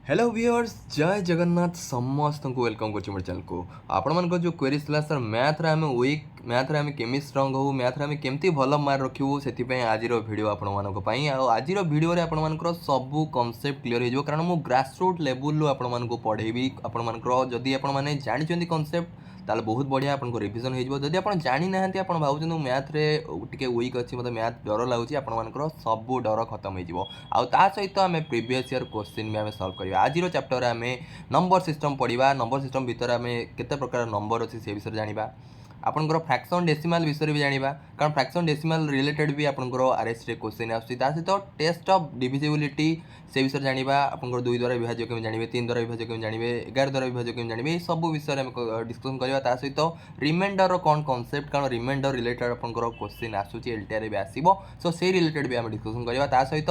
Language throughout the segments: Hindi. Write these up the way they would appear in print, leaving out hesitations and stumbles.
हेलो व्यूअर्स जय जगन्नाथ समस्त को वेलकम कर चैनल को आपण मान जो क्वेरीज था सर मैथ रे आम वीक मैथ रे आम केमी स्ट्रंग हो मैथ रे आम केमती भल मार्क रखू से आज भिडियो आपण मानी आज भिडियो आपण मानकर सबू कनसेप्ट क्लीयर हो कारण मुझे ग्रासरूट लेवल आपण मानक पढ़ेबी आपण मानकर जदि आपण मैंने जानते कनसेप्ट ताले बहुत बढ़िया आपको रिविजन हो जदि आप जानी ना आप भावुँ मैथ रे टे वीक अच्छी मतलब मैथ डर लगुच आपर सब डर खत्म हो सहित आम प्रीवियस ईयर क्वेश्चन भी आम सल्व करवा आज चैप्टर आम नंबर सिस्टम पढ़ा नंबर सिस्टम भितर आम केते प्रकार नंबर अच्छी से विषय जाना आपंकर फ्रैक्शन डेसिमाल विषय भी जाना कारण फ्रैक्शन डेसिमाल रिलेटेड भी आपंकर आरएस रे क्वेश्चन आसत टेस्ट ऑफ डिविजिबिलिटी से विषय जाना आपंकर 2 द्वारा विभाज्य केमी जानिबे 3 द्वारा विभाज्य केमी जानिबे 11 द्वारा विभाज्य केमी जानिबे सब विषय में डिस्कशन करवा सहित रिमाइंडर कौन कॉन्सेप्ट कारण रिमाइंडर रिलेटेड आपंकर क्वेश्चन आसूची एलटीआर भी आसीबो सो से रिलेटेड भी आम डिस्कशन करवा सहित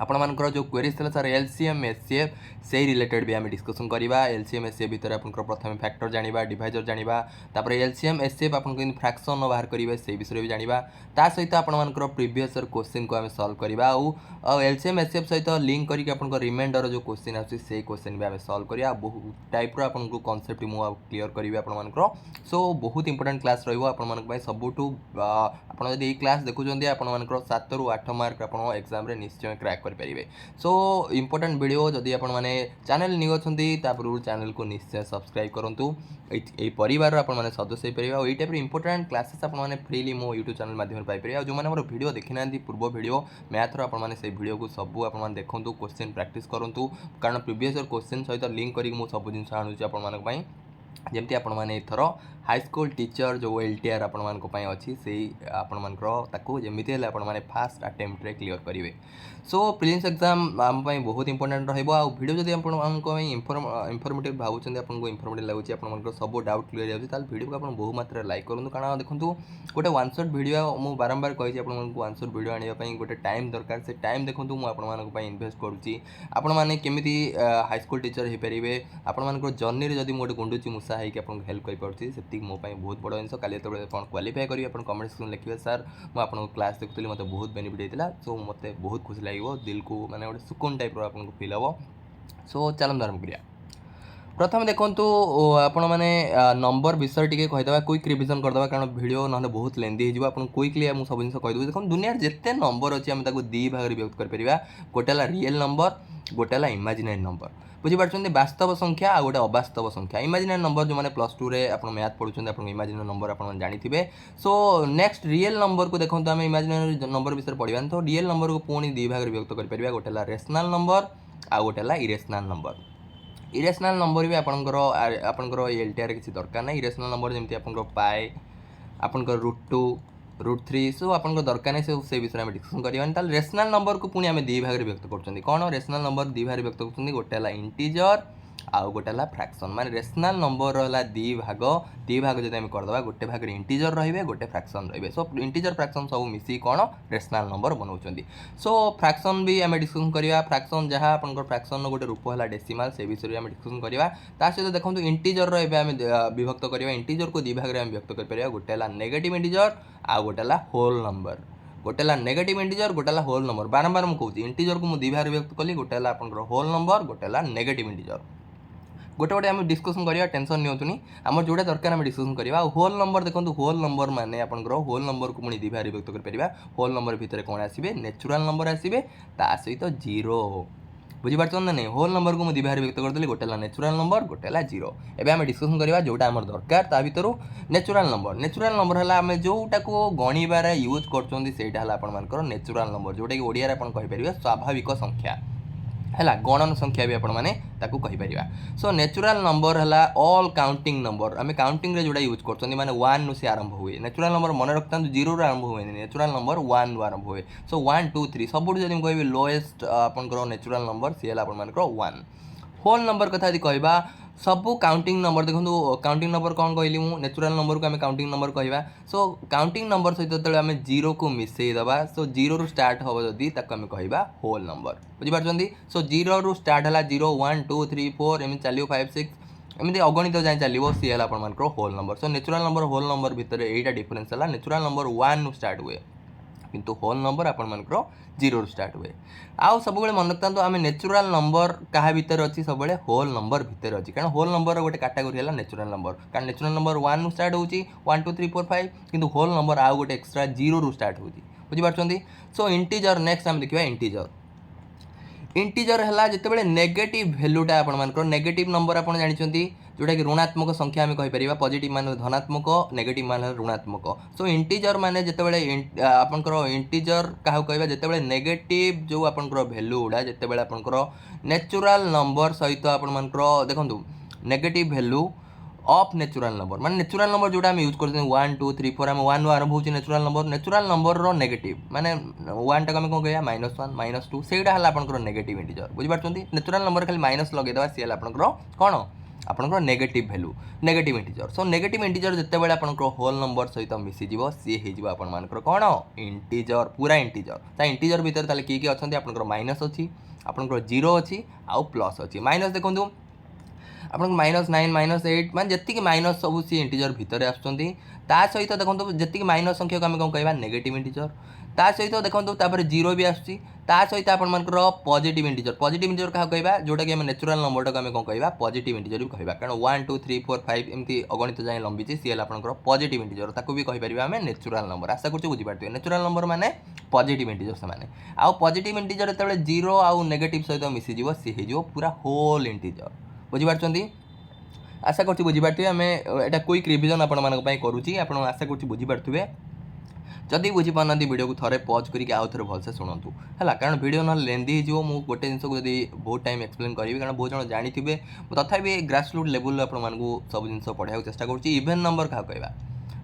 आपण मानकर जो क्वेरीज था सर एलसीएम एचसीएफ से रिलेटेड भी आम डिस्कसन करवा एलसीएम एचसीएफ भितर आपंकर प्रथम फैक्टर जाना डिवाइजर जाना तापर एलसीएम एचसीएफ आपन फ्रैक्शन बाहर करेंगे से विषय भी जाना ता सहित आपण मानकर प्रीवियस क्वेश्चन को आम सल्व करवा आउ एलसीएम एचसीएफ सहित लिंक करके आपन रिमाइंडर जो क्वेश्चन आसे से क्वेश्चन भी आम सल्व करवा बहुत टाइप आपको कनसेप्ट मुझे क्लीयर करी आपण मानकर सो बहुत इंपोर्टेंट क्लास रहा सबुठू आप क्लास देखुं आपण मानकर 7 ରୁ 8 मार्क आप एग्जाम रे निश्चय क्रैक करेंगे सो इंपोर्टेंट वीडियो जदि आप चैनल न्यू अच्छा पूर्व चैनल को निश्चय सब्सक्राइब करूँ परिवार आपने सदस्य हो पारे और टाइप इंपोर्टेंट क्लासेस आपने फ्रीली मो यूट्यूब चैनल माध्यम पाइपर और जो मैंने मोर वीडियो देखी ना पूर्व वीडियो मैथर आपने से वीडियो को सब आप देखूँ क्वेश्चन प्रैक्टिस करूँ कारण प्रीवियस क्वेश्चन सहित लिंक करके मुझे सब जिन आणुची आप जमती आपण मैंने एथर हाईस्कल टीचर जो एलटीआर आपण मानी अच्छी से आपण मानकर जमी मैंने फास्ट अटेम्प्ट रे क्लीयर करेंगे सो प्रिलिम्स एग्जाम आम बहुत इंपोर्टेंट वीडियो जब इनफर्मेटिव भावुँ आपको इनफर्मेटिव लगुच आप सब डाउट क्लीयर जाए वीडियो को आप बहु मात्रा लाइक करूँ कारण देखो गोटे वन शॉट वीडियो मुझे बारंबार कही आपको वन शॉट वीडियो आने गोटे टाइम दरकार से टाइम देखो मुझे इनभेस्ट करुँची हाईस्कल टीचर हो पारे आपण जर्नी जब मुझे गुंडुची मूषा होकर हेल्प कर मो बहुत बड़ जिन काली जो क्वालिफाई करेंगे आप कमेंट सेक्शन लिखे सर मुझे क्लास देखुली मत बहुत बेनिफिट होता सो मत बहुत खुशी लगे दिल को माने गोटे सुकून टाइप आपको फिल हम सो चलते आरम्भ करिया प्रथम देखूँ आपण मैंने नंबर विषय टी कहीदे क्विक रिविजन करदे कारण वीडियो ना बहुत लेंदी हो क्विकली मुझे सब जिन कहीदेवी देखो दुनिया जिते नंबर अच्छी आम दी भाग विभक्त कर गोटे रियल नंबर गोटे इमेजिनरी नंबर बुझीपार वास्तव संख्या आ गोटे अवास्तव संख्या इमेजिनरी नंबर जो मैंने +2 रे आपन मैथ पढ़ुछन आपन इमेजिनरी नंबर आपन जानिथिबे सो नेक्स्ट रियल नंबर को देखो आम इमेजिनरी नंबर विषय पढ़ा तो रियल नंबर को पुणी दी भाग विभक्त कर गोटे रेशनल नंबर आ गोटे इरेशनल नंबर इरेशनल नंबर भी आपंकर एलटीआर किसी दरकार ना इरेशनल नंबर जमी आप पाए आपंकर √2 √3 सो आप दरकार नहीं से विषय में डिस्कसन करवा रेशनल नंबर को पुणी आम दी भाग व्यक्त कर कौन रेशनल नंबर दी भाग व्यक्त कर गोटे इंटीजर आउ गोटे फ्रैक्शन माने रेशनल नंबर है दी भाग जब करदे गोटे भाग इंटीजर रे गोटे फ्रैक्शन रे सो इंटीजर फ्रैक्शन सब मिसी कौन रेशनल नंबर बनाऊँ सो फ्रैक्शन भी आम डिस्कसन करवा फ्रैक्शन जहाँ आप फ्रैक्शन गोटे रूप है डेसिमाल से विषय में डिस्कसन करवा सहित देखो इंटीजर आम विभक्त करवा इंटीजर को दी भाग में व्यक्त कर गोटे नेगेटिव इंटीजर आ गोटे होल नंबर गोटे नेगेटिव इंटीजर गोटे होल नंबर बारंबार मुझे इंटीजर को मुझे दी भाग व्यक्त कली गोटे होल नंबर गोटे नेगेटिव इंटीजर गोटे गोटे आम डिस्कसन करवा टेंशन नहीं आम जोटा दरकार आम डिस्कसन करवा होल नंबर देखो होल नंबर माने आपंकर होल नंबर को पुणी दी भाग व्यक्त कर होल नंबर भितर कौन आसवे नेचुरल नंबर आसवे ता सहित जीरो बुझीपार ना नहीं होल नंबर को मुझे भाग व्यक्त करदेली गोटे नेचुरल नंबर गोटे जीरो एवं आम डिस्कसन करवा जोटा आम दरकार ता भर नेचुरल नंबर है आम जोटा को गणिबार यूज कर नेचुरल नंबर जोटा कि ओडिया कहीपर स्वाभाविक संख्या है गणन संख्या भी आपण मैंने कहीपर सो नेचुरल नंबर है ऑल काउंटिंग नंबर आम काउंटिंग रे जोड़ा यूज कर माने 1 नु से आरंभ हुए नेचुरल नंबर मन रखता 0 रू आरंभ हुए नेचुरल नंबर 1 रू आरंभ हुए सो 1 2 3 सब जब कह लोएस्ट आपंकर नेचुरल नंबर सी है आप 1 होल नंबर कथा यदि कहवा सबू काउंटिंग नंबर देखो काउंटिंग नंबर कौन कहली मु नेचुरल नंबर को आम काउंटिंग नंबर कहवा सो काउंटिंग नंबर सहित जो आम जीरो को मिसेदबा सो जीरो रू स्टार्ट हम जदि आम कहवा होल नंबर बुझीपार सो जीरो रू स्टार्ट है 0 1 2 3 4 एम चलो 5 6 एमती अगणित जाए चलो सी है whole number so natural number whole number भितर यहाँ डिफरेन्स है नेचुरल नंबर 1 रू स्टार्ट हुए किंतु होल नंबर आपण मानकर 0 स्टार्ट हुए। आउ सब मन रखता आम नेचुराल नंबर क्या भितर अच्छी सब होल नंबर भितर अच्छी कारण होल नंबर गोटे कैटेगोरी है नेचुराल नंबर कारण नेचुराल नंबर 1 रु स्टार्ट होची 1 2 3 4 5 किंतु होल नंबर आउ गोटे एक्स्ट्रा 0 रु स्टार्ट होची बुझिपारछंती। सो इंटीजर नेक्स्ट आम देखिबा इंटीजर है जिते नेगेटिव भैल्यूटा आपर नेगेटिव नंबर आप जानते जोटा कि ऋणात्मक संख्या आम कहीपर पॉजिटिव मान धनात्मक नेगेटिव मान ऋणात्मक। सो इंटीजर माने जिते आपंकर इंटीजर क्या कह जिते नेगेटिव जो आपंकर भैल्यू गुड़ा जिते आपंकर नेचुराल नंबर सहित आपर देखो negative value of natural number माने नेचुराल नंबर जोटा यूज करते 1 2 3 4 आम 1 आरंभ हो नेचुराल नंबर रो नेगेटिव माने 1 टाक कौन कह -1 -2 से आपंकर नेगेटिव इंटीजर बुझिपारछंती। नेचुराल नंबर खाली माइनस लगेदेवा सी आपंकर कौन आपंकर negative value negative integer. So negative integer जिते आपंकर होल नंबर सहित मिसीज सी हो आपंकर कौन इंटीजर पूरा इंटीजर इंटीजर भितर किए किए अच्छा आपंकर माइनस अच्छी आपंकर 0 अच्छी आउ प्लस अच्छी माइनस देखूँ आप -9 -8 मान जी माइनस सब सी इंटीजर भितर आसुँचा सहित देखो जी माइनस संख्या को आम कौन कह नेगेटिव इंटीजर ता सहित देखो जीरो भी आसूँ सहित आपर पॉजिटिव इंटीजर क्या कह जोटा कि नेचुराल नंबर टाक कौन कह पॉजिटिव इंटीजर भी कह कारण 1 2 3 4 5 एमती अगणित जाए लंबी सी आपंकर पॉजिटिव इंटीजर ताकू भी कहीपर आम नेचुराल नंबर आशा कर बुझीपारे नेचुराल नंबर माने पॉजिटिव इंटीजर से आउ पॉजिटिव इंटीजर जो 0 आउ नेगेटिव सहित मिसीज सी हो पूरा होल इंटीजर बुझीपारछंती। आशा कर बुझीपारे आम एटा क्विक रिविजन आपण करुँची आप आशा कर बुझीपारे जदि बुझीपार वीडियो को थोड़े पॉज करके आउ थे भलसे शुणु है कारण वीडियो ना लेंदी हो मुझे गोटे जिनस को जब बहुत टाइम एक्सप्लेन करी कारण बहुत जन जानते तथापि ग्रासरूट लेवल आप सब जिन पढ़ाई चेष्टा करुँची। इवेन नंबर क्या कहवा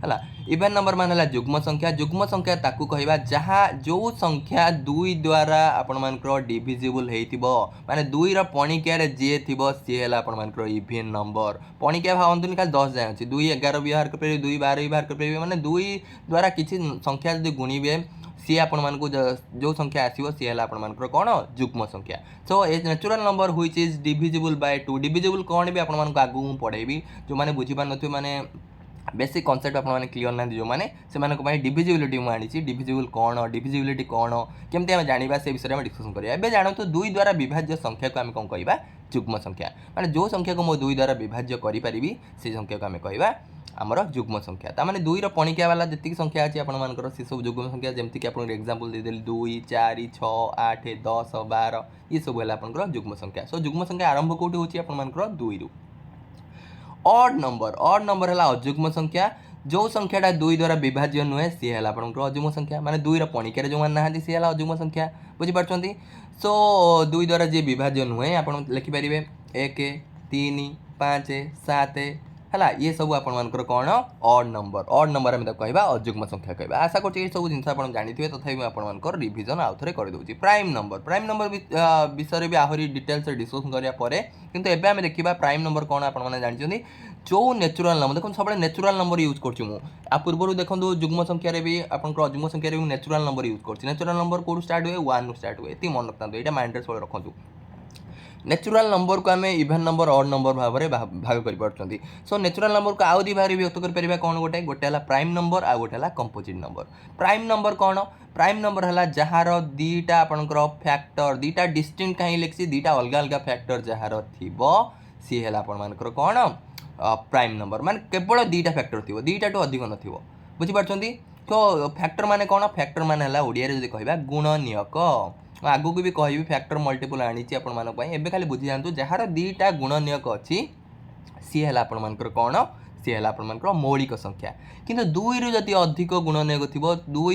है इवेन नंबर मान जुग्म संख्या ताकू कहवा जहाँ जो संख्या 2 द्वारा आपण मानकर डिविजिबल होइतिबो माने 2 रो पणिकिया जी थी सी है आपण मानकर इवेन नंबर पणिकिया भावतुनि खाली 10 जाए अच्छी 2 11 भी बाहर कर 2 12 भी बाहर कर माने 2 द्वारा किसी संख्या जब गुणवे सी आपण मानक जो संख्या आसो सी है आपण मानकर कौन जुग्म संख्या। So a natural number which is divisible by 2 divisible कौन भी आपण मानक आगु पढ़ेबी जो माने बुझी पार नथिबे माने बेसिक कॉन्सेप्ट आपने क्लीयर ना जो मैंने से डिविजिबिलिटी मुझे डिविजिबल कौन डिविजिबिलिटी कौन केमती आम जाना से विषय में डिस्कसन करिया एबे जानो तो 2 द्वारा विभाज्य संख्या को आम कौन कहवा जुग्म संख्या माने जो संख्या को मो 2 द्वारा विभाज्य करि परिबी से संख्या को आम कहवा आमर जुग्म संख्या ता माने 2 रो पणिकिया वाला जति संख्या अछि आपण मानकर से सब जुग्म संख्या जेमति कि आपण एग्जांपल दे देली 2 4 6 8 10 12 ये सब है आपण जुग्म संख्या। सो जुग्म संख्या आरंभ कोठी होची आपण मानकर 2 रु। ऑड नंबर है अजुग्म संख्या जो संख्याटा 2 द्वारा विभाज्य नुहे सी है आपंकर अजुग्म संख्या माने 2 रो पणिकिया जो ना सी है अजुग्म संख्या बुझीपारछंती। सो 2 द्वारा जी विभाज्य नुहे आप लिखिपारे 1 3 5 7 है ये सब आपण मानकर कौन ऑड नंबर आम कहवा अजुग्म संख्या कहवा। आशा कर सब जिन आप जानते तथापि आपर रिविजन आउ थे करदे। प्राइम नंबर विषय भी आहरी डिटेल्स डिस्कसन कराया किंतु एबे आम देखा प्राइम नंबर कौन आपने जानते जो नेचुराल नंबर देखो सब नेचुराल नंबर यूज कर पूर्व देखो जुग्म संख्यार भी आपंकर अजुग्म संख्यार भी नेचुराल नंबर यूज कर नेचुराल नंबर कौन स्टार्ट हुए 1 स्टार्ट हुए ये मन रखता यहाँ माइंड सब रखु नेचुराल नंबर को आम इवेन नंबर ऑड नंबर भाव में भाग कर। सो नेचुराल नंबर को आउ 2 भाग व्यक्त कर कौन गोटे है प्राइम नंबर आ गोटे है कंपोजिट नंबर। प्राइम नंबर कौन प्राइम नंबर है जार 2टा आपंकर फैक्टर 2टा डिस्टिंक्ट कहीं लिखी 2टा अलग अलग फैक्टर जार थी सी है आपर कौन प्राइम नंबर माने केवल 2टा फैक्टर थी 2टा टू अधिक न बुझीपारछंती। तो फैक्टर माने कौन फैक्टर माने ओडिया रे जदि कहबा गुणनियक आगु को भी कहि फैक्टर मल्टीपल आनी एबे खाली बुझी जातु जार 2टा गुणनियक अच्छी सी है आपण मानकर कौन सी है आपण मानकर मौलिक संख्या किंतु 2 रु जदि अधिक गुणनियक थी 2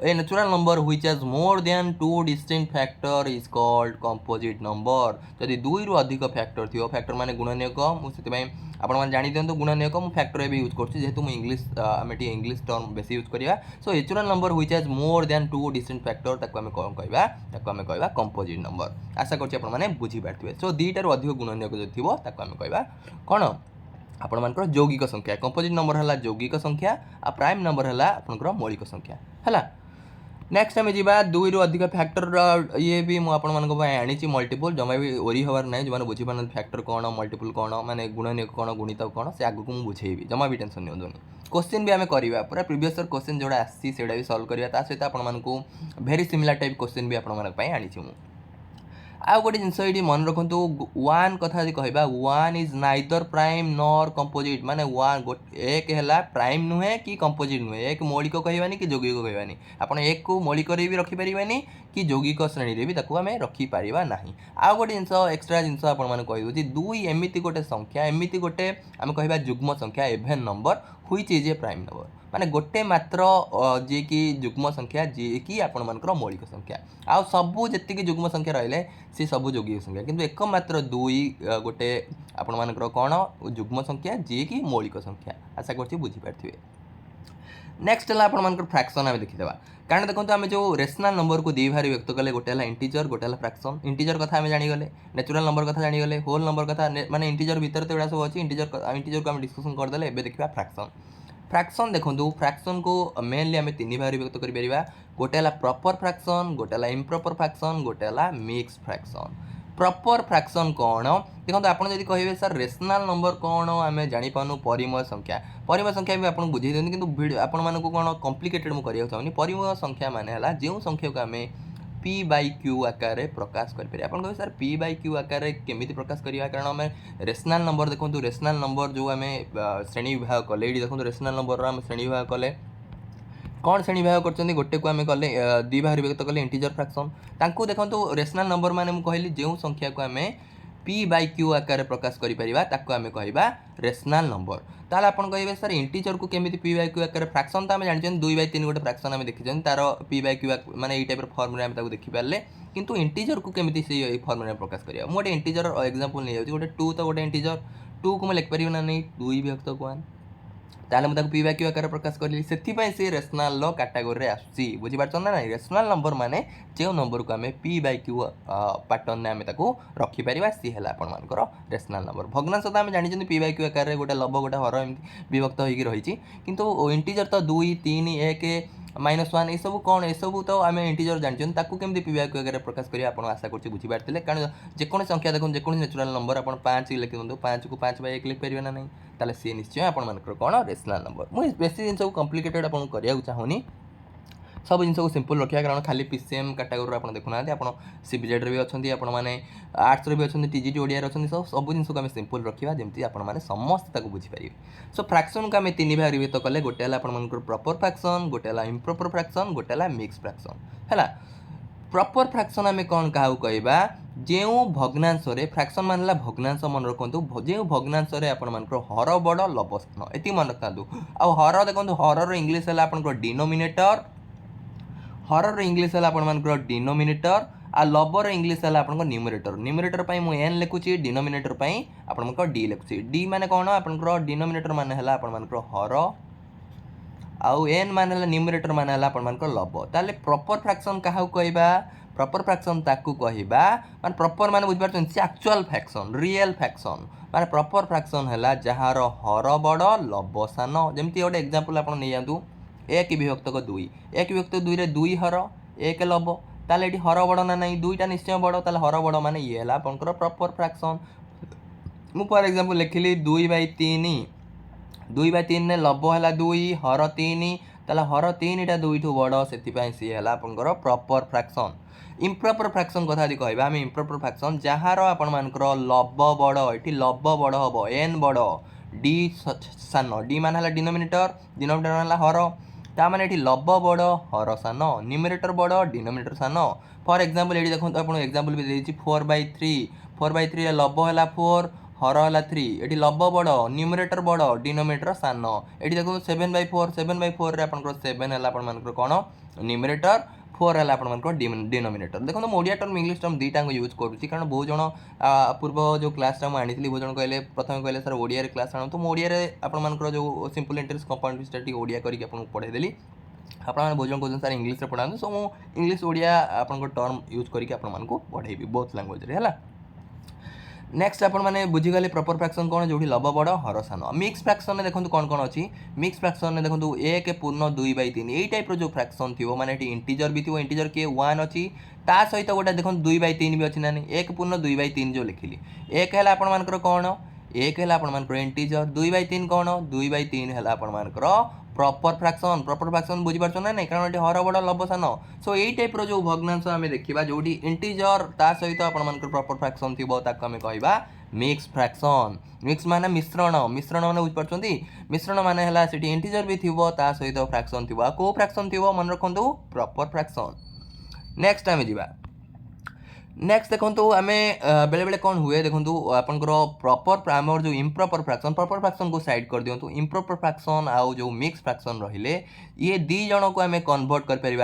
ए natural number which has more than 2 distinct factor is called composite number. जदि 2 रु अधिक फैक्टर थी फैक्टर माने गुणनियक मुझे आपने जानी दिखाँ गुणनियक मुझे फैक्टर भी यूज कर जेहेतु मुझे इंग्लीश आम इंग्लीश टर्म बेस यूज करा। सो natural number which has more than 2 distinct factor ताको आम कौन कहवा कंपोजिट नंबर। आशा कर बुझीपारे। सो 2टा रु अधिक गुणनियक जो थी आम कहवा कौन आपण मानकर यौगिक संख्या कंपोजिट नंबर है यौगिक संख्या आ प्राइम नंबर है आपंकर मौलिक संख्या है। नेक्स्ट आम जा दुई रु अधिक फैक्टर ये भी मुझे आनी मल्टीपल जमा भी ओरी हबार ना जो बुझीपार फैक्टर कौन मल्टीपल कौन माने गुणनीयक कौन गुणित कौन से आगक मुझे बुझेबी जमा भी टेंशन नियंतुनी क्वेश्चन भी आम करवा पूरा प्रीवियस क्वेश्चन जोड़ा आसी से भी सल्व करवा सहित आपको भेरी सिमिलर टाइप क्वेश्चन भी आपंपाई आनी आउ गोटे जिनस ये मन रखु वन कथा कहवा one is neither prime nor composite माने वन एक है प्राइम नुहे कि कंपोजिट नुहे एक मौलिक कहवानी कि यौगिक कहवानी आपड़ एक को मौलिक भी रखिपारे कि यौगिक श्रेणी भी आम रखिपर ना आउ गोटे जिनस एक्सट्रा जिनस आपदे दुई एमती गोटे संख्या एमती गोटे आम कह जुग्म संख्या even number which is a prime number माने गोटे मात्र जी कि जुग्म संख्या जी कि आपर मौलिक संख्या आउ सबू जी जुग्म संख्या रही सी सबू यौगिक संख्या किंतु एकमात्र दुई गोटे आपर कौन जुग्म संख्या जी कि मौलिक संख्या आशा कर बुझीपारे। नेक्स्ट है आपर फ्रैक्शन आम देखीदा कारण देखो आम जो रेशनल नंबर को दी भाग व्यक्त कले गोटे इंटीजर गोटे फ्रैक्शन इंटीजर कथा आम जानीगले नेचुरल नंबर कथा जानीगले होल नंबर कथा माने इंटीजर भितर तो सब अच्छी इंटीजर को आम डिस्कसन करदे एबे देखा फ्रैक्शन फ्रैक्शन देखो फ्रैक्शन को मेनली आम तीन भाग व्यक्त कर गोटे है प्रॉपर फ्रैक्शन गोटे है इम्प्रॉपर फ्रैक्शन गोटे है मिक्स फ्रैक्शन प्रॉपर फ्रैक्शन कौन देखो आपड़ जब कहे सर रेशनल नंबर कौन आम जापानु परिमेय संख्या भी आपको बुझे दिखाँ कि आपण मानक कौन कम्प्लिकेटेड मुझे चाहूँगी परिमेय संख्या माने जो संख्या को आम पी बाई क्यू आकार प्रकाश करें आप कहे सर पी बाई क्यू आकार केमी प्रकाश करवा कारण आम रेशनल नंबर देखो रेशनल नंबर जो आम श्रेणी विभाग कले ये देखो रेशनल नंबर आम श्रेणी विभाग कले कौन श्रेणी विभाग कर गोटे को आम कले दी भाग व्यक्त कले इंटीजर फ्रैक्शन तांको देखो रेशनल नंबर माने मुझे कहली जो संख्या को आम पी बाई क्यू आकार प्रकाश करें आम कह रेशनल नंबर ताले आपन कहे सर इंटीजर को केमी पी बाई क्यू आकार फ्रैक्शन तो आम जानते 2/3 गोटे फ्रैक्शन आम देखी तार पी बाई क्यू माने टाइप फर्मुला आम देखिपारे किंतु इंटीजर को केमी से फर्मुला प्रकाश करिया गोटे इंटीजर एग्जांपल नहीं जाऊँ गोटे 2 तो गोटे इंटीजर 2 को मैं लिखिपारि ना नहीं 2 विभक्त 1 ताले मुझे पी बाई क्यू आकार प्रकाश करी से रेशनल कैटेगोरी आसुची बुझीपार ना नहीं रेशनल नंबर माने जो नंबर को आम पी बाई क्यू पैटर्न में आम रखिपर सी है आपर रेशनल नंबर भग्नांश तो आम जानी पी बाई क्यू आकार गोटे लब गोटे हर एमती विभक्त होगी रही किंतु इंटीजर तो 2 3 1 -1 ये सब कौन ये सब तो आम इंटीजर जानते केमी पी बाई क्यू आकार प्रकाश करेंगे आप आशा कर बुझीपारे कारण जेको संख्या देखो जेको नेचुरल नंबर आप 5 लिखि दिखाँ 5 को 5/1 लिखिपारे ना नहीं ताले सी निश्चय आपर कौन रेशनल नंबर मुझे बेसी जिन कम्प्लिकेटेड आपको करने चाहूनी सब जिन को सिंपल रखा कारण खाली पीसीएम कैटेगोरी आप देखुना आप सीबीजेड भी अच्छे आपने आर्ट्स भी अच्छे टीजीटी ओडिया अच्छे सब जिन को आम सिंपल रखा जमी आपने समस्त बुझीपारे सो फ्रैक्शन को आम तीन भाग विभक्त कले गोटे है आपर प्रॉपर फ्रैक्शन गोटे है इम्प्रॉपर फ्रैक्शन गोटे है मिक्स फ्रैक्शन है प्रॉपर फ्रैक्शन आम कौन क्या कहवा जो भग्नांश फ्रैक्शन मान भग्नांश मन रखु जो भग्नांश आपर हर बड़ लव स्थान ये मन रखा आ हर देखो हर इंग्लीश है आप डिनोमिनेटर हर इंग्लीश है आपर डिनोमिनेटर आ लबर इंग्लीश है आप न्यूमरेटर न्यूमरेटर मुझे एन लिखुची डिनोमिनेटर आप डी लिखुची डी माने कौन आप डिनोमिनेटर मान है आपर हर आउ एन मान न्यूमरेटर मान है आपर लब ताले प्रॉपर फ्रैक्शन क्या कहवा प्रॉपर फ्रैक्शन ताकू कहवा मान प्रॉपर मान बुझिपार एक्चुअल फ्रैक्शन रियल फ्रैक्शन माने प्रॉपर फ्रैक्शन है जार हर बड़ लब सान जमती गोटे एग्जांपल आप नहीं जातु एक विभक्त 2 एक विभक्त 2 रे 2 हर एक लब ताले ये हर बड़ ना नहीं दुईटा निश्चय बड़ ताले हर बड़ माने ये है आपंकर प्रॉपर फ्रैक्शन मु फॉर एग्जांपल लिखिली 2/3 2/3 ने लब है 2 हर 3 ताले हर 3टा 2 ठू बड़ से सी है आपंकर प्रॉपर फ्रैक्शन इम्प्रॉपर फ्रैक्शन कथा कहवा आम इम्प्रॉपर फ्रैक्शन जार आपर लब बड़ ये लब बड़ हम एन बड़ डी सान डी मान है डिनोमिनेटर मान हर ताने ये लब बड़ हर सान न्यूमरेटर बड़ डिनोमिनेटर सान फॉर एग्जांपल ये देखो आप एग्जांपल भी देती 4/3 लब है 4 हर है 3 ये लब बड़ न्यूमरेटर बड़ डिनोमिनेटर सान ये देखो 7/4 आप 7 है आपर कौन न्यूमरेटर 4 है आपर डिनोमिनेटर देखो तो ओडिया टर्म इंग्लीश टर्म दुईटा यूज करुँची कारण बहुत जन पूर्व जो क्लास मुझे आनी बहुत जन कहले प्रथम कहले सर ओडिया क्लास आना तो मुझे आपर जो सिंपल इंटरेस्ट कंपाउंड ओडिया करके पढ़ेदेली आप बहुत जन कहते सर इंग्लीश पढ़ा सो मुझे इंग्लीश ओडिया आप टर्म यूज करके आपको पढ़ेबी बोथ लैंग्वेज है नेक्स्ट आपण माने बुझीगले प्रॉपर फ्रैक्शन कौन जो लब बड़ हर सान मिक्स फ्रैक्शन में देखो कौन कौन अच्छी मिक्स फ्रैक्शन में देखो 1/2/3 यही टाइप जो फ्रैक्शन थी माने इंटीजर भी थी इंटीजर किए 1 अच्छी ता सहित गोटे देखो 2/3 भी अच्छी ना 1/2/3 जो लिखिली 1 है आपण मानकर कौन 1 है आपण मानकर इंटीजर 2/3 कौन 2/3 है आपण मानकर प्रॉपर फ्रैक्शन बुझी पारछ ना नहीं कारण ये हर बड़ लब सान सो यही टाइप जो भग्नांश आम देखा जो इंटीजर ता सहित आपण प्रॉपर फ्रैक्शन थी आम कहवा मिक्स फ्रैक्शन मिक्स माने मिश्रण मिश्रण मैंने बुझिपार मिश्रण माने है इंटीजर भी थी ता सहित फ्रैक्शन थी कौ फ्रैक्शन थी मन रखु प्रॉपर फ्रैक्शन नेक्स्ट आम जा नेक्स्ट देखो आम बेले बेले कौन हुए देखो आपंकर प्रॉपर आमर जो इम्प्रॉपर फ्रैक्शन प्रॉपर फ्रैक्शन को साइड कर दिंतु इम्प्रॉपर फ्रैक्शन आउ जो मिक्स फ्रैक्शन रहिले ये दी जन को आम कन्वर्ट कर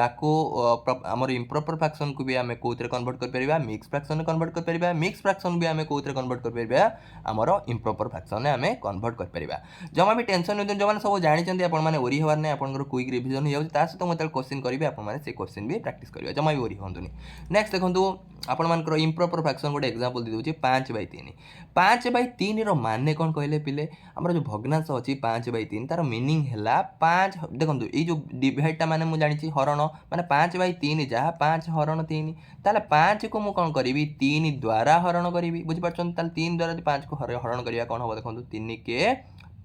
आमर इम्प्रॉपर फ्रैक्शन को भी आम कौन कन्वर्ट कर मिक्स फ्रैक्शन कन्वर्ट कर मिक्स फ्रैक्शन भी आम कौन कन्वर्ट कर आमर इम्प्रॉपर फ्रैक्शन आम कन्वर्ट कर जमा भी टेंशन नहीं जो सब जानते आपने ओरी हबार नहीं आप क्विक रिविजन हो सहित मुझे क्वेश्चन करी आपने क्वेश्चन भी प्राक्ट करेंगे जमा भी ओरी हूँ नेक्स्ट देखो आपंकर इम्प्रॉपर फ्रैक्शन गोटे एग्जांपल दे 5/3 5/3 मान कौन कहले पिले आम जो भग्नांश अच्छी 5/3 तार मीनिंग है 5 देखो ये जो डिवाइडटा माने मुझे जानी हरण माने 5/3 जहाँ 5 हरण 3 ताले 5 को मुझे कौन करी 3 द्वारा हरण करी बुझीपार 3 द्वारा 5 को हरण करवा कौन हम देखो 3 के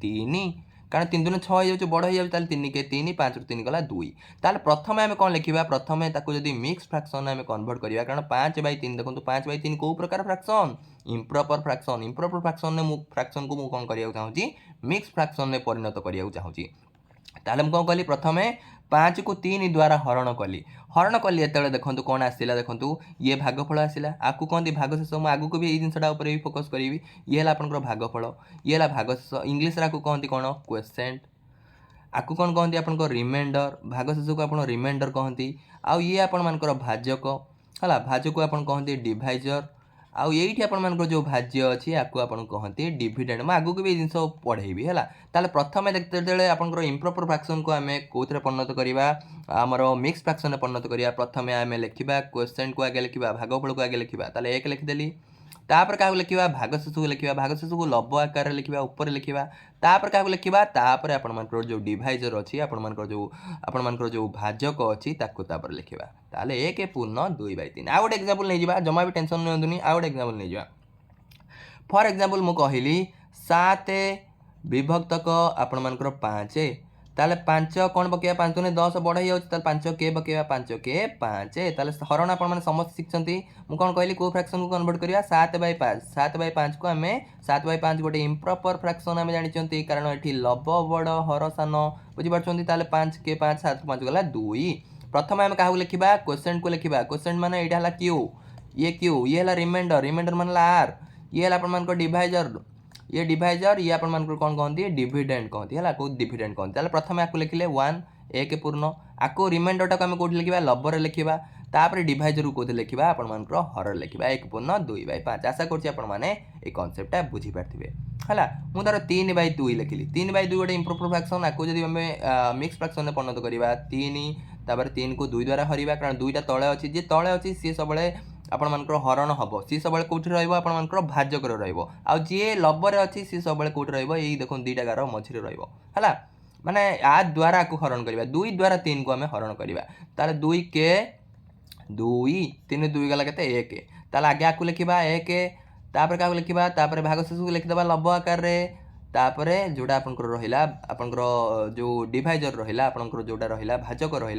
3 कारण 3 दूनी 6 हो बड़ हो जाए 3 के 3 5 3 गला 2 ताल प्रथम आम कौन लिखा प्रथम जब मिक्स फ्रैक्शन आम कन्वर्ट करवा कारण 5/3 देखो 5/3 कौ प्रकार फ्रैक्शन इम्प्रॉपर फ्रैक्शन में फ्रैक्शन को मुझे कौन करने चाहूँगी मिक्स फ्रैक्शन में परिणत करने चाहूँगी ताले मुझे कौन कली प्रथम 5 को 3 द्वारा हरण कली ये देखो कौन आसला देखो ये भागफल आसला आपको कहते भागशेष मुझे आगू को भी ये जिनसा भी फोकस करी ये है आपंकर भागफल ये है भागशेष इंग्लीश आपको कहते कौन क्वेश्चन आपको कौन कहते आप रिमाइंडर भागशेष को आप रिमाइंडर कहती आउ ये आपर भाजक है भाजक को आप कहते डिवाइजर आउ ये आपर जो भाज्य अच्छी आपको आप कहते डिविडेंड मैं आगू भी जिन पढ़ेबी है ताले प्रथम देखते आप इम्प्रॉपर फ्रैक्शन को आम कौन परिणत करवा आमर मिक्स फ्रैक्शन में परिणत करवा प्रथम आम लिखा क्वेश्चन को आगे लिखा भागफल को आगे लिखा ताले 1 लिखिदेली तापर क्या लिखा भागशेष को लिखा भागशेष को लब आकार लिखा ऊपर लिखा तापर क्या लिखा तापर आपर जो डिवाइजर अच्छी आपर जो भाजक अच्छी तापर लिखा ताले 1/2/3 आउ गोटे एग्जांपल नहीं जा जमा भी टेंशन नहीं आउ गोटे एग्जांपल नहीं जा फॉर एग्जांपल मु कहली 7 विभक्तक आपर 5 ताले 5 कौन पकेवा 5 दूनी 10 बढ़ हो 5 के पकेवा 5 के 5 ताले हरण आप समस्त शिखती मुझे कौन कहली कौ फ्रैक्शन को कन्वर्ट करवा 7/5 7/5 को आम 7/5 गोटे इम्प्रॉपर फ्रैक्शन आम जानते कारण ये लब बड़ हर सान बुझीपार 5 के 5 7 5 गला 2 प्रथम आम क्या लिखा क्वेश्चन को लिखा क्वेश्चन माने यहाँ है क्यू ये है रिमाइंडर रिमाइंडर मान आर ये है आप डिवाइजर ये डिवाइजर ये अपन कौन कहती डिविडेंड कहती है को डिविडेंड कहती प्रथम आपको लिखिले 1 1 पूर्ण आपको रिमाइंडर टाक कौट लिखा लबर लिखा तापर डिवाइजर को कौन लिखा आपर हर लिखा 1/2/5 आशा कर कनसेप्टा बुझीपारे है मुझे तार 3/2 लिखिली 3/2 गोटे इम्प्रॉपर फ्रैक्शन आपको जब आम मिक्स फ्रैक्शन में परिणत करवा 3 को 2 द्वारा हरवा कारण 2टा तले अच्छी जी तले अच्छी सी सब आपर हरण हम सी सब कौटी रपर भाजक री लबर अच्छी सी सब कौटी रही देखो 2टा गार मझे रहा माने आ द्वारा को हरण करवा 2 द्वारा 3 को आम हरण करवा ताले 2 के 2 3 2 गला के 1 ताले आगे आपको लिखा 1 तापर क्या लिखा तापर भागशेष को लिखिदेवा लब आकार तापर जोड़ा आपंकर रहा आपंकर जो डिवाइजर रहा आपंकर जोड़ा रहा भाजक रहा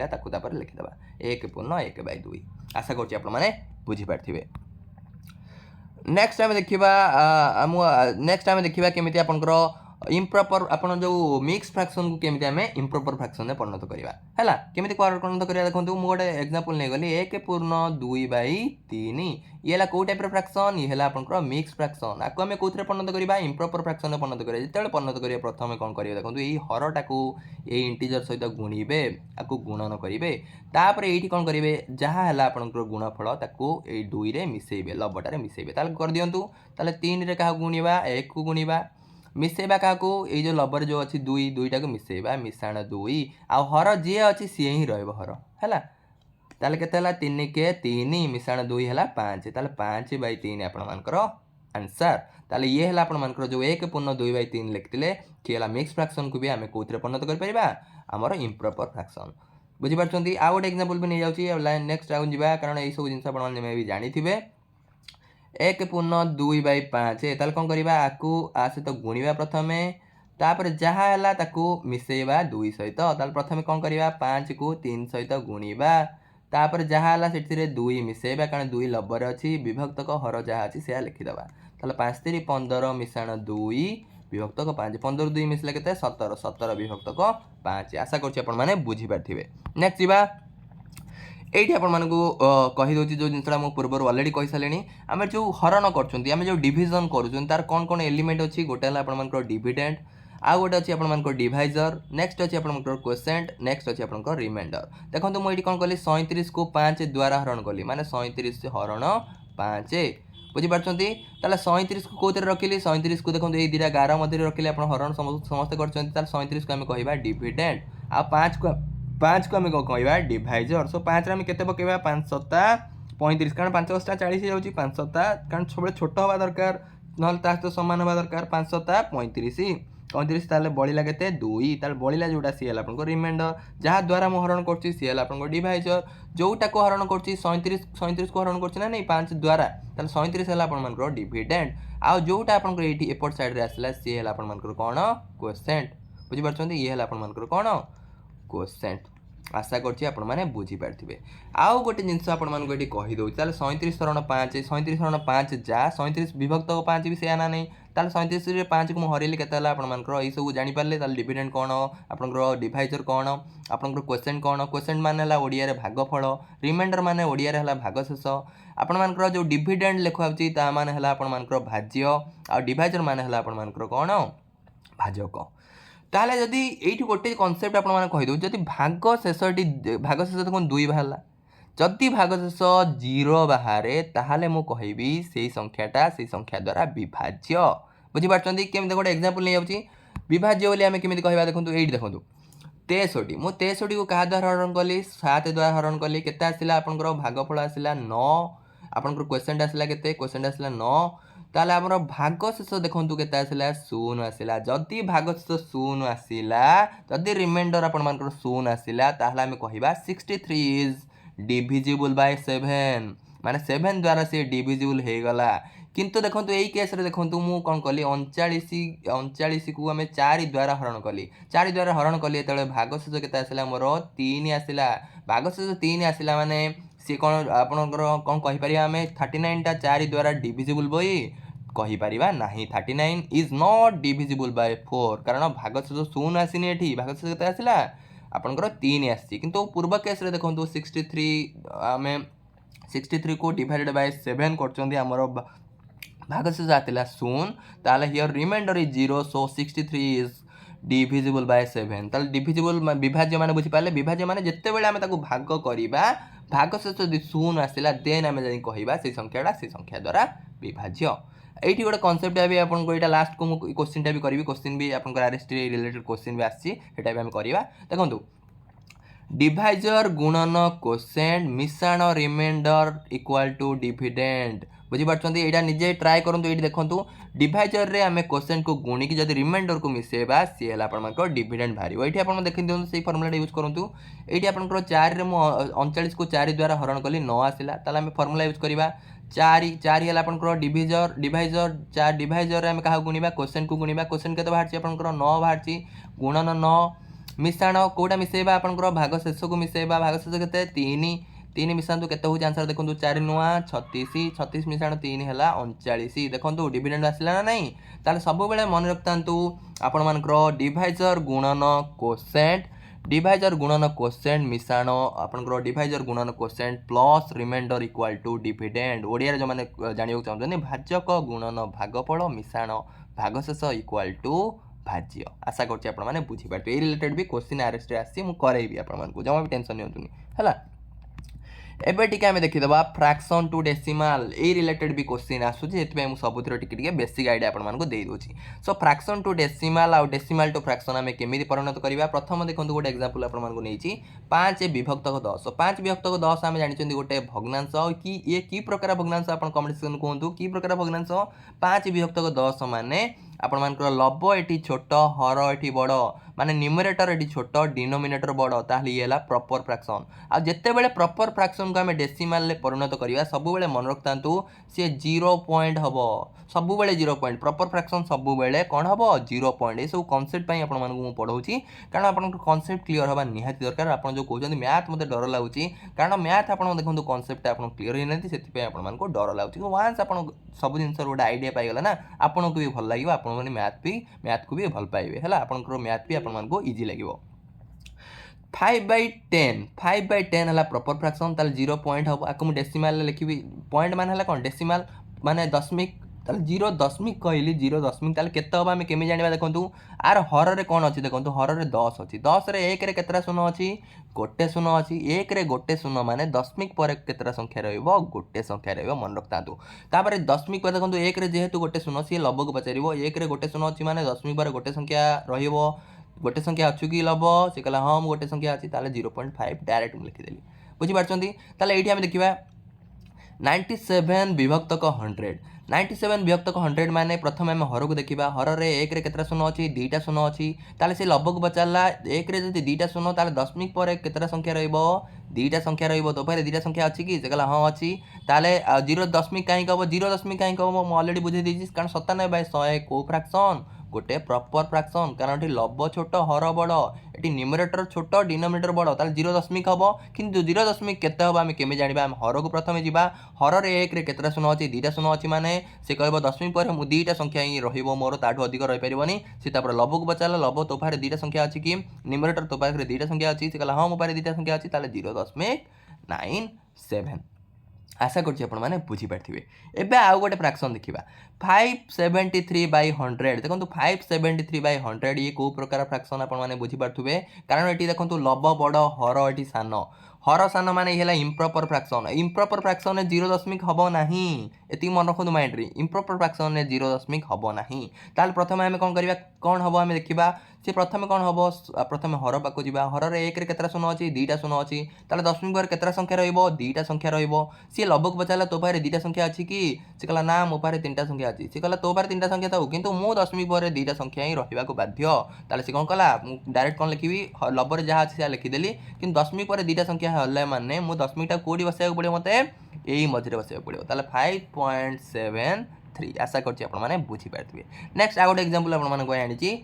लिखिदेवा 1/2 आशा कर बुझीपारे नेक्स्ट आम देखा नेक्स्ट आम देखा केमी आपंकर इम्प्रॉपर आपन जो मिक्स फ्रैक्शन को केमी आम इम्प्रॉपर फ्रैक्शन में परिणत करवा है केमी परिणत करवा देखो मुझे गोटे एग्जांपल नहीं गली 1/2/3 ये है कौ टाइप फ्रैक्शन ये है आपंकर मिक्स फ्रैक्शन आपको आम कौन परिणत करवा इम्प्रॉपर फ्रैक्शन में परिणत करें जिते परिणत करेंगे प्रथम कौन करेंगे देखो ये हरटा को ये इंटीजर सहित गुणिबे आपको गुणन करेंगे तापर ये कौन करेंगे जहाँ है आपंकर गुणफल ताको 2 रे मिसेबे लबटारे मिसेबे कर दिंतु 3 रे क्या गुणवा 1 को गुणवा मिसेबा क्या ये जो लबर जो अच्छी 2 को मिसेबा मिशाण 2 आ हर जी अच्छी सी ही रर है ताले के 3 के 3 मिशाण 2 है 5 ताले 5/3 आपर आंसर ताले ये है आपंकर जो 1/2/3 लिखते सी है मिक्स फ्रैक्शन को भी आम कौन परिणत कर इम्प्रॉपर फ्रैक्शन बुझीपार आउ गोटे एग्जांपल भी नहीं जाऊँगी नेक्स्ट आउ जा कारण यही सब जिन भी जानी थे 1/2/5 ताले कौन करवा आपको आ सहित गुणा प्रथम तापर जहाँ है ताकू मिसेवा 2 सहित ताले प्रथम कौन करवा 5 को 3 सहित गुणा तापर जहाँ है से 2 मिसेवा कारण 2 लबर अच्छी विभक्तक हर जहाँ अच्छी से लिखिदबा ताले 5 3 15 मिशाण 2 विभक्तक 5 15 2 मिसले के 17 17 विभक्तक 5 आशा कर बुझीपारे नेक्स्ट जा ये आपको जो जिनसा मुझे पूर्व अलरेडी कही सारे आम जो हरण कर जो डिविजन कर कौन कौन एलिमेंट अच्छी गोटे है डिविडेंड आउ गोटे अच्छी आप डिवाइजर नेक्स्ट अच्छी आप क्वोशेंट नेक्स्ट अच्छी आप रिमाइंडर देखो मुझे कौन कली 37 को 5 द्वारा हरण कली माने 37 हरण 5 बुझीपार 37 को कौन रखिली 37 को देखो ये दुटा 11 मध्य रखिले आप हरण समस्त कर 37 को आम कह डिविडेंड आ 5 को आम कौन कह डिवाइजर सो 5 रे केते पकेबा 5 7 35 कारण 5 7 40 जाऊँगी 5 7 कारण सब छोट हवा दरकार ना तो सामान हवा दरकार 5 7 35 35 ताले बड़िला के 2 ताले बड़िला जोटा सी है आपको रिमाइंडर जहाँ द्वारा मुझे हरण कर सी है आपको डिवाइजर जोटा को हरण कर 37 को हरण कर नहीं 5 द्वारा ताले 37 है आप डिविडेंड आउ जोटा आप एपट साइड आसला सी है आप कौन क्वोशेंट बुझीपार ये है आप कौन क्वोशेंट आशा कर बुझीपारे आउ गोटे जिनस आपको कहीदे 37 हरण 5 37 हरण 5 जा 37 विभक्त 5 भी से आना नहीं ताल 37 5 को हरैली के यही सब जानीपारे डिविडेंड कौन आपंकर डिवाइजर कौन आपंकर क्वोशेंट कौन क्वोशेंट मान ओडिया भागफल रिमाइंडर मान ओडिया भागशेष आपंकर जो डिविडेंड लिखाऊँगी मान आपंकर भाज्य आ डिवाइजर मान आपंकर कौन भाजक ताले जदि ये गोटे कनसेप्ट आपदे जदि भागशेषटी भागशेष देखो 2 बाहर जदि भागशेष 0 बाहर ताहले मु कहबी से संख्याटा से संख्या द्वारा विभाज्य बुझीपार केमी गोटे एग्जांपल नहीं जाऊँगी विभाज्य बोली आम केमी कह देखो ये देखो 63 मु 63 को क्या द्वारा हरण कली 7 द्वारा हरण कली केते आसला आपनकर भागफल आसला 9 आपनकर क्वोशेंट आसला केते क्वोशेंट आसला 9 ताले आमर भागशेष देखो केते आसला 0 आसला जदि भागशेष 0 आसला जदि रिमाइंडर आपनकर 0 आसला ताहले आमे कहिबा 63 इज डिविजिबल बाय 7 माने 7 द्वारा से डिविजिबल हो गला किंतु देखो यही केस रे देखो मु कौन कली 39 को आम 4 द्वारा हरण कली 4 द्वारा हरण कली जो भागशेष के आसला मोर 3 आसला भागशेष 3 आसला माने सी कौन आपनकर कौन कहीपर आम 39 टा 4 द्वारा डिविजिबल बई कहीपर ना 39 इज नॉट डिविजिबल बाय 4 कारण भागशेष 0 आसनी ये भागशेष के आसला आपनकर 3 आसी किंतु पूर्व केस रे देखो 63 आम 63 को डिवाइडेड बाय 7 कर भागशेष आतिला 0 ताले here remainder is 0 so 63 is divisible by 7 ताले डिविजिबल विभाज्य माने बुझी पाले विभाज्य माने जत्ते बेले आमे ताकू भाग करबा भागशेष जदि 0 आसिला देन आमे जदि कहिबा से संख्या द्वारा विभाज्य एठी गोटे कॉन्सेप्ट भी आपनको एटा लास्ट को मु क्वेश्चनटा भी करबी क्वेश्चन भी आपनको आरएसटी रिलेटेड क्वेश्चन भी आसी एटा भी हम करबा देखंतु डिवाइजर गुणन क्वोशेंट मिशाण रिमाइंडर इक्वल टू डिविडेंड बुझीपार यहाँ निजे ट्राए करूँ ये देखो डिवाइजर रे आम क्वोशेंट को गुणिकी जब रिमाइंडर को मिसेबा सी है आप डिविडेंड बाहर ये आप देखी दिखाँ से फर्मुला यूज करूँ ये आप 4 39 को 4 द्वारा हरण कली 9 आसला आम फर्मुला यूज करवा 4 है आप डिविजर डिवाइजर 4 डिवाइजर आम क्या गुणा क्वोशेंट को गुणा क्वोशेंट के बाहर आप 9 बाहर गुणन 9 मिशाण कौटा मिसेबा आपंकर भागशेष को मिसेबा भागशेष के 3 मिशातु के आंसर देखो 4 नुआ 36 36 मिशाण 3 है 39 देखो डिविडेंड आसला ना नहीं ताले सब बेले मन रखता आपण मानकर डिवाइजर गुणन क्वोशेंट मिशाण आपंकर डिवाइजर गुणन quotient plus remainder equal to dividend ओडिया जो मैंने जाना चाहते भाजक गुणन भागफल मिशाण भागशेष इक्वल टू भाज्य आशा कर बुझीपारे ये रिलेटेड भी क्वेश्चन आरएसटी आसी मुझे करेबी आपको जमा भी टेंशन नहीं है एबे टिके आमे देखिदबा फ्रैक्शन टू डेसिमल ए रिलेटेड भी क्वेश्चन आसुची एतबे हम सबुतिर टिके बेसिक आइडिया आपण मानको देई दोची सो फ्रैक्शन टू डेसिमल आ डेसिमल टू फ्रैक्शन आमे केमिति परिणत करिवा प्रथम देखंतु गोटे एग्जांपल आपण मानको नेइची 5 विभक्तक 10 सो 5 विभक्तक 10 आमे जानिचंदी गोटे भग्नांश कि ये की प्रकार भग्नांश आपण कमेंट सेक्शन कहंतु की प्रकार भग्नांश 5 विभक्तक 10 माने आपण मानकर लब एटी छोट हर एटी बड़ माने न्यूमरेटर एटी छोट डिनोमिनेटर बड़ ताहले ये प्रॉपर फ्रैक्शन आ जत्ते बेले प्रॉपर फ्रैक्शन को आमे डेसिमल ले परिणत करिवा सब बेले मन रखतांतु से 0 पॉइंट हबो सब बेले 0 पॉइंट प्रॉपर फ्रैक्शन सब बेले कोन हबो 0 पॉइंट ए सब कांसेप्ट पई आपण मानकु मु पढौची कारण आपण कांसेप्ट क्लियर हबा निहाती दरकार आपण जो कहउछन मैथ मते डर लागुची कारण मैथ आपण देखंतु कांसेप्ट आपण क्लियर हि नथि सेति पई आपण मानकु डर लागुची वांस आपण सब जिंस रोड आइडिया पाई गला ना आपण को भी भल लागिवो आपण माने मैथ को भी भल पाइबे हला आपण को मैथ भी आपण मानकु इजी लागिवो 5/10 है प्रॉपर फ्रैक्शन ताल 0 पॉइंट हम आपको डेसिमल लिखी पॉइंट मान है कौन डेसिमल माने दशमिक ताल 0 दशमिक कहली 0 दशमिक ताल केते हम आमे केमे जानिबा देखंतु आर हर रे कोन अछि देखंतु हर रे 10 अछि 10 रे 1 रे केतरा शून्य अछि गोटे शून्य अछि 1 रे गोटे शून्य माने दशमिक पर केतरा संख्या रहइबो गोटे संख्या रहइबो मन रखतांतु तापर दशमिक पर देखंतु 1 रे जेहेतु गोटे शून्य सी लब को पचारिबो 1 रे गोटे शून्य अछि माने दशमिक पर गोटे संख्या रहिबो गोटे संख्या अच्छु कि लब से कहला हाँ गोटे संख्या अच्छी 0.5 डायरेक्ट मुझे लिखिदेली बुझीपार्टी ताले ये आम देखा 97 विभक्तक 100 97 विभक्तक 100 माने प्रथम आम हर को देखा हर रे 1 रे केतरा शून्य अच्छी 2टा शून्य अच्छी ताले से लब को पचारा 1 रे जदि 2टा शून्य ताले दशमिक पर केतरा संख्या रहिबो 2टा संख्या रहिबो तो पारे 2टा संख्या अच्छी कि से कहला हाँ अच्छी ताले 0 दशमिक कहीं कहबो 0 दशमिक कहीं कहबो मैं ऑलरेडी बुझे देछि कारण 97/100 को फ्रैक्शन गोटे प्रॉपर फ्रैक्शन कारण लब छोट हर बड़ ये न्यूमरेटर छोट डिनोमिनेटर बड़ ताल 0 दशमिक हम किंतु 0 दशमिक केते हम आम केमे जानिबा आम हर को प्रथम जीवा हर रे 1 रे केतरा शून्य अछि 2टा शून्य अछि माने से कहबो दशमिक पर मु 2टा संख्या ही रहिबो मोर ताठू अधिक रहि परिबोनी से तापर लब को बचाला लब तो पारे 2टा संख्या अछि कि न्यूमरेटर तो पारे 2टा संख्या अछि से कहला हां मो पारे 2टा संख्या अछि ताले 0.97 आशा करछि आपण माने बुझी पारथिबे एबे आउ गोटे फ्रैक्शन देखिबा 573/100 देखंतु 573/100 ये को प्रकार फ्रैक्शन आपण माने बुझी पारथुबे कारण एटी देखंतु लब बड़ हर एटी सान माने हेला इम्प्रॉपर फ्रैक्शन ने 0 दशमिक हबो नाही एति मन रखंतु माइंड रे इम्प्रॉपर फ्रैक्शन ने 0 दशमिक हबो नाही ताल प्रथम हमें कोन करबा कोन हबो हमें देखिबा से प्रथम कोन हबो प्रथम हर पाको जीवा हर रे 1 रे केतरा शून्य अछि 2टा शून्य अछि ताले दशमिक पर केतरा संख्या रहइबो 2टा संख्या रहइबो से लब को बचाला तो पारे 2टा संख्या अछि कि से कहला ना मो पारे 3टा संख्या अछि से कहला तो पारे 3टा संख्या थाउ किंतु मो दशमिक पर 2टा संख्या ही रहिबा को बाध्य ताले से कोन कला डायरेक्ट कोन लिखिबी लब रे जहा अछि से लिखि देली किंतु दशमिक पर 2टा संख्या हल्ला माने मो दशमिक टा कोडी बसाय पड़े मते एई मझरे बसाय पड़े ताले 5.73 आशा करछि आपण माने बुझी पारथिबे नेक्स्ट आ गोटे एग्जांपल आपण माने कोइ आनिछि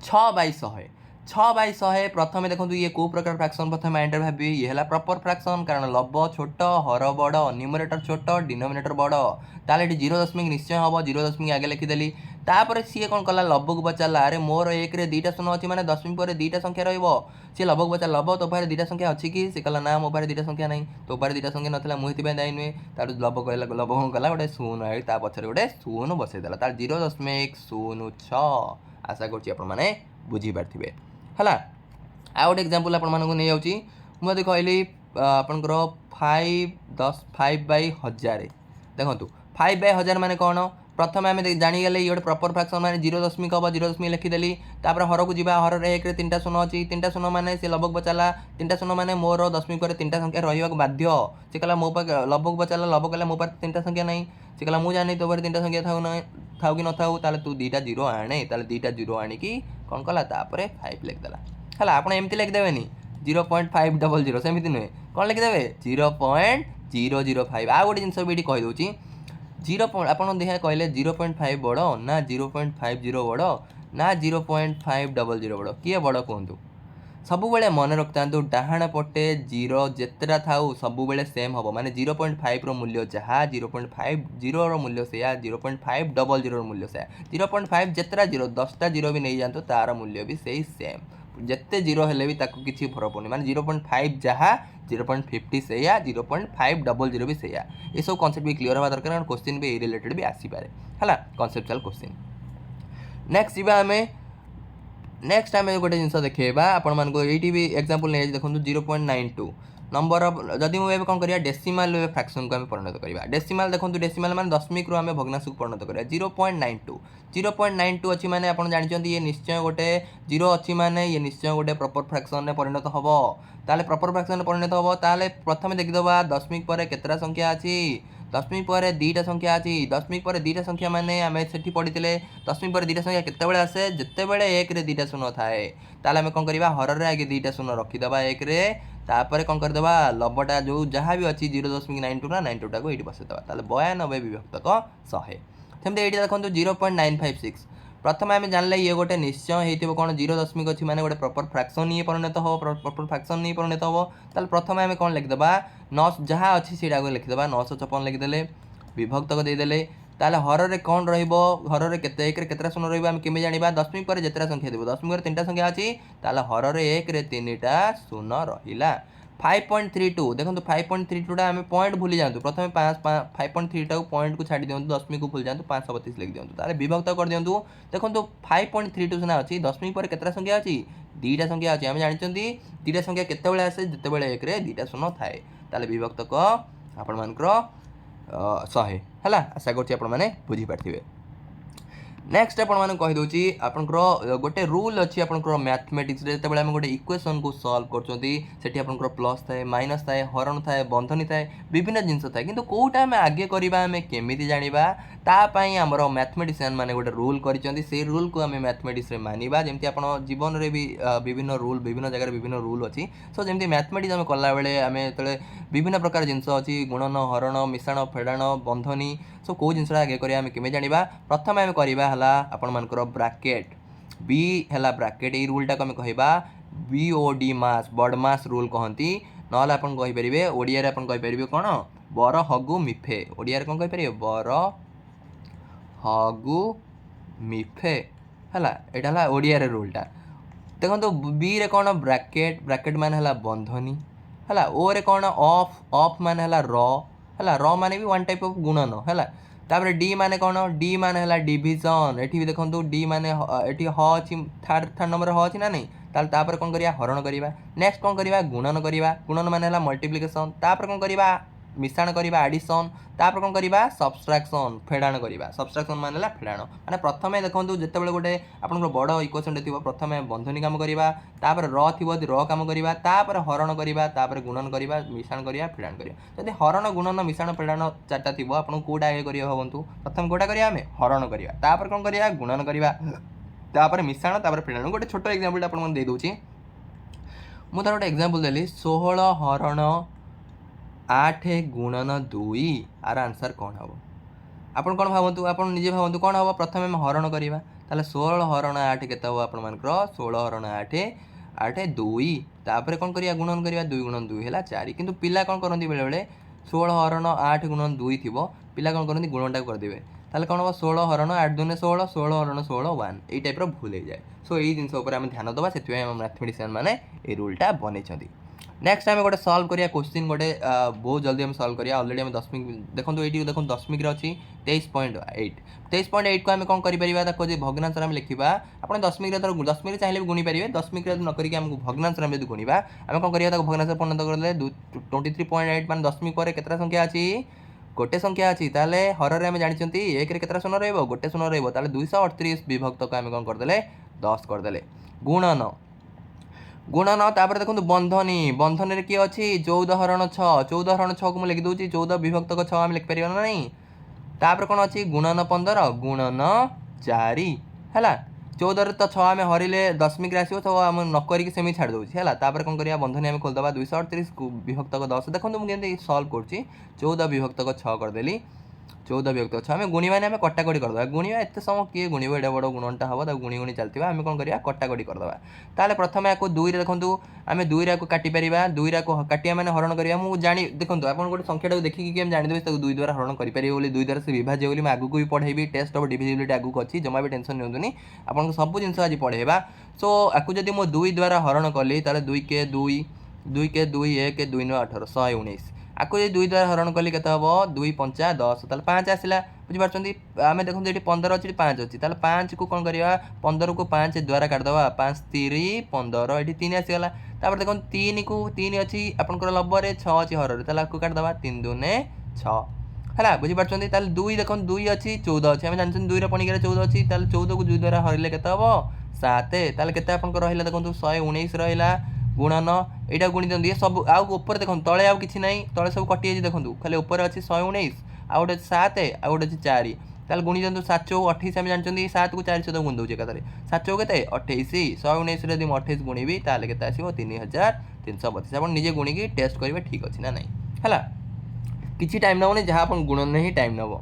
6/100 प्रथम देखो ये को प्रकार फ्रैक्शन प्रथम एंटर भाबी ये है प्रॉपर फ्रैक्शन कारण लब छोट हर बड़ न्यूमरेटर छोट डिनोमिनेटर बड़ ताले 0 दशमिक निश्चय हम 0 दशमिक आगे लिखिदेली तापर सी कौन कला लब को बचाला अरे मोर 1 रे 2टा शून्य अच्छी माने दशमिक पर 2टा संख्या रहिबो सी लब को बचा लब तो पारे 2टा संख्या अच्छी कि से कला ना मो पारे 2टा संख्या नहीं तो पारे 2टा संख्या नथला मुहिति पे दाई नुए तार लब कहला लब कौन कला गोटे शून्य आई ता पछरे गोटे शून्य बसै देला तार 0.06 आशा करछि आपण माने बुझी पारथिबे हला आ गोटे एग्जांपल आपण मानकु नै जाउची मु यदि कहली आपनकर 5/1000 देखंतु 5/1000 माने कोन प्रथम आम जानी गले ये प्रॉपर फ्रैक्शन माने 0 दशमिक हम 0 दशमिक लिखिदेली तापर हर को जीवा हर रे 1 रे 3टा शून्य अछि 3टा शून्य माने से लब को बचाला 3टा शून्य माने मोर दशमिक पर 3टा संख्या रहिबा को बाध्य से कहला मो पर लब को बचाला लब कहला मो पर 3टा संख्या नहीं से कहला मु जानि तो पर 3टा संख्या थाउ कि न थाउ ताले तू 2टा 0 आणे ताले 2टा 0 आणी की कोन कला तापर 5 लिख देला हला आपण एमती लिख देबेनी 0.500 सेमिति नुए कोन लिख देबे 0.005 आ गोटे जिंस बेटी कहि दोची 0 आपण देखा कहले 0.5 बड़ ना 0.50 बड़ ना 0.500 बड़ किए बड़ कहतु सब बेले मन रखता डाहाण पटे 0 जेतरा थाउ सब बेले सेम हम माने 0.5 रो मूल्य जहाँ 0.50 रो मूल्य से 0.500 रो मूल्य से 0.5 जेतरा 0 10टा 0 भी नहीं जानतो तार मूल्य भी सही सेम जिते 0 हेले भी ताको किछि फरक पड़नी माने 0.5 जहाँ 0.50 से 0.500 भी से ये सब कॉन्सेप्ट भी क्लियर हवा दरकार क्वेश्चन भी रिलेटेड भी आसी पारे हला कॉन्सेप्चुअल क्वेश्चन नेक्स्ट जीवा हमें नेक्स्ट आम गोटे जिन देखेबा आपण मानको एटी भी एग्जांपल नै देखंतु 0.92 नंबर ऑफ जदि मुझे कौन करिया डेसिमल फ्रैक्शन को आम परिणत करिया डेसिमल देखो डेसिमल माने दशमिक रु आम भग्नांश को परिणत करिया 0.92 अच्छी माने आपण जानचंती ये निश्चय गोटे 0 अच्छी माने ये निश्चय गोटे प्रॉपर फ्रैक्शन में परिणत हबो ताले प्रॉपर फ्रैक्शन में परिणत हबो ताले प्रथम देखिदबा दशमिक पर केतरा संख्या अछि दशमिक पर दुईटा संख्या अछि दशमिक पर दुईटा संख्या माने आमे सेठी पढितिले दशमिक पर दुईटा संख्या केतेबेले आसे जेतेबेले 1 रे दुईटा शून्य थाए ताले आमे कोन करिवा हर रे आगे दुईटा शून्य रखिदबा 1 रे तापर कौन करदेबा लबटा जो जहाँ भी अच्छी 0.92 ना 92 को ये बसईदे 92 विभक्तक 100 सेमती ये देखो 0.956 प्रथम आम जानले ये गोटे निश्चय हो कौन 0 दशमिक अच्छी मैंने गोटे प्रॉपर फ्रैक्शन नहीं परिणत हो प्रॉपर फ्रैक्शन नहीं परिणत हो ताल प्रथम आम कौन लिखिदेबा 9 जहाँ अच्छी से लिखिदेबा 956 लिखिदेले विभक्तक देदेले ताले हर रे कौन रहिबो हर रे केते 1 रे केतरा शून्य रहिबो हम केमे जानिबा दशमिक पर जेतरा संख्या देबो दशमिक पर तीनटा संख्या अछि ताले हर रे 1 रे तीनटा शून्य रहिला 5.32 देखो 5.32 टा आम पॉइंट भूली जातु प्रथम 5.3 टा पॉइंट को छाड़ी दियंतु दशमिक को भूल जातु 532 लिख दियंतु ताले विभक्त कर दियंतु देखो 5.32 सिना अछि दशमिक पर केतरा संख्या अछि दुईटा संख्या अछि हम जानिचंती दुईटा संख्या केते बेले आसे जेते बेले 1 रे दुईटा शून्य थाए ताले विभक्तक आपण मानकर 100 हैला आशा करछि आपण माने बुझी पारथिबे नेक्स्ट आपण कहीदे आपंकर गोटे रूल अच्छी आपंकर मैथमेटिक्स जो आम गोटे इक्वेशन को सॉल्व करती आपंकर प्लस थाए माइनस थाए हरण थाए बंधनी थाए विभिन्न जिनस थाए किंतु कोटा आम आगे करवा आम केमी जाना तापाई आमर मैथमेटिशियन मैंने गोटे रूल कर रूल को आम मैथमेटिक्स मानिबा जमी आप जीवन में भी विभिन्न रूल विभिन्न जगह विभिन्न रूल अच्छी सो जमी मैथमेटिक्स आम कला बेले आम जो विभिन्न प्रकार जिनस अच्छी गुणन हरण मिश्रण फेड़ाण बंधनी सो कौ जिन आगे करें आम केमी जाना प्रथम आम करवा आपण मानकर ब्राकेट बी है ब्राकेट ये रूलटा को आम कहवा BOD मास बड़ मास रूल कहती ना आपन कहींपर ओडिया कहींपर कौन बर हगु मिफे ओडिया कौन कहींपर बर हगु मिफे है यहाँ ओडिया रूलटा देखो तो बी रे कौन ब्राकेट ब्राकेट मान है बंधनी है ओ रे कौन ऑफ ऑफ मान है र माने भी वन टाइप ऑफ गुणन है तापर डी माने कौन डी माने है डिविजन एठी भी देखो डी माने एठी ह अछि थर्ड नंबर ह अछि ना नहीं ताल तापर कौन करिया हरण करिया नेक्स्ट कौन करिया गुणन माने है मल्टीप्लिकेशन तापर कौन करिया मिश्रण करिया एडिशन तापर कौन करिया सब्सट्रैक्शन फेड़ाण करिया सब्सट्रैक्शन माने है फेड़ाण माने प्रथमे देखो जितेबाला गोटे आपन बड़ इक्वेशन थी प्रथमे बंधनी काम करिया तापर र थी र काम करिया तापर हरण करिया तापर गुणन करिया मिश्रण करिया फेड़ाण करिया जदि हरण गुणन मिश्रण फेड़ाण चारटा थी आपन कोटा आगे करिया भावंतु प्रथम कोटा करिया आमे हरण करिया तापर कौन करिया गुणन करिया तापर मिश्रण तापर फेड़ाण गोटे छोट एग्जांपल आपन दे दोची मु तार गोटे एग्जांपल देली 16 हरण 8 गुणन 2 आर आंसर कौन हम आपन कौन भावतु आपन निजे भावतु कौन हम प्रथम आम हरण करिया ताले 16 हरण 8 केते हो आपन मानकर 16 हरण 8 8 2 तापर कौन करिया गुणन करिया 2 गुणन 2 है 4 किंतु पिला कौन करंती बेले बेले 16 हरण 8 गुणन 2 थिबो पिला कौन करंती गुणनटा कर देबे ताले कौन हो 16 हरण 8 2 16 16 हरण 16 1 एई टाइप रो भूल हो जाए सो एई जिंस ऊपर हम ध्यान दबा सेति हम मैथमेटिशियन माने ए रूलटा बनेछंती नेक्स्ट आम गोटे सल्व करिया क्वेश्चन गोटे बहुत जल्दी हम सल्व करिया ऑलरेडी हम दशमिक देखो ये देखो दशमिक अच्छी 23.8 को आम कौन कर भग्नांश आम लिखा आप दशमिक दशमिक चाहिए भी गुणी पारे दशमिक नक आमको भग्नांश आम जो गुणा आम कौन करिया भग्नांश परिणत कर 23.8 मान दशमिक पर केतरा संख्या अच्छी गोटे संख्या अच्छी ताले हर रे आम जानी एक केतरा शून्य रहिबो गोटे शून्य रहिबो ताले 238 विभक्त को आम कौन करदे 10 करदे गुणन गुणन तापर देखो बंधनी बंधनी किए अच्छी 14 हरण 6 14 हरण 6 को मुझे लिखि दूसरी 14 विभक्त 6 आम लिखिपर ना नहीं तापर कौन अच्छी गुणन 15 गुणन 4 है 14 तो 6 आम हरिले दशमिक आसो तो आम नक सेमी छाड़ दूसरी है तापर कौन करिया बंधनी आम खोलदबा 238 विभक्त 10 देखो मुझे सल्व कर 14 विभक्त 6 करदेली 14 विभक्त 6 आम गुणी मैंने आम कटाकटी करदे गुणा एत समय किए गुणव एडे बड़ गुणनटा हम गुणी गुणी चलती आम कौन करिया कटाकटी करदे ताले प्रथम या 2 रे देखो आम 2 रा को काटी परिबा 2 रा को काटिया माने हरण करिया मु जानी देखो आपन गोटे संख्याटा देखिक कि हम जानि देबे 2 द्वारा हरण करि परिबे बोली 2 द्वारा से विभाज्य बोली मैं आगु को भी पढ़ेबी टेस्ट ऑफ डिविजिबिलिटी आगु को अछि जमा भी टेंशन नियंतुनी आपन सब जिंस आज पढ़ेबा सो आकु जदि मो 2 द्वारा हरण कली ताले 2 के 2 2 के 2 1 2 9 18 119 आकु 2 द्वारा हरण कली केते हबो 2 5 10 ताले 5 आसिला बुझिपारुଛନ୍ତି आम देखो ये 15 अच्छी 5 अच्छी ताल 5 को कौन करवा 15 को 5 द्वारा काटिदेवा 5 3 15 ये 3 आसीगला तापर देखो 3 को 3 अच्छी आपंकर लबरे 6 अच्छी हर आपको काटिदेवा 3 दूने 6 है बुझिपारुଛନ୍ତି ताल 2 देखो 2 अच्छी 14 अच्छी आम जानते 2 पणिकार 14 अच्छी ताल 14 को 2 द्वारा हरले के 7 ताल के आपंकर रहा देखो 119 रहा गुणन यहाँ गुणी दिखाते ये सब आउपर देखो तले आउ कि ना तले सब कटि देखो खाली ऊपर अच्छी 119 आउ गोटे 7 आउ गोटे 4 ताल गुणी दिखाते 7 चौ 28 आम जानते 7 को 4 सहित गुण दूचे एकाथरे 7 चौ के 28 119 जब 28 गुणिबी ताल के आसो 3332 आप निजे गुणिकी टेस्ट करेंगे ठीक अच्छे ना नहीं है किसी टाइम नबनी जहाँ आप गुणन ही टाइम नब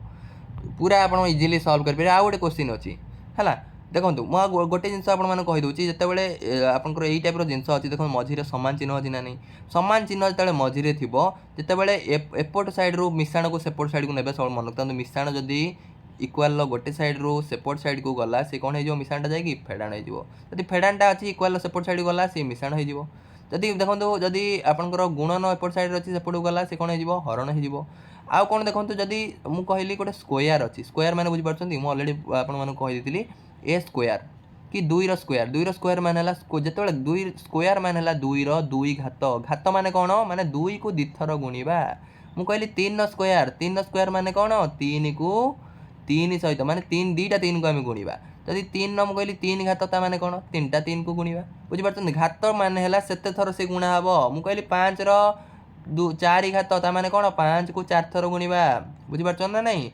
पूरा आप इजिली सल्व करेंगे आउ गोटे क्वेश्चन अच्छी है देखो मुझे गोटे जिन आपदे जितेबाला आपंकर यही टाइप जिनस अच्छी देखो मझे सामान चिन्ह अच्छी ना नहीं सामान चिन्ह जो मझे थी जितेबाला एपट सैड रू मिशाण को सेपट सैड को ने मन रखता मिशाण जदि इक्वाल गोटे सैड रू सेपट सैड को गला सी कौन हो मिशाणटा जाकि फेडाण हो फेडाणटा अच्छी इक्वाल सेपट सैड गला सी मिशाण हो जदि देखो जदि आपंकर गुणन एपट सैड अच्छी सेपट को गला सी कौन हो हरण हो आउ कौन देखो जदि मुझे कहली गोटे स्क्वायर अच्छी स्क्वायर मैंने बुझीपार मुझे अलरेडी आपड़ी ए स्क्वायर कि 2 स्क्वायर मान जो 2 स्क्वायर मान 2 घात घात मान कौन माने 2 को 2 थर गुणा मुझे कहली 3 स्क्वायर मान कौन 3 को 3 सहित माने 3 को आम गुणा जदि 3 मुझे कहली 3 घात माने कौन 3टा 3 को गुणा बुझीपार घात मान से थर से गुणा हम मुझे कहली 5 4 घात माने कौन 5 को 4 थर गुणा बुझीपार ना नहीं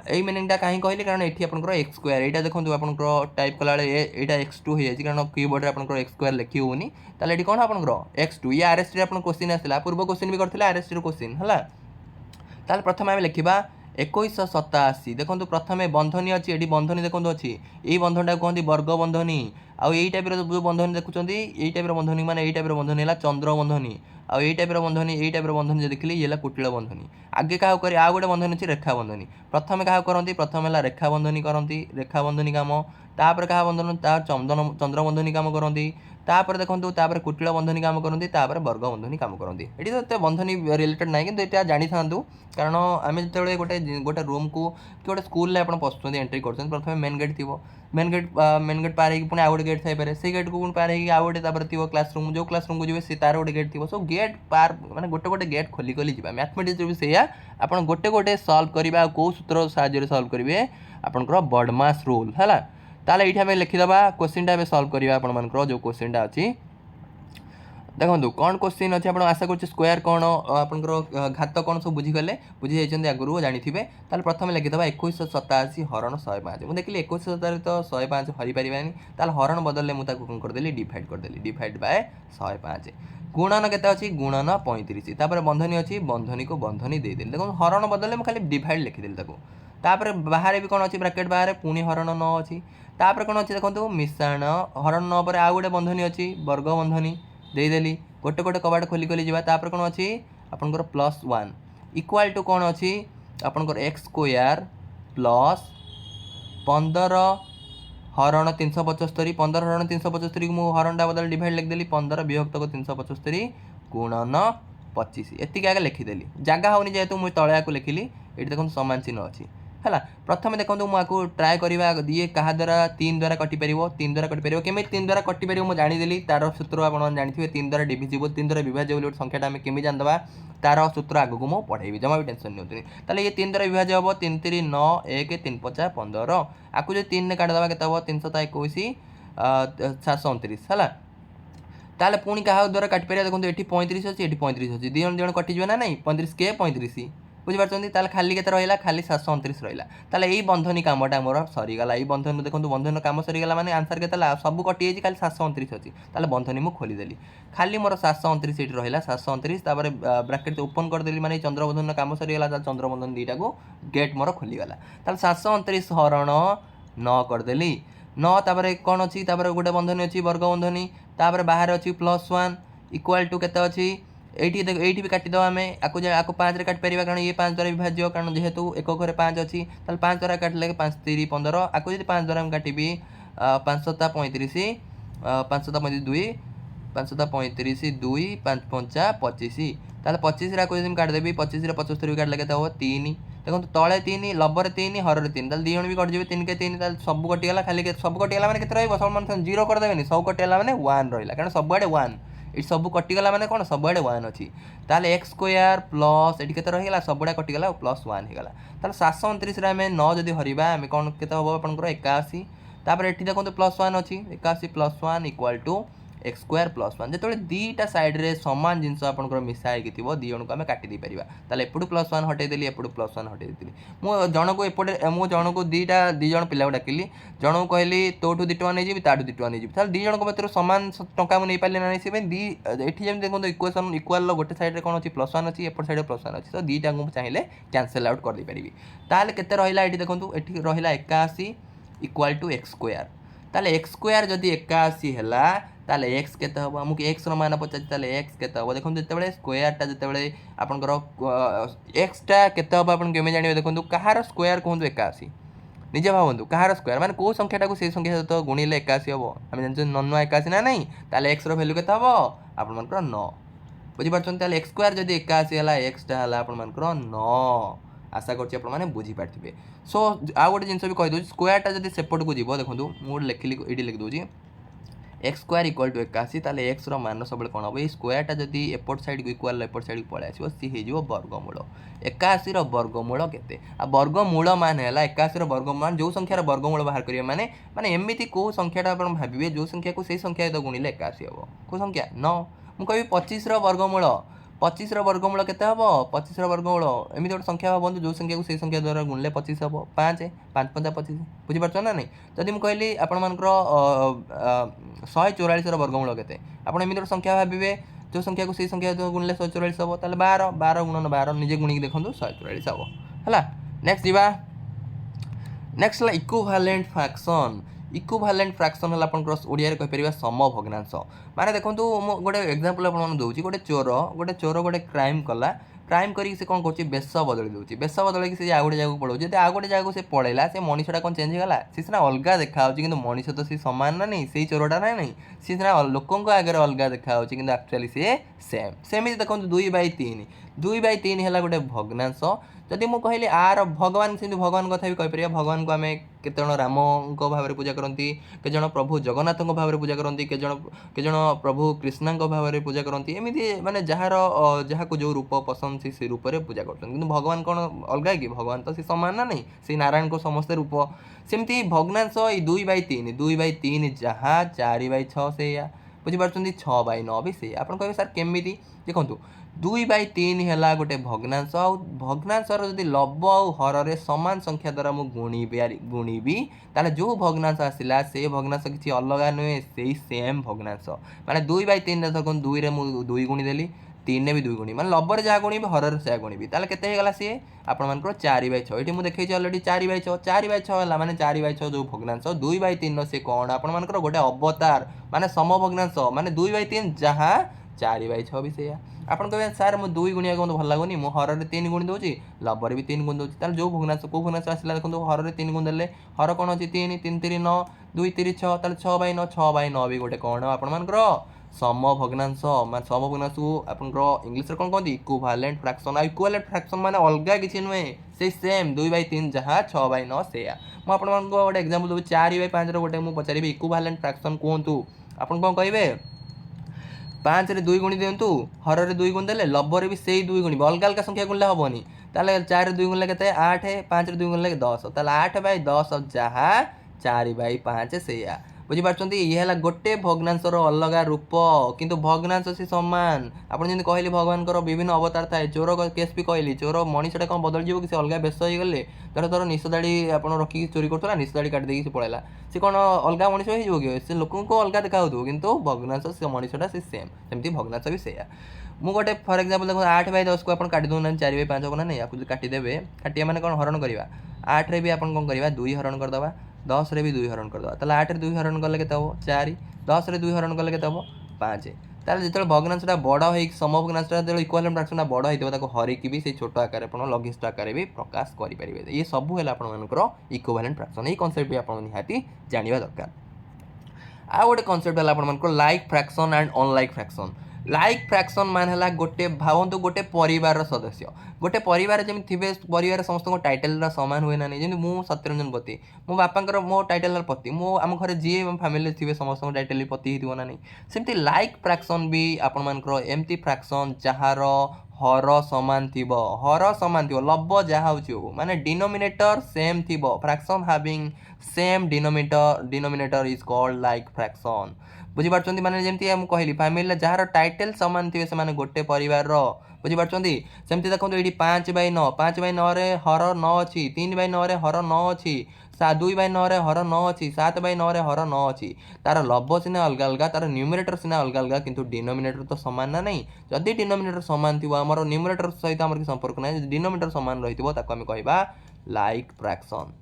यही मिनिंगटा कहीं कहली कारण ये आपंकर एक्स स्क्वायर यहाँ देखो आपंकर टाइप कला यहाँ x2 हो जाए कारण कीबोर्ड में आपंकर एक्स स्क्वायर लिखी होनी ताले ये कौन आपंकर x2 ये आरएसटी आप क्वेश्चन आसला पूर्व क्वेश्चन भी करते आरएसटी क्वेश्चन है ताल प्रथम आम लिखा 2187 देखो प्रथम बंधनी अच्छी ये बंधनी देखो अच्छी यही बंधनटा कहते वर्ग बंधनी आउ यही टाइप जो बंधनी देखुं यही टाइप बंधनी माने यही टाइप बंधनी है चंद्र बंधनी आउ यही टाइप बंधनी यही टाइप बंधनी जो देखिए ये कुटिल बंधनी आगे क्या कर आउ गोटे बंधनी अच्छी रेखा बंधनी प्रथम क्या करती प्रथम है रेखा बंधनी करती रेखा बंधनी कम तापर क्या बंधन चंद्र बंधनी कम करती तापर देखो तापर कुटिल बंधनी काम करती तापर वर्ग बंधनी काम करती ये तो बंधनी रिलेटेड ना कि जानी था कारण आम जो गोटे गोटे रूम को कि गोटे स्कूल में पशुँच एंट्री कर प्रथम मेन गेट थी मेन गेट पार हो पुणी आउ गोटे गेट थाईपे से गेट को पार हो आउ गोटे थी क्लासरूम जो क्लासरूम को जी से तार गोटे गेट थी सो गेट पार मैंने गोटे गोटे गेट खोली खोली जा मैथमेटिक्स भी से आप गोटे गोटे सल्व करा कौ सूत्र साहाय्य सल्व करेंगे आपंकर बडमास रूल है ताले ये आम लिखिदेवा क्वेश्चनटा आम सल्व करवा आपर जो क्वेश्चनटा अच्छी देखो कौन क्वेश्चन अच्छे आप आशा कर स्क्वायर कौन आपंकर घात कौन सब बुझीगले बुझी जाइए आगुरी जानते ताल प्रथम लिखिदेवा 2187 हरण 105 मुझे देखिए 2187 तो 105 हरी पारानी ताल हरण बदल मुझे कौन करदेली डिवाइड करदेली डिवाइड बाय 105 गुणन के अच्छी गुणन 35 तापर बंधनी अच्छी बंधनी को बंधनी देदेली देखो हरण बदल में खाली डिवाइड लिखिदेली तापर बाहर भी कौन अच्छी ब्राकेट बाहर पुणी हरण 9 अच्छी तापर कौन अच्छी देखो मिशाण हरण 9 पर आउ गोटे बंधनी अच्छी वर्ग बंधनी देदेली गोटे गोटे कबाट खोली खोली जावा तापर कौन अच्छी आपंकर +1 इक्वाल टू कौन अच्छी आपंकर एक्स स्क्वायर प्लस 15 हरण 375 15 हरण 375 को मुझे हरणटा बदल डिवाइड लिखिदेली 15 विभक्त को 375 गुणन 25 एति आगे लिखिदेली जगह होनी जेहेतु मुझे तले को लिखिली ये देखो सामान चिन्ह अच्छी है प्रथम देखो मुझे ट्राए करवा ये क्या द्वारा 3 द्वारा कटिपर 3 द्वारा कटिपर केमी 3 द्वारा कटिपर मुझे जानीदेली तार सूत्र आप जानते 3 द्वारा डिविजिबल 3 द्वारा विभाज्य गोटे संख्याटा आम केमी जानदे तार सूत्र आगक मुझे पढ़ेबी जमा भी टेंशन नहीं ताले ये 3 द्वारा विभाज्य हम 3 3 9 1 3 5 15 आपको जो 3 ने काटिदेवा के 321 729 है ताले पुणी क्या द्वारा काटिपर देखो ये 35 अच्छी ये 35 अच्छी दी जन कटिज ना नहीं 35 के 35 बुझीपार खाली के रहा खाली 729 रहा ताले यही बंधनी कामटा मोर सरीगला ये बंधन देखो बंधन काम सरीगला माने आंसर के सब कटि खाली 729 अच्छी ताले बंधनी मुझे खोलीदेली खाली मोर 729 ये रहा 729 तापर ब्राकेट ओपन करदेली माने चंद्रबंधन काम सरीगला चंद्रबंधन दुईटा को गेट मोर खोलीगला ताले 729 हरण 9 करदेली 9 तापर कौन अच्छी गोटे बंधनी अच्छी वर्ग बंधनी तापर बाहर अच्छी +1 इक्वाल टू के अच्छी ये देखो ये भी काटिदेवा आम आपको 5 रे काटिपर कारण ये 5 द्वारा विभाज्य कारण जेहेतु एक घरे 5 अच्छी 5 द्वारा काटिले 5 3 15 आपको जब 5 द्वारा काटि 5 7 35 5 7 35 2 5 7 35 2 5 5 25 ताल 25 आपको जब काटिदेवी 25 75 काटिले के 3 देखो तले 3 लबर 3 हर 3 ताले 2 जण भी कटि 3 के 3 ताले सब कटिगला खाली सब कटिगला माने केते रहइबो सब 0 कर देबेनी सब कटिगला माने 1 रहिला कारण सब आडे 1 ये सब कटिगला माने कोन सब आडे 1 अछि ताले x स्क्वायर प्लस एटी केते रहिला सब आडे कटिगला प्लस 1 हेगला ताले 729 रे हमें 9 जदी हरिबा हमें कोन केते होबो आपनकर 81 तापर एठी देखो प्लस 1 अछि 81 plus 1 equal to x square plus 1 जो दीटा साइड रे समान जिनस आपंकर मिसाई थी दी जन को आम काटी पार ताले एपटू प्लस 1 हटे देली एपटू प्लस 1 हटे देली मु जन को एपटे मु जन को दीटा दी जन पिला डाकिली जन को कहली तोठू 2 टका नहीं जी ताठू 2 टका नहीं जी ताले दी जन को मत समान टंका मु नहीं पाले ना से दी एठी जेम देखो इक्वेशन इक्वल गोटे साइड रे कोन अछि प्लस 1 अछि एपट साइड प्लस 1 अछि तो दीटा को चाहिले कैंसिल आउट कर दी परिबी ताले केते रहिला एठी देखो एठी रहिला 81 इक्वल टू एक्स स्क्वायर ताले एक्स स्क्वायर जदी 81 हैला ताले x केते हबो हमकु x रो मान पचास ताले x केते हबो देखो जेतेबेले स्क्वायर टा जेतेबेले आपनकर x टा केते हबो आपन केमे जानिबे देखो कहार स्क्वायर कहंतु 81 निजे भाबंतु कहार स्क्वायर माने को संख्याटा को से संख्या सहित गुणिले 81 हबो हम जान नन्वा 81 ना नहीं ताले x रो वैल्यू केते हबो आपन मानकर 9 बुझि परछन ताले x स्क्वायर जदी 81 हैला x टा हैला आपन मानकर 9 आशा करछि आपन माने बुझि पारथिबे सो आ गोटे जिंस भी कहि दउ स्क्वायर टा जदी सेपट को जीवो देखो मु लिखली एडी लिख दउजी एक्स स्क्वायर इक्वल टू 81 ताले एक्स रो मान सब कोन हो स्क्वायर टा जदी एपट साइड को इक्वल एपट साइड को पळे आसीबो सी हे जिवो वर्गमूल 81 रो वर्गमूल केते आ वर्गमूल मान हैला 81 रो वर्गमूल जो संख्या रो वर्गमूल बाहर करियो माने माने एमिति को संख्या टा आपण भाबिबे जो संख्या को सेही संख्या तो गुणिले 81 हबो को संख्या 9 मु कहबी 25 रो वर्गमूल 25 रो वर्गमूल केते हबो 25 रो वर्गमूल एमिति गोटे संख्या बंधु जो संख्या को सेही संख्या द्वारा गुणिले 25 हबो 5 5 5 25 बुझि परछ ना नहीं जदी मु कहली आपण मानकर 144 रो वर्गमूल केते आपण एमिति गोटे संख्या भाबिबे जो संख्या को सेही संख्या द्वारा गुणिले 144 हबो ताले 12 12 गुणन 12 निजे गुणी देखंतु 144 हबो हला नेक्स्ट दिबा नेक्स्ट ला इक्विवेलेंट फ्रैक्शन इक्विवेलेंट फ्रैक्शन हला अपन क्रॉस ओडिया रे कहि परिबा समभग्नांश माने देखंतु मु गोटे एग्जांपल अपन मन दउची गोटे चोर गोटे क्राइम कला क्राइम करी से कोन करछि बेस बदली दउची बेस बदली से आ गोटे जागो पळौ जदि आ गोटे जागो से पळेला से मनीषटा कोन चेंज गला से सिना अलगा देखा होची किंतु मनीष तो से समान ना नहीं सेही चोरटा ना नहीं से सिना लोकन को आगे अलगा देखा होची किंतु एक्चुअली से सेम सेमी देखंतु 2/3 2/3 हला गोटे भग्नांश जदि मु कहली आर भगवान से भगवान कथा भी कहि परिया भगवान को आमे केते जण राम को भाव रे पूजा करंती के जण प्रभु जगन्नाथ को भाव रे पूजा करंती के जण प्रभु कृष्ण को भाव रे पूजा करंती एमिति माने जहार जहा को जो रूप पसंद से रूप रे पूजा करछन किंतु भगवान कोन अलगा कि भगवान तो से समान ना नहीं से नारायण को समस्त रूप सेमती भग्नांश ई 2/3 जहा 4/6 से या बुझि परछंती 6/9 भी से आपन कहबे सर केमिति देखंतु 2/3 हैला गोटे भग्नांश आ भग्नांशर जदि लब आ हर रे समान संख्या द्वारा मु गुणीबी ताले जो भग्नांश आसिला से भग्नांश किछि अलगा नहे सेही सेम भग्नांश माने 2/3 रे देखन 2 रे मु 2 गुणी देली 3 ने भी 2 गुणी माने लब रे जा गुणीबी हर रे जा गुणीबी ताले केते हेगला से आपन मानकर 4/6 एठी मु देखै छी ऑलरेडी 4/6 होला माने 4/6 जो भग्नांश 2/3 से कोन आपन मानकर गोटे अवतार माने समभग्नांश माने 2/3 जहा 4/6 भी से आपन कहबे सर मु 2 गुणिया को भल लागोनी मु हर रे 3 गुणी दोची लबर भी 3 गुण दोची ताल जो भग्नांश को भग्नांश आसिला देखो हर रे 3 गुण देले हर कोन अछि 3 3 3 9 2 3 6 ताल 6/9 भी गोटे कोन आपन मानकर समभग्नांश माने समभग्नांश को आपन इंग्लिश रे कोन कहंती इक्विवेलेंट फ्रैक्शन आ इक्विवेलेंट फ्रैक्शन माने अलगा किछि नहे से सेम 2/3 जहा 6/9 से मु आपन मान को गोटे एग्जांपल दउ 4/5 रो गोटे मु पचारिबे इक्विवेलेंट फ्रैक्शन कोंतु आपन कोन कहबे 5 रे 2 गुणी दियंतु हर रे 2 गुण देले लबर भी सेही 2 गुणी अलग अलग संख्या गुणले हबोनी ताले 4 रे 2 गुणले केते 8 5 रे 2 गुणले 10 ताले 8/10 जहा 4/5 सेया बुझि पारछंती ये हला गोटे भग्नांशर अलगा रूप किंतु भग्नांश से समान आपण जने कहली भगवान कर विभिन्न अवतार थाए चोर केस भी कहली चोर मनीषटा कोन बदल जीवो कि से अलगा बेस होई गले तर निशदाड़ी आपण रखी चोरी करतला निशदाड़ी काट देकी से पळेला से कोन अलगा मनीष होई जीवो कि से लोकन को अलगा देखा होतो किंतु भग्नांश से मनीषटा से सेम सेमती भग्नांश भी सेया मु गोटे फॉर एग्जांपल देखो 8/10 को आपण काटी दोना 4/5 होना नहीं याकु काटी देबे काटिया माने कोन हरण करबा 8 रे भी आपण कोन करबा 2 हरण कर दबा 10 रे भी 2 हरण कर दबा ताले 8 रे 2 हरण करले केते हो 4 10 रे 2 हरण करले केते हो 5 ताले जेतले भग्नांशटा बड़ होई समभग्नांशटा जेतले इक्विवेलेंट फ्रैक्शनटा बड़ होइतो ताको हरि की भी से छोट आकार आपण लघिष्ठ आकार भी प्रकाश करि परिबे ये सब हैला आपण मानकर इक्विवेलेंट फ्रैक्शन ए कांसेप्ट भी आपण निहाती जानिबा दरकार आ गोटे कांसेप्ट हैला आपण मानकर like fraction and unlike fraction like fraction मान है गोटे भावतु गोटे परिवार सदस्य गोटे परिवार जमी थे परिवार समस्त टाइटल सामान हुए ना नहीं जमी मु सत्यरंजन पति मो बापा मो टाइटल पति मो आम घर जी फैमिली थे समस्त टाइटल पति हो ना नहीं सेमती लाइक फ्रैक्शन भी आपण मानकर एमती फ्रैक्शन जार हर सामान थी हर सामान थी लब जहाँ हो माने डिनोमिनेटर सेम थी fraction having same denominator is called like fraction बुझीपार माने जमी मुझे कहली फैमिली जार टाइटल सामान थे से गोटे परिवार बुझीपार सेमती देखो ये 5/9 5/9 हर 9 अच्छी 3/9 हर 9 अच्छी 2/9 हर 9 अच्छी 7/9 हर 9 अच्छी तार लब सीना अलग अलग तार न्यूमिनेटर सीना अलग अलग किंतु डिनोमिनेटर तो सामान ना नहीं जदि डिनोमिनेटर सामान थी आमर न्यूमिनेटर सहित आमर संपर्क ना डिनोमिनेटर सामान रही आम कह लाइक फ्रैक्शन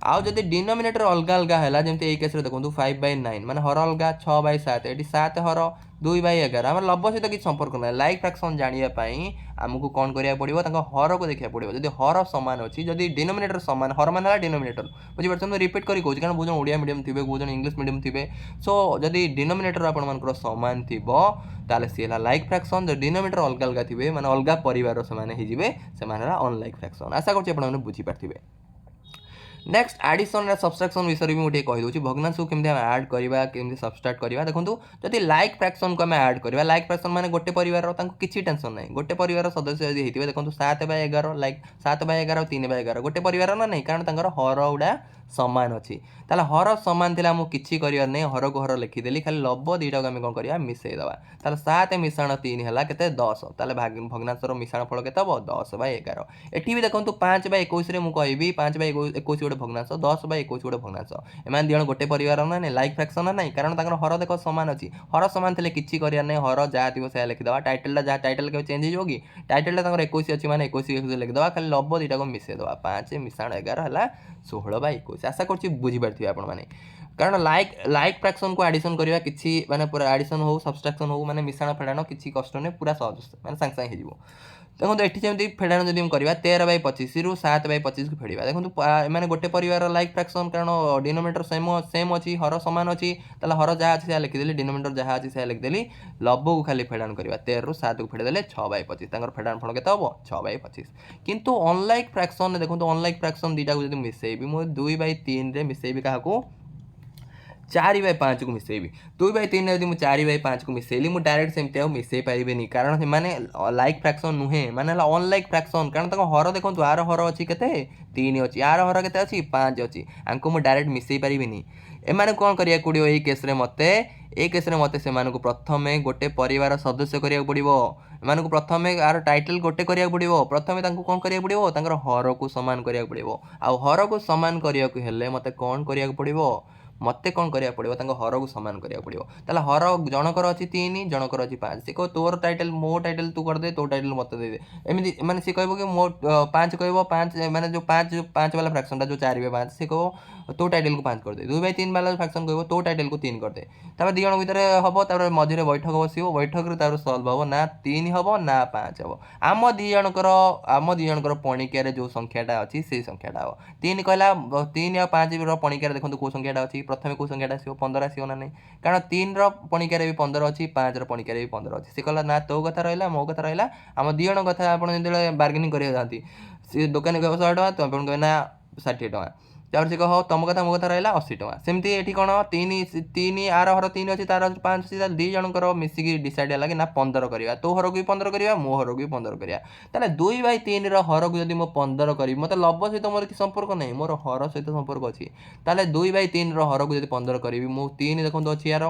आउ जदि डिनोमिनेटर अलग अलग है जमी ये केस देखो 5/9 माने हर अलग 6/7 ये 7 हर 2/11 आम लब सहित किसी संपर्क ना लाइक फ्रैक्शन जानापी आमको कौन करा पड़ो हर को देखा पड़ो जब हर सामान अच्छी जब डिनोमिनेटर सामान हर मान डिनोमिनेटर बुझीपार रिपीट करी कौन कारण बहुत ओडिया मीडियम थे बहुत इंग्लिश मीडियम थे सो जदि डिनोमिनेटर आपर सामान थी ताले सी है लाइक फ्रैक्शन जो डिनोमिनेटर अलग अलग थे मैंने अलग परिवार से अनलाइक फ्रैक्शन आशा कर बुझीपारे नेक्स्ट एडिशन सब्सट्रैक्शन विषय भी मुझे कहीदे भग्नांश को केमती ऐड करवा केमती सबस्ट्राक्ट करवा देखो जदि लाइक फ्रैक्शन को आम ऐड करवा लाइक फ्रैक्शन माने गोटे परिवार किसी टेंशन ना गोटे परिवार सदस्य यदि होते देखो 7/11 लाइक 7/11 3/11 गोटे परिवार ना नहीं कारण हर गुड़ा सामान अच्छी ताला हर सामान थी आमको किसी कर नहीं हर को हर लिखिदेली खाली लब दुईटा को आम कौन करवा मिसेदेवा ताला 7 मिश्रण 3 है के 10 ताले भग्नांशर मिश्रण फल के 10/11 एटी भी देखो 5/21 मुझे 5/21 गोटे भग्नांश 10/21 गोटे भग्नांश एम दिजन गोटे परिवार ना नहीं लाइक फ्रैक्शन ना कारण हर देख सामान अच्छी हर सामान थे किसी कर हर जहाँ थी सै लिखिदेवा टाइटल जहाँ टाइटल के चेंज हो कि टाइटल 21 अच्छी मैंने 21 लिखिदेवा खाली लब दुईटा को मिसेदेवा 5 मिश्रण 11 है 16/21 आशा कर बुझीपारे आपण मैंने कारण लाइक फ्रैक्शन को एडिशन करवा किसी माने पूरा एडिशन हो सब्सट्रैक्शन हो माने मिश्रण फेड़ाण किसी कष्ट नहीं पूरा सहज माने सांगे सांगे हो देखो ये जमी फेड़ाण जब करवा 13/25 रु 7/25 को फेड़ा देखो मैंने गोटे परिवार लाइक फ्रैक्शन कारण डिनोमिनेटर सेम अच्छी हर सामान अच्छी हर जहाँ अच्छी लिखिदेली डिनोमिनेटर जहाँ अच्छी सै लिखिदेली लब को खाली फेड़ाण करवा 13 रु 7 को फेड़देले 6/25 फेड़ाण फल के 6/25 किंतु अनलाइक फ्रैक्शन देखो अनलाइक फ्रैक्शन दुईटा को मिसेबी मुझे 2/3 मिसेबी क्या 4/5 को मिसेबी 2/3 यदि मुझे 4/5 को मिसेली मुझे डायरेक्ट सेमती मिसई पारे कारण से माने लाइक फ्रैक्शन नुहे माने अनलाइक फ्रैक्शन कारण हर देखो आर हर अच्छी के 3 अच्छी आर हर के अच्छी 5 अच्छी आंको मुझे डायरेक्ट मिसई पारिनी एमाने कौन करिया पड़ो ये केस मते ए केस मते से प्रथम गोटे परिवार सदस्य करिया पड़ो एमानकु प्रथम आर टाइटल गोटे करिया पड़ो प्रथम कौन करिया पड़ो हर को सामान करिया पड़ो आ हर को सामान करिया हेले मते कौन करिया पड़ो मत कौन करा पड़ो हर को सामान करा पड़ो ताला हर जनकर अच्छी 3 जनकर अच्छी 5 सी कह तोर टाइटल मो टाइटल तू करदे तो टाइटल मत दे एमती मैंने सी कह कि मो 5 कह 5 मैंने जो 5 वाला फ्रैक्शन जो 4/5 सी कह तो टाइटल को 5 कर दे 2/3 वाला फ्रैक्शन कह तो टाइटल को 3 कर दे दिजन भितर हम मझे बैठक बस बैठक सल्व हम ना 3 हम ना 5 हम आम दिजणकर पणिकिया जो संख्याटा अच्छी से संख्याटा हम 3 कहला 3 और 5 पणिकिया देखो कौ संख्याटा अच्छी प्रथम कौ संख्याटा आसो 15 आसो ना नहीं कारण 3 पणिकिया भी 15 अच्छी 5 पणिकिया भी 15 अच्छी सी कहला ना तो कथा रहा मो कथा रहा आम दिजण कथा आप बार्गेनिंग करा जाती सी दुकान कह 100 टका तुम आप कहना 60 टका तार से कह तुम कथा मो कथा रहा 80 टका सेमती ये कौन 3 आर हर 3 अच्छी तार 5 अच्छी दी जनकर मिसिकी डिसाइड है कि ना 15 करवा तो हर को भी 15 करवा मो हर को भी 15 करवा ताले 2/3 हर को जब 15 करी मतलब लब सहित मोर कि संपर्क नहीं मोर हर सहित संपर्क अच्छी ताले 2/3 हर को जब 15 करी मो 3 देखो अच्छी यार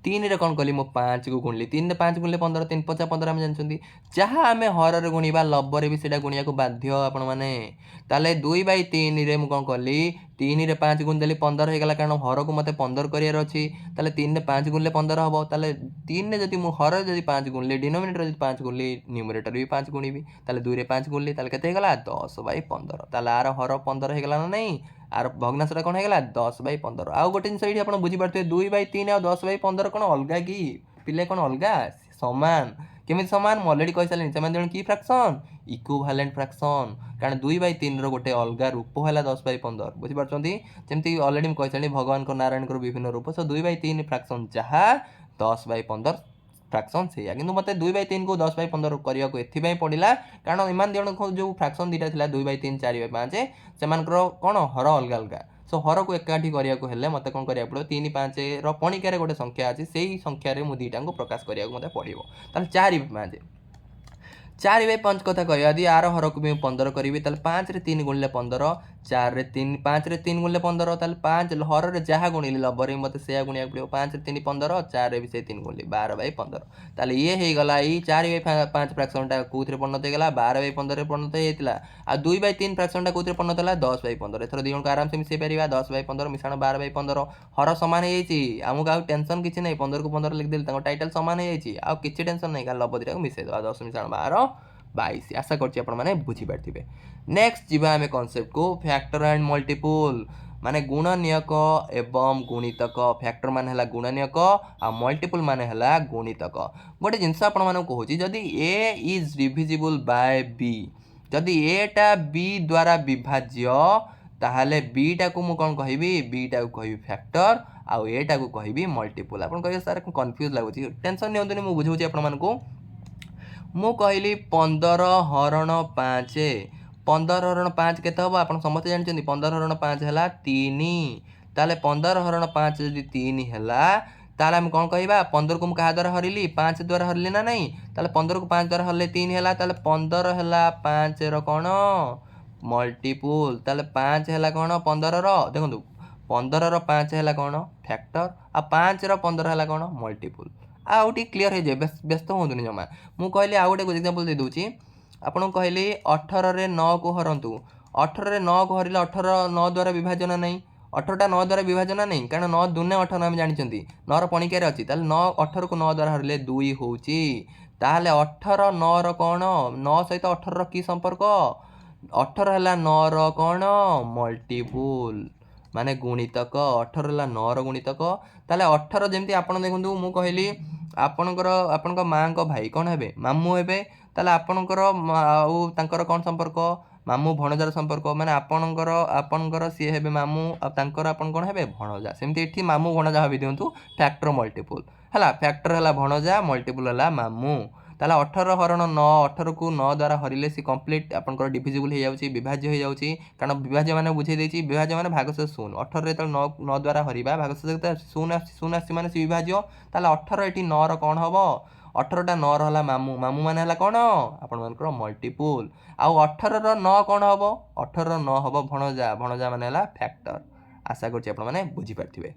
3 रे कौन कली मो 5 को गुणली 3 रे 5 गुणले 15 3 5 15 आम जानते जहाँ आम हर गुणवा लबर भी से गुणिया को बाध्य आपण मैंने ताले 2/3 रे मु कौन कली 3 रे 5 गुण देली 15 हो गला कारण हर को मते 15 करियार अच्छी ताले 3 रे 5 गुणले 15 हम ताले 3 रे जदि मु हर जदि 5 गुणली डिनोमिनेटर जदि 5 गुणली न्यूमरेटर भी 5 गुणिबी ताले 2 रे 5 गुणली ताले केते हो गला 10/15 ताले आर हर 15 हो गला ना नहीं आर भग्नांशटा कौन है 10/15 आउ गोटे जिन ये आप बुझीपारे 2/3 आ 10/15 कौन अलग कि पिले कौन अलग सामान केमी सामान मुझे अलरेडी कही सारे से कि फ्रैक्शन इक्विवेलेंट फ्रैक्शन कारण 2/3 गोटे अलग रूप है 10/15 बुझीपार जमी अलरेडी कही सारे भगवान नारायण विभिन्न रूप सो 2/3 फ्रैक्शन जहाँ 10/15 फ्रैक्शन से कि मत 2/3 को 10/15 करने को एपाई पड़ा कारण एम जन जो फ्रैक्शन दुटा था 2/3 4/5 से कौन हर अलग अलग सो हर को एकाठी करने को हेल्ले मत कौन करा पड़ो 3 5 पणिकार गोटे संख्या अच्छी से ही संख्यार मुझे दुईटा को प्रकाश करने को मत पड़ो ताल 4/5 4/5 कथा कह यदि आर हर को भी 15 करी 5 रे 3 गुणिले 15 4 रे 3 5 रे 3 गुणिले 15 5 हर रे जहाँ गुणिले लबर मत से गुणिया पड़ो 5 रे 3 15 4 रे भी से 3 गुणिले 12/15 ताल ये होगा ये 4/5 फ्रैक्शनटा कौन परिणत होगा 12/15 परिणत होता आ 2/3 फ्रैक्शनटा कौन परिणत है 10/15 एथर दी को आराम से मिसई पार 10/15 मिश्रण 12/15 हर सामान होमको आउ टेंशन किसी ना 15 को 15 लिखिदेली टाइटल सामान हो किसी टेंशन नहीं लब दुटा को मिसईदेवा 10 मिश्रण 12 22 आशा करने बुझीपारे नेक्स्ट जी आम कनसेप्ट को फैक्टर एंड मल्टीपुल माने गुणनीयक एवं गुणितक फैक्टर मान है गुणनीयक आ मल्टीपुल मान है गुणितक गोटे जिनस कहूँ जदि ए इज डिविजिबल बाय बी जदि एटा बी द्वारा विभाज्य ताहले बीटा को मुझे कौन कहि बीटा को कहि फैक्टर आउ एटा को कहि मल्टीपुल आप कहे सर कन्फ्यूज लगुच टेंशन नहीं मुझे बुझाऊँ आपको मु कहली 15 हरण 5 15 हरण 5 के आप समस्त जानते 15 हरण 5 है 3 ताले 15 हरण 5 जदि 3 है ताले हम कौन कहवा 15 को क्या द्वारा हरली 5 द्वारा हरली ना नहीं ताले 15 को 5 द्वारा हरले 3 है ताले 15 है 5 कौन मल्टीपुल ताले 5 है कौन 15 देखो 15 5 है कौन फैक्टर आ 5 15 है कौन मल्टीपुल आउ टे क्लीयर हो जाए व्यस्त हूँ जमा मुझे कहली आउ गोटे एग्जांपल दे दूची आपन कहली 18 रे 9 को हरतु 18 रे 9 को हरिले 18 9 द्वारा विभाजन नहीं 18टा 9 द्वारा विभाजन नहीं कारण 9 दुने 18 आम जानते 9 पणिकार अच्छी 9 18 को 9 द्वारा हरिले 2 होची ताहले 18 9 कौन 9 सहित 18 की संपर्क 18 है 9 कौन मल्टीपुल माने गुणितक 18 है 9 गुणितक ताले 18 जमी आप देखूँ मुझे कहली आपणकर माँ को भाई कौन हे मामू हे ताले आपणकर कौन संपर्क मामू भणजार संपर्क माने आपणकर सी हे मामू आर आप कौन हे भणजा सेमती एठी मामू भणजा भावी दिंतु फैक्टर मल्टीपुल है फैक्टर है भणजा मल्टीपुल है मामू ताले 18 हरण 9 18 को 9 द्वारा हरिले सी कंप्लीट आपनकर डिविजिबल हो जाउची विभाज्य हो जाउची कारण विभाज्य माने बुझे देची विभाज्य माने भागशेष 0 18 रे त 9 द्वारा हरिबा भागशेष 0 आसी माने सी विभाज्य ताले 18 एटी 9 रो कोन हबो 18टा 9 रहला मामू मामू माने हला कोन आपन मानकर मल्टीपुल आउ 18 रो 9 कोन हबो 18 रो 9 हबो भणजा भणजा माने हला फैक्टर आशा करछि आपन माने बुझी पारथिबे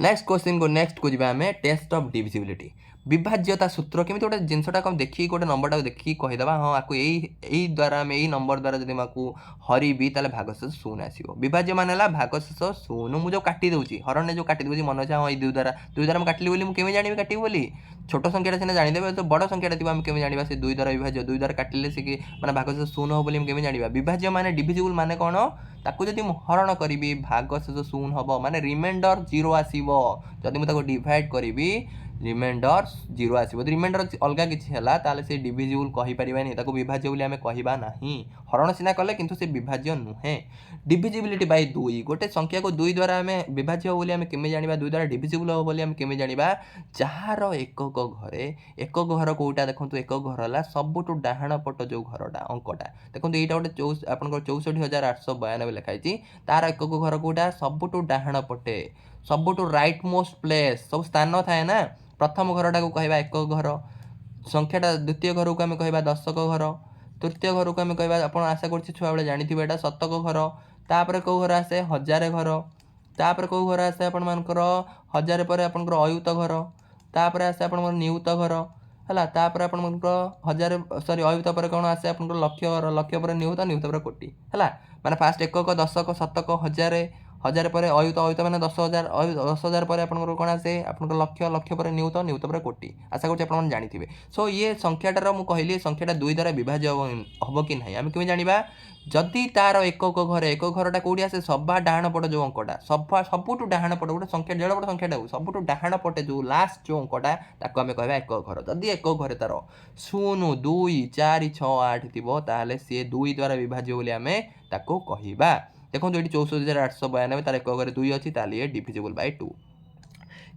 नेक्स्ट क्वेश्चन को नेक्स्ट को जीवा हमें टेस्ट ऑफ डिविजिबिलिटी विभाज्यता सूत्र केमी गोटे जिनसटा देखिए गोटे नंबरटा देखिए कहीदे हाँ आपको यही द्वारा आम यही नंबर द्वारा जब हरबी ताले भागशेष 0 आसो विभाज्य मान है भागशेष 0 मुझे काटी दूसरी हरण जो काटी दूसरी मन अच्छे हाँ ये 2 द्वारा काटिली बोली मुझे जानी काटी बोली छोट संख्याटा सीना जानीदेवे तो बड़ संख्याटा थी आम केमी जाना से 2 द्वारा विभाज्य 2 द्वारा काटिले से मैंने भागशेष 0 हो बोली केमी जाना विभाज्य माने डिविजिबल माने कौन ताकू जदि हरण करी भागशेष 0 हम माने रिमाइंडर 0 आसो जदि मुझे डिवाइड करी रिमाइंडर 0 आसो रिमाइंडर अलग किसी है से डिविजिबल कहीपरिबानी ताको विभाज्य बोली आम कहवा नहीं हरण सीना कले किंतु से विभाज्य नुहे डिविजिबिलिटी बाय 2 गोटे संख्या को 2 द्वारा आम विभाज्य बोली आम केमी जाना 2 द्वारा डिविजिबल हो बोली आम केमी जाना जार एकक घरे एक घर कौटा देखो एक घर है सबुठ डाहाण पट जो घरटा अंकटा देखो यहाँ गोटे आप 64,892 लिखाई तार एकक घर कौटा सबुठ डाहाण पटे सबुठ राइट मोस्ट प्लेस सब स्थान थाए ना प्रथम घरटा को कहवा एक घर संख्याटा द्वितीय घर को आम कहवा दशक घर तृतीय घर को आम कहवा आप आशा कर छुआ बेले जानी यहाँ शतक घर तापर कौ घर आसे 1000 घर तापर कौ घर आसे आपर 1000 पर आपर अयुत घर तापर आसे आप नियुत घर है तापर आप 1000 सॉरी अयुत पर कौन आसे आप लक्ष्य घर लक्ष्य पर नियुत नियुत पर कोटी है माने फास्ट एकक दशक शतक 1000 पर अयुत अयुत मैंने 10,000 10,000 पर आप कौन आसे आप लक्ष्य लक्ष्य पर नियुत नियुत पर कोटी आशा कर जानी सो ये संख्याटार मुझे कहली संख्याटा 2 द्वारा विभाज्य हम कि ना आम केमी जाना जदि तार एकक घरटा कौटी आसे सभा डाहाण पट जो अंकटा सबुठ डाहाण पट गोटे संख्या जेड़ बड़ संख्याटा सबुठ डाहाण पटे जो लास्ट जो अंकटा ताको आम कहवा एक घर जदि एक घर तार 0 2 4 6 8 थी ताहले सी 2 द्वारा विभाज्य बोली आम ताको कहवा देखो ये 64,892 तार एक घर 2 अच्छी ये डिविजिबल बाय 2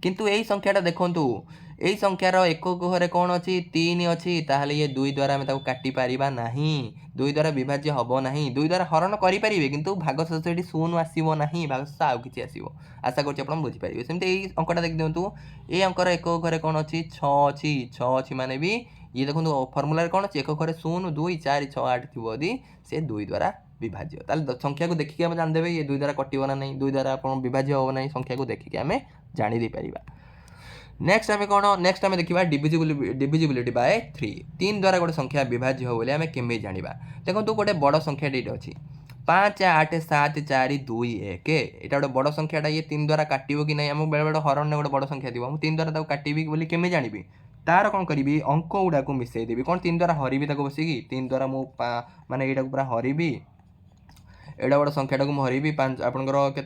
किंतु यही संख्याटा देखंतु यही संख्यार एकक घरे कौन अच्छी 3 अच्छी ताहले ये 2 द्वारा आम काटी पारिबा नहीं 2 द्वारा विभाज्य हम ना 2 द्वारा हरण करेंगे किंतु भागशेष ये शून्य आसो ना भागशेष आउ कि आसो आशा कर बुझीपारे सेमती यही अंकटा देखी दिंतु ये अंकर एकक घरे कौन अच्छी 6 अच्छी 6 अच्छी माने भी ये देखो फर्मुला कौन अच्छी एकक घरे 0 2 4 6 8 थी यदि से 2 द्वारा विभाज्य ताले संख्या को देखिए आम जानदेवे ये 2 द्वारा कटिब ना नहीं 2 द्वारा आप विभाज्य हम ना संख्या को देखिए आम जानी पारिबा। नेक्स्ट आम कौन नेक्स्ट आम देखा डिविजिबिलिटी बाय 3 द्वारा गोटे संख्या विभाज्य हो बोले आम केमी जाना देखो गोटे बड़ संख्या ये अच्छी 5 8 7 4 2 1 यहाँ गोटे बड़ संख्याटा ये 3 द्वारा काटो कि नहीं आम बेले बेले हरण गोटे बड़ संख्या थी 3 द्वारा काटि बोली केमी जानी तार कौन करी अंक गुड़ा को मिसईदेवी कौन 3 द्वारा हरबी बसिकी 3 द्वारा मुझे माने यहाँ पूरा हरबी एडा बड़ संख्याटा को हरबी आपंकर के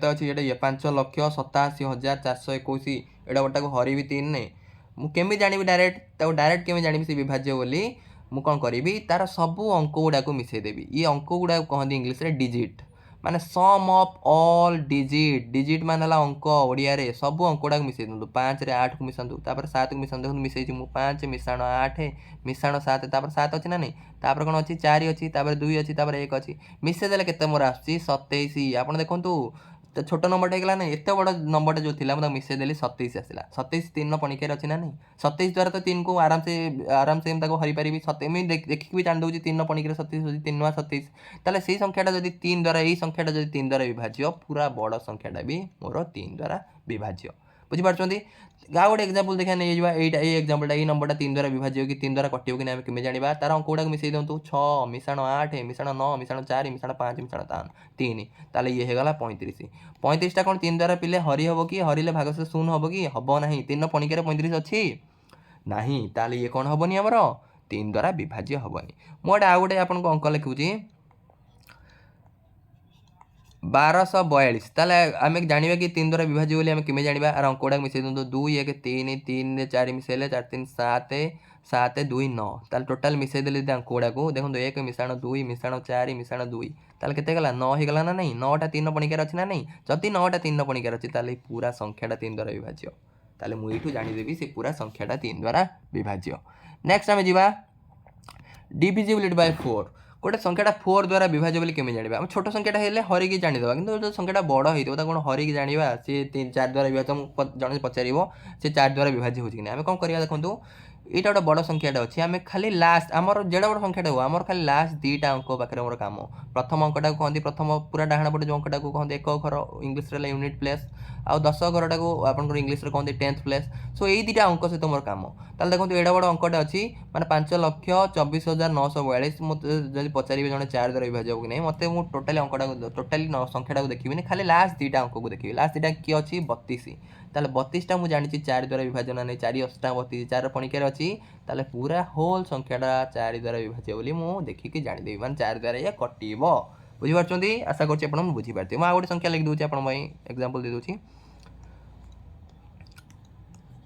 5,87,421 एडा बड़ा को हरबी 3 ने मुझे जानी डायरेक्ट डायरेक्ट केमी जानी से विभाज्य बोली मुझे कौन करी तार सबू अंक गुड़ा को मिसईदेवी ये अंक गुड़ा कहते इंग्लीश रे डिजिट माने सम ऑफ ऑल डिजिट डिजिट मान अंक ओडिया रे सब अंक गुड़ा मिसई दिखाँ 5 रे 8 को मिसातु 7 को मिसातु देखो मिसई 5 मिसाण 8 मिसाण 7 7 अच्छी ना नहीं तापर कौन अच्छी 4 अच्छी 2 अच्छी 1 अच्छी मिसई देले केते मोर आसुची 27 आपण देखंतु तो छोट नंबर होगा ना एत बड़ नंबर जो थी मुझे मिसई देली 27 आसला 27 3 पणिकार अच्छी ना नहीं 27 द्वारा तो 3 को आराम से हरी पारि 27 देखिए भी जान दूसरी 3 पणिकार 27 होती 3 27 ताले से संख्याटा जब 3 द्वारा यही संख्याटा जब 3 द्वारा विभाज्य पूरा बड़ संख्याटा भी मोर 3 द्वारा विभाज्य बुझीपार गाँव गोटे एक्जामपल देखा नहीं यहाँ ये एक्जामपल ये नंबरटा 3 द्वारा विभाज्य कि 3 द्वारा कटिव कि केमी जाना तार अंक गुड़ा मिसई दिखाँ 6 मिसाण 8 मिसाण 9 मिसाण 4 मिसाण 5 मिसाण 3 ताले ये होगा 35 35टा कौन 3 द्वारा पिले हरी हम कि हरिले भागशेष शून्य हम कि हम ना 3 पणिकार 35 अच्छी नहीं ताले ये कौन हेनी आमर 3 द्वारा विभाज्य हेनी मुझे आउ गोटे आपको अंक लिखुची 1242 ताले आम जाना कि 3 द्वारा विभाज्य बोली आम केमी जाना आर अंक गुड़ा मिसई दिखाँ 2 1 3 3 4 मिसैले 4 3 7 7 2 9 ताले टोटाल मिसई देली अंक गुड़ा को देखो 1 मिसाण 2 मिसाण 4 मिसाण 2 ताले केते गला 9 होगा ना नहीं 9टा 3 पणिकार अच्छी ना नहीं जदि 9टा 3 पणिकार अच्छी ताले पूरा संख्याटा 3 द्वारा विभाज्य ताले मुझे जानीदेवी से पूरा संख्याटा 3 द्वारा विभाज्य। नेक्स्ट आम जा डिविजिबिलिटी बाय 4 गोटे संख्याटा 4 द्वारा विभाज्य बोली केमी जाना आम छोट संख्याटा हेले हरिकी जानीदेवा कि जो संख्याटा बड़ होता कौन हरिकी जाना सी 4 द्वारा विभाज्य जन पचार से 4 द्वारा विभाज्य होगी आम कौन करवा देखो यहाँ गोटे बड़ संख्याटा अच्छी आम खाली लास्ट आमर जेड़ा बड़ संख्याटा हो आमर खाली लास्ट 2टा अंक पाखे मोर काम प्रथम अंकटा को कहते प्रथम पूरा डाहाण पटे जो अंकटा को कहते एक घर इंग्लीश यूनिट प्लेस आउ 10 घरटा को आप इंग्लीश कहते 10th प्लेस सो यही 2टा अंक सहित मोर काम ताल देखो एडा बड़ अंकटा अच्छी माने 5,24,942 मुझे जब पचारे जड़े 4 द्वारा विभाज्य हो कि नहीं मत मुझे टोटाली अंकटा टोटाली संख्याटा को देखी खाली लास्ट 2टा अंक को देखी लास्ट 2टा किए अच्छी 32 ताले 32टा मुझे जानी 4 द्वारा विभाज्य ना नहीं 4 8 32 4 पणिकार अच्छी ताले पूरा होल संख्याटा 4 द्वारा विभाज्य बोली मुझे देखिकी जानीदेवी माने 4 द्वारा ये कटिब बुझीपार आशा कर बुझीपारे मुझे गोटे संख्या लिखी दूसरी आप एक्जामपल दे दूसरी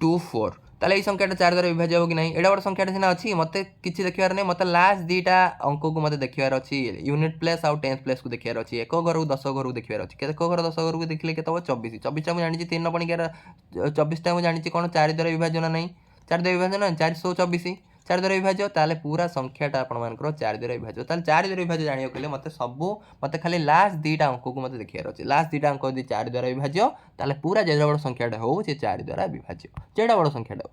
24 ताले ये संख्याटा 4 द्वारा विभाज्य हो कि नहीं एडा बड़ संख्याटा सीना अच्छी मत किसी देखार नहीं मत लास्ट 2टा अंक को मत देखार अच्छी यूनिट प्लेस आउ 10th प्लेस को देखार अच्छी एक घर को 10 घर को देखार अच्छी एक घर 10 घर को देखिले के 24 24टा मुझे जानी 3 पणिकार 24टा मुझे जानी कौन 4 द्वारा विभाज्य ना नहीं 4 द्वारा विभाज्य ना 424 4 द्वारा विभाज्य ताले पूरा संख्याटा आपंकर 4 द्वारा विभाज्य ताले 4 द्वारा विभाज्य जाना कले मत सब मत खाली लास्ट 2टा अंक को मत देखार अच्छे लास्ट 2टा अंक यदि 4 द्वारा विभाज्य ताले पूरा जेड़ा बड़ संख्याटा हो से 4 द्वारा विभाज्य जेड़ा बड़ संख्याटा हो।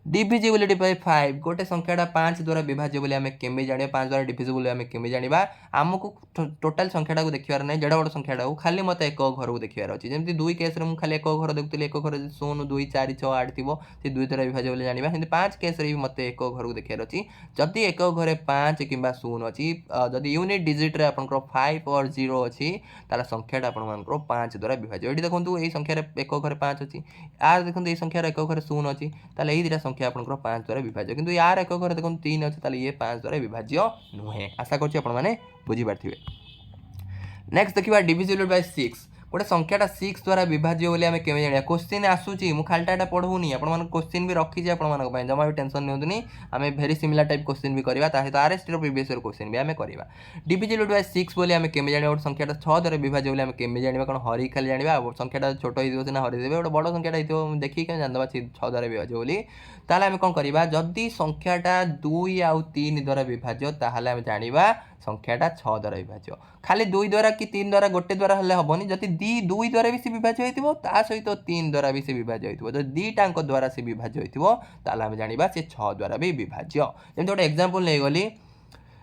डिविजिबिलिटी बाय 5 गोटे संख्याटा 5 द्वारा विभाज्य बोली आम केमी जाना 5 द्वारा डिविजिबल आम केमी जाना आमको टोटाल संख्याटा को देखार नहीं जेड़ा बड़ संख्याटा हो खाली मत एक घर को देखार अच्छे जमी 2 केस मुझे खाली एक घर देखुली एक घर 0 2 4 6 8 थी से 2 द्वारा विभाज्य बोली जाना सेमती 5 केस भी मत एक घर को देखार अच्छी जदि एक घरे 5 कि 0 अच्छी जदि यूनिट डिजिट्रे आप 5 और 0 अच्छी ताला संख्याटा आप 5 द्वारा विभाज्य ये देखो ये संख्यार एक घरे 5 अच्छी आर देखो ये संख्यार एक घरे 0 अच्छी ताला यही 2टा संख्या आप 5 द्वारा विभाज्य किंतु यार एक घर देखो 3 अच्छे ताले ये 5 द्वारा विभाज्य नुहे आशा करुँचे बुझीपारे। नेक्स्ट देखा डिविजिबल बाय 6 गोटे संख्याटा 6 द्वारा विभाज्य बोली आम केमी जाना क्वेश्चन आसूची मु खालटा एटा पढ़ूनी आपण क्वेश्चन भी रखी आप जमा भी टेंशन नियंतुनी आम भेरी सिमिलर टाइप क्वेश्चन भी करवा सहित आरएसटी प्रीवियस क्वेश्चन भी आम करवा डिविजिबल बाय 6 बोली आम केमी जाना गोटे संख्याटा 6 द्वारा विभाज्य बोली आम केमी जाना कौन हरी खाली जाना संख्याटा छोट हो ना हरी देवे गोटे बड़ संख्याटा हो देखिए क्या जानवा 6 द्वारा विभाज्य बोली ताहले आम कौन करवा जदि संख्याटा 2 आउ 3 द्वारा विभाज्य ताहले आम जानिबा संख्याटा 6 द्वारा विभाज्य खाली 2 द्वारा कि 3 द्वारा गोटे द्वारा हेले हबनी जदि 2 द्वारा भी से विभाज्य होइतिबो ता सहित 3 द्वारा भी से विभाज्य होइतिबो जदि दीटांक द्वारा से विभाज्य होइतिबो ताहले आम जानिबा से 6 द्वारा भी विभाज्य जेमति गोटे एग्जांपल नै गली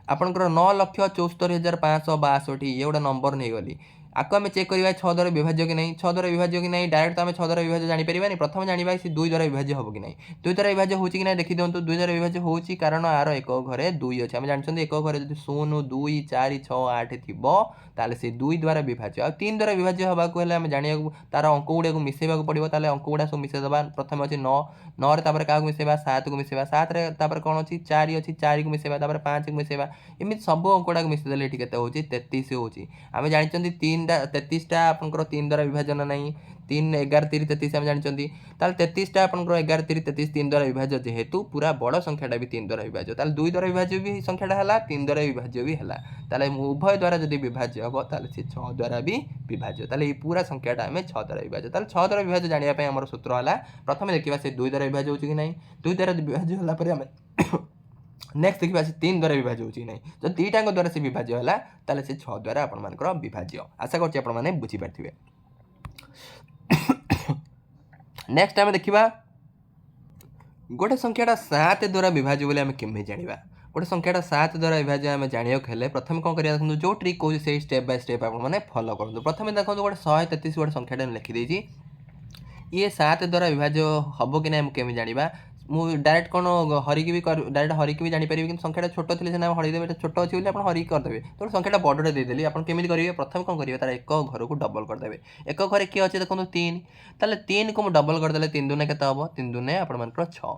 आपनकर 9,74,562 ये गोटे नंबर नहीं गली आपको आम चेक करवा 6 द्वारा विभाज्य कि नहीं 6 द्वारा विभाज्य कि नहीं डायरेक्ट आम 6 द्वारा विभाज्य जानीपर प्रथम जाना सी 2 द्वारा विभाज्य हम कि नहीं 2 द्वारा विभाज्य हो कि नहीं देखी दिखाँ 2 द्वारा विभाज्य हो कारण आर एक घरे 2 अच्छे आम जानते एक घरे जो 0 2 4 6 8 थी ताले से 2 द्वारा विभाज्य आ 3 द्वारा विभाज्य होगाक आम जाना तार अंक गुड़ा मिसेवा पड़ो ताले अंक गुड़ा सब मिसेदेवा प्रथम अच्छे 9 9 क्या मिसेवा 7 को मिसेवा 7 कौन अच्छी 4 अच्छी 4 को मिसेवा 5 को मिसेवा एमती सब अंक गुड़ा मिसेदेले ये केते होची 33 होची आम जानते 33टा आपंकर 3 द्वारा विभाजन नहीं 3 11 3 33 आम जानते 33टा आपंकर 11 3 33 3 द्वारा विभाज्य जेहेतु पूरा बड़ संख्याटा भी 3 द्वारा विभाज्य 2 द्वारा विभाज्य भी संख्याटा है 3 द्वारा विभाज्य भी है उभय द्वारा जब विभाज्य हम ताले 6 द्वारा भी विभाज्य ये पूरा संख्याटा आम 6 द्वारा विभाज्य 6 द्वारा विभाज्य जानापी आम सूत्र है प्रथम देखा से 2 द्वारा विभाज्य हो कि नहीं 2 द्वारा विभाज्य होगा नेक्स्ट देखा से 3 द्वारा विभाज्य हो नहीं जो दीटांक द्वारा से विभाज्य है ताले से 6 द्वारा आपर विभाज्य आशा कर बुझीपारे नेक्स्ट आम देखा गोटे संख्याटा 7 द्वारा विभाज्य बोली आम केमी जाना गोटे संख्याटा 7 द्वारा विभाज्य आम जाना हेल्ले प्रथम कौन कर देखो जो ट्रिक कौन से स्टेप बाय स्टेप आपने फॉलो करूँ प्रथम देखो गोटे 133 गोटे संख्याटा लिखिदी ये 7 द्वारा विभाज्य हम कि नहीं केमी जाना मुझे डायरेक्ट कौन हरिकी भी डायरेक्ट हरिकी भी जानीपर कि संख्याटा छोट थी सीना हरिदेवे छोट अच्छे बोली आप हरिकी करदे तो संख्याटा बड़े देदेली आप केमी करेंगे प्रथम कौन करेंगे तार एक घर को डबल करदे एक घर किए अच्छे देखो 3 ताले 3 को डबल करदे 3 दूने के 3 दूने आप 6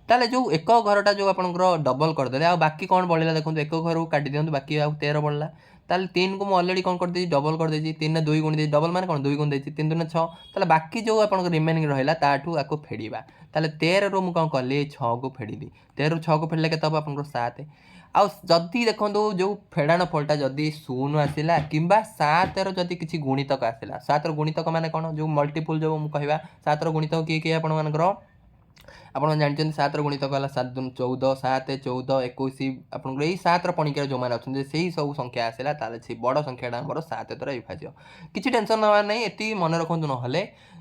ताले जो एक घरटा जो आप डबल करदे आ बाकी कौन बढ़ला देखो एक घर को काटी दिखाँ बाकी 13 बढ़ला ताले 3 को अलरेडी कौन कर डबल कर 3 2 गुण दे डबल मान कौन 2 गुण 3 दूने 6 ताले बाकी जो आप रिमेनिंग रहा ताठू आपको फेड़ा ताले 13 रु मुझे कौन कली 6 को फेड़ी 13 6 को फेड़े के आप 7 आदि देखो जो फेड़ाण फलटा जदि 0 आसला कि 7 रदि किसी गुणितक आसला 7 गुणितक मान कौन जो मल्टीपुल जो कह 7 गुणितक किए किए आपर आप जानते 7 गुणितक है 7 दून 14 7 14 21 आप 7 पणिकार जो मैंने अच्छे से सब संख्या आसला से बड़ संख्याटा आम 7 द्वारा विभाज्य किसी टेंशन ना नहीं ये मन रखु ना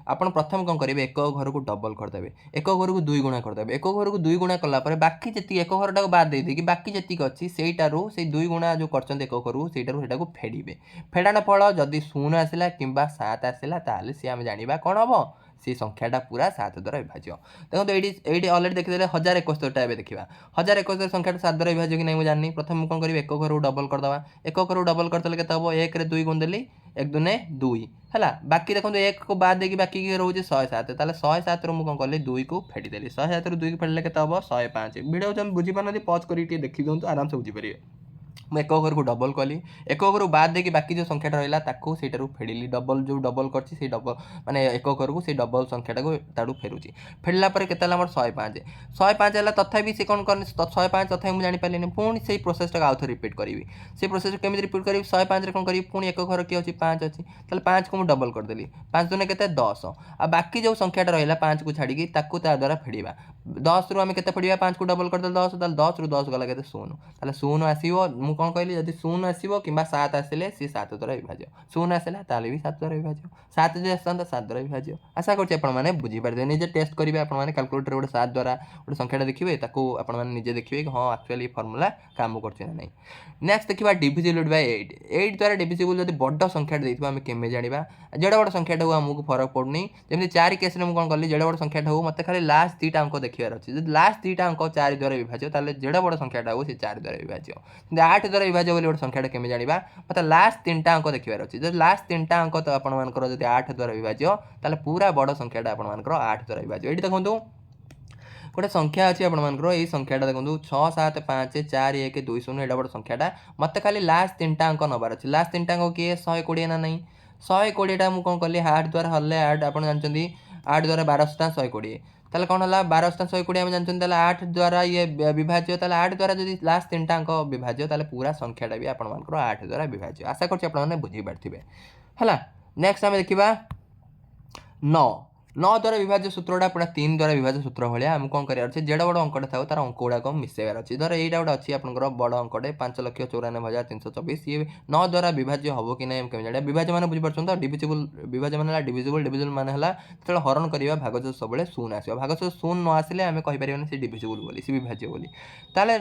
आप प्रथम कौन करेंगे एक घर को डबल करदे एक घर को 2 गुणा करदे एक घर को 2 गुणा कलापर बाकी जी एक घरटा बाद दे कि बाकी जी अच्छी से 2 गुणा जो कर एक घर से फेड़े फेड़ाण फल जदि 0 आसला कि 7 आसला ताल सी आम जाना कौन हम से संख्याटा पूरा 7 द्वारा विभाज्य देखो ये अलरेडी देखीदे 1071टा देखा 1071 संख्याटा 7 द्वारा विभाज्य कि नहीं मुझे जानी प्रथम कौन करी एक घर को डबल करदे एक घर को डबल करदे के 1 रे 2 गुण देली 1 दूने 2 है बाकी देखो 1 को बाद देकी बाकी रोचे 107 ताले 107 रु कौन कली 2 को फेड़देली 107 रु 2 को फेड़ले के 105 वीडियो जब बुझीपार पज कर देखी दिखाँ आराम से बुझीपारे मैं एक घर को डबल कली एक घर बाद देकी बाकी जो संख्याटा रहा सेटारू फेड़िली डबल जो डबल कर डबल माने एक घर को डबल संख्याटा को ताड़ू फेरुची फेरला के 105 105 है तथापि से कौन कर 105 तथा मुझे जापारे पुणी से प्रोसेसटा आउ थे रिपीट करी से प्रोसेस केमी रिपीट करी 105 कौन करी पुणी एक घर किए अच्छी 5 अच्छी 5 को मुझे डबल करदेली 5 दूने के 10 आ बाकी जो संख्याटा रहा 5 को छाड़ी द्वारा फेड़ा 10 रु आम के फेड़ा 5 को डबल करदे 10 10 रु 10 गला के 0 ताले 0 आसो मुझे कौन कहली जब 0 आसो कि 7 आसिले सी 7 द्वारा विभाज्य 0 आसला ताले भी 7 द्वारा विभाज्य 7 जो आसता 7 द्वारा विभाज्य आशा करते बुझीपारे निजे टेस्ट करेंगे आपने कैलकुलेटर गोटे 7 द्वारा गोटे संख्याटा देखिए आपजे देखिए कि हाँ एक्चुअली फर्मुला काम करना नहीं नेक्स्ट देखा डिविजिबल बाय 8 द्वारा डिविजिबल जब बड़ संख्याटा देखिए आम केमी जाना जेड़ा बड़ संख्याटा हो आमको फरक पड़नी जमी 4 केस में कौन कली जेड़ा बड़ संख्याटा हो मत खाली लास्ट 2टा अंक देखार अच्छे जब लास्ट 2टा अंक 4 द्वारा विभाज्य ताले जेड़ा बड़ संख्याटा हो 4 द्वारा विभाज्य 8 द्वारा विभाज्य बोली गोटे संख्याटा केमी जाना मतलब लास्ट 3टा अंक देखार अच्छे जब लास्ट 3टा अंक तो आपर जब 8 द्वारा विभाज्य ताले पूरा बड़ संख्याटा आपर 8 द्वारा विभाज्य ये देखो गोटे संख्या अच्छी आपर ये संख्याटा देखो 6 7 5 4 1 2 0 एटा बड़ संख्याटा मत खाली लास्ट 3टा अंक नबार अच्छे लास्ट 3टा अंक किए 120 ना नहीं 120टा मुझे कौन कली 8 द्वारा हल्ले 8 आप जानते 8 द्वारा 1200 120 ताले कौन है 1200 120 आम जानते 8 द्वारा ये विभाज्य 8 द्वारा जब लास्ट 3टा अंक विभाज्य ताले पूरा संख्याटा भी आप 8 द्वारा विभाज्य आशा कर बुझी पारे है। नेक्स्ट आम देखा 9 9 द्वारा विभाज्य सूत्रटा पूरा 3 द्वारा विभाज्य सूत्र भाया आम कौन करार जेड़ा बड़ अंकटा था तार अंक गुड़ाक मिसेबार अच्छी धर यहाँ गोटे अच्छी आपंकर बड़ अंकटे 5,94,324 ये 9 द्वारा विभाज्य हम कि नहीं कमी जाना विभाज्य मान बुझीपार तो डिविजिबल विभाज्य मान डिविजिबल डिविजिबल मान जो हरण करवा भागश सब शून्य आस भागश शून्य न आसिले आम कहीपर से डिविजिबल बोली सी विभाज्य बोली ताले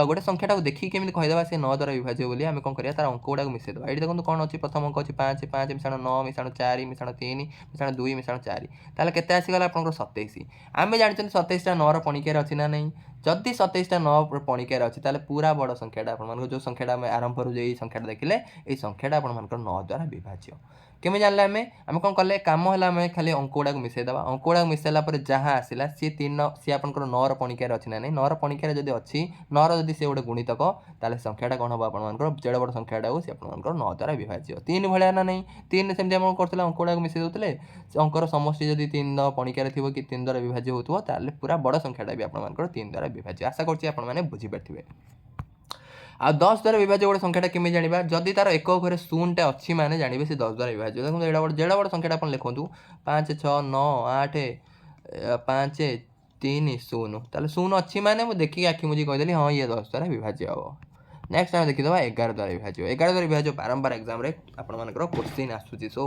गोटे संख्याटा देखिए केमी कहीदेवा से 9 द्वारा विभाज्य बोली आम कौन करा तार अंक गुड़ाक मिसेदेवा ये देखो कौन अच्छी प्रथम अंक अच्छी 5 5 मिशाण 9 मिशाण 4 मिशाण 3 मिशाण 2 मिशाण 4 ताले केते आसीगला आपनकर 27 आमे जानछन 27टा 9 रो पणिकेर अछि ना नहीं जदि 27टा 9 रो पणिकेर अछि ताले पूरा बड़ संख्याटा आपन जो संख्याटा आमे आरंभ करू जे संख्याटा देखिले ए संख्याटा आपन 9 द्वारा विभाज्य केमे जानले आमे कौन कले काम हला आमे खाली अंक गुड़ाक मिसेई दबा अंक गुड़ाक मिसेला पर जहाँ आसिला सी 3 सी आपनकर 9 रो पणिकेर अछि ना नहीं 9 रो पणिकेर जदि अछि 9 रो जदि से गोटे गुणितक ताले संख्याटा कोन हबो आपनकर जेडे बड़ संख्याटा हो से आपनकर 9 द्वारा विभाज्य 3 भलिया ना नहीं 3 सेमति हम करथले अंक गुड़ाक मिसेई दोतले अंकर समष्टि जदि 3 पणिकेर थिबो कि 3 द्वारा विभाज्य होतबो ताले पूरा बड़ संख्याटा भी आपनकर 3 द्वारा विभाज्य आशा करछि आपन माने बुझी पारथिबे। आ 10 द्वारा विभाज्य गोटे संख्याटा केमी जानिबा जदि तार एक घरे शून्यटा अच्छी माने जानिबे से 10 द्वारा विभाज्य देखो जेड़ा बड़ संख्याटा अपन लिखंतु 5 6 9 8 5 3 0 ताले शून्य अच्छी माने मु देखि आखि मुझी कहि देली हां ये 10 द्वारा विभाज्य हो। नेक्स्ट आम देखीदे 11 द्वारा विभाज्य 11 द्वारा विभाज्य बारंबार एग्जाम रे आपनकर क्वेश्चन आसुची सो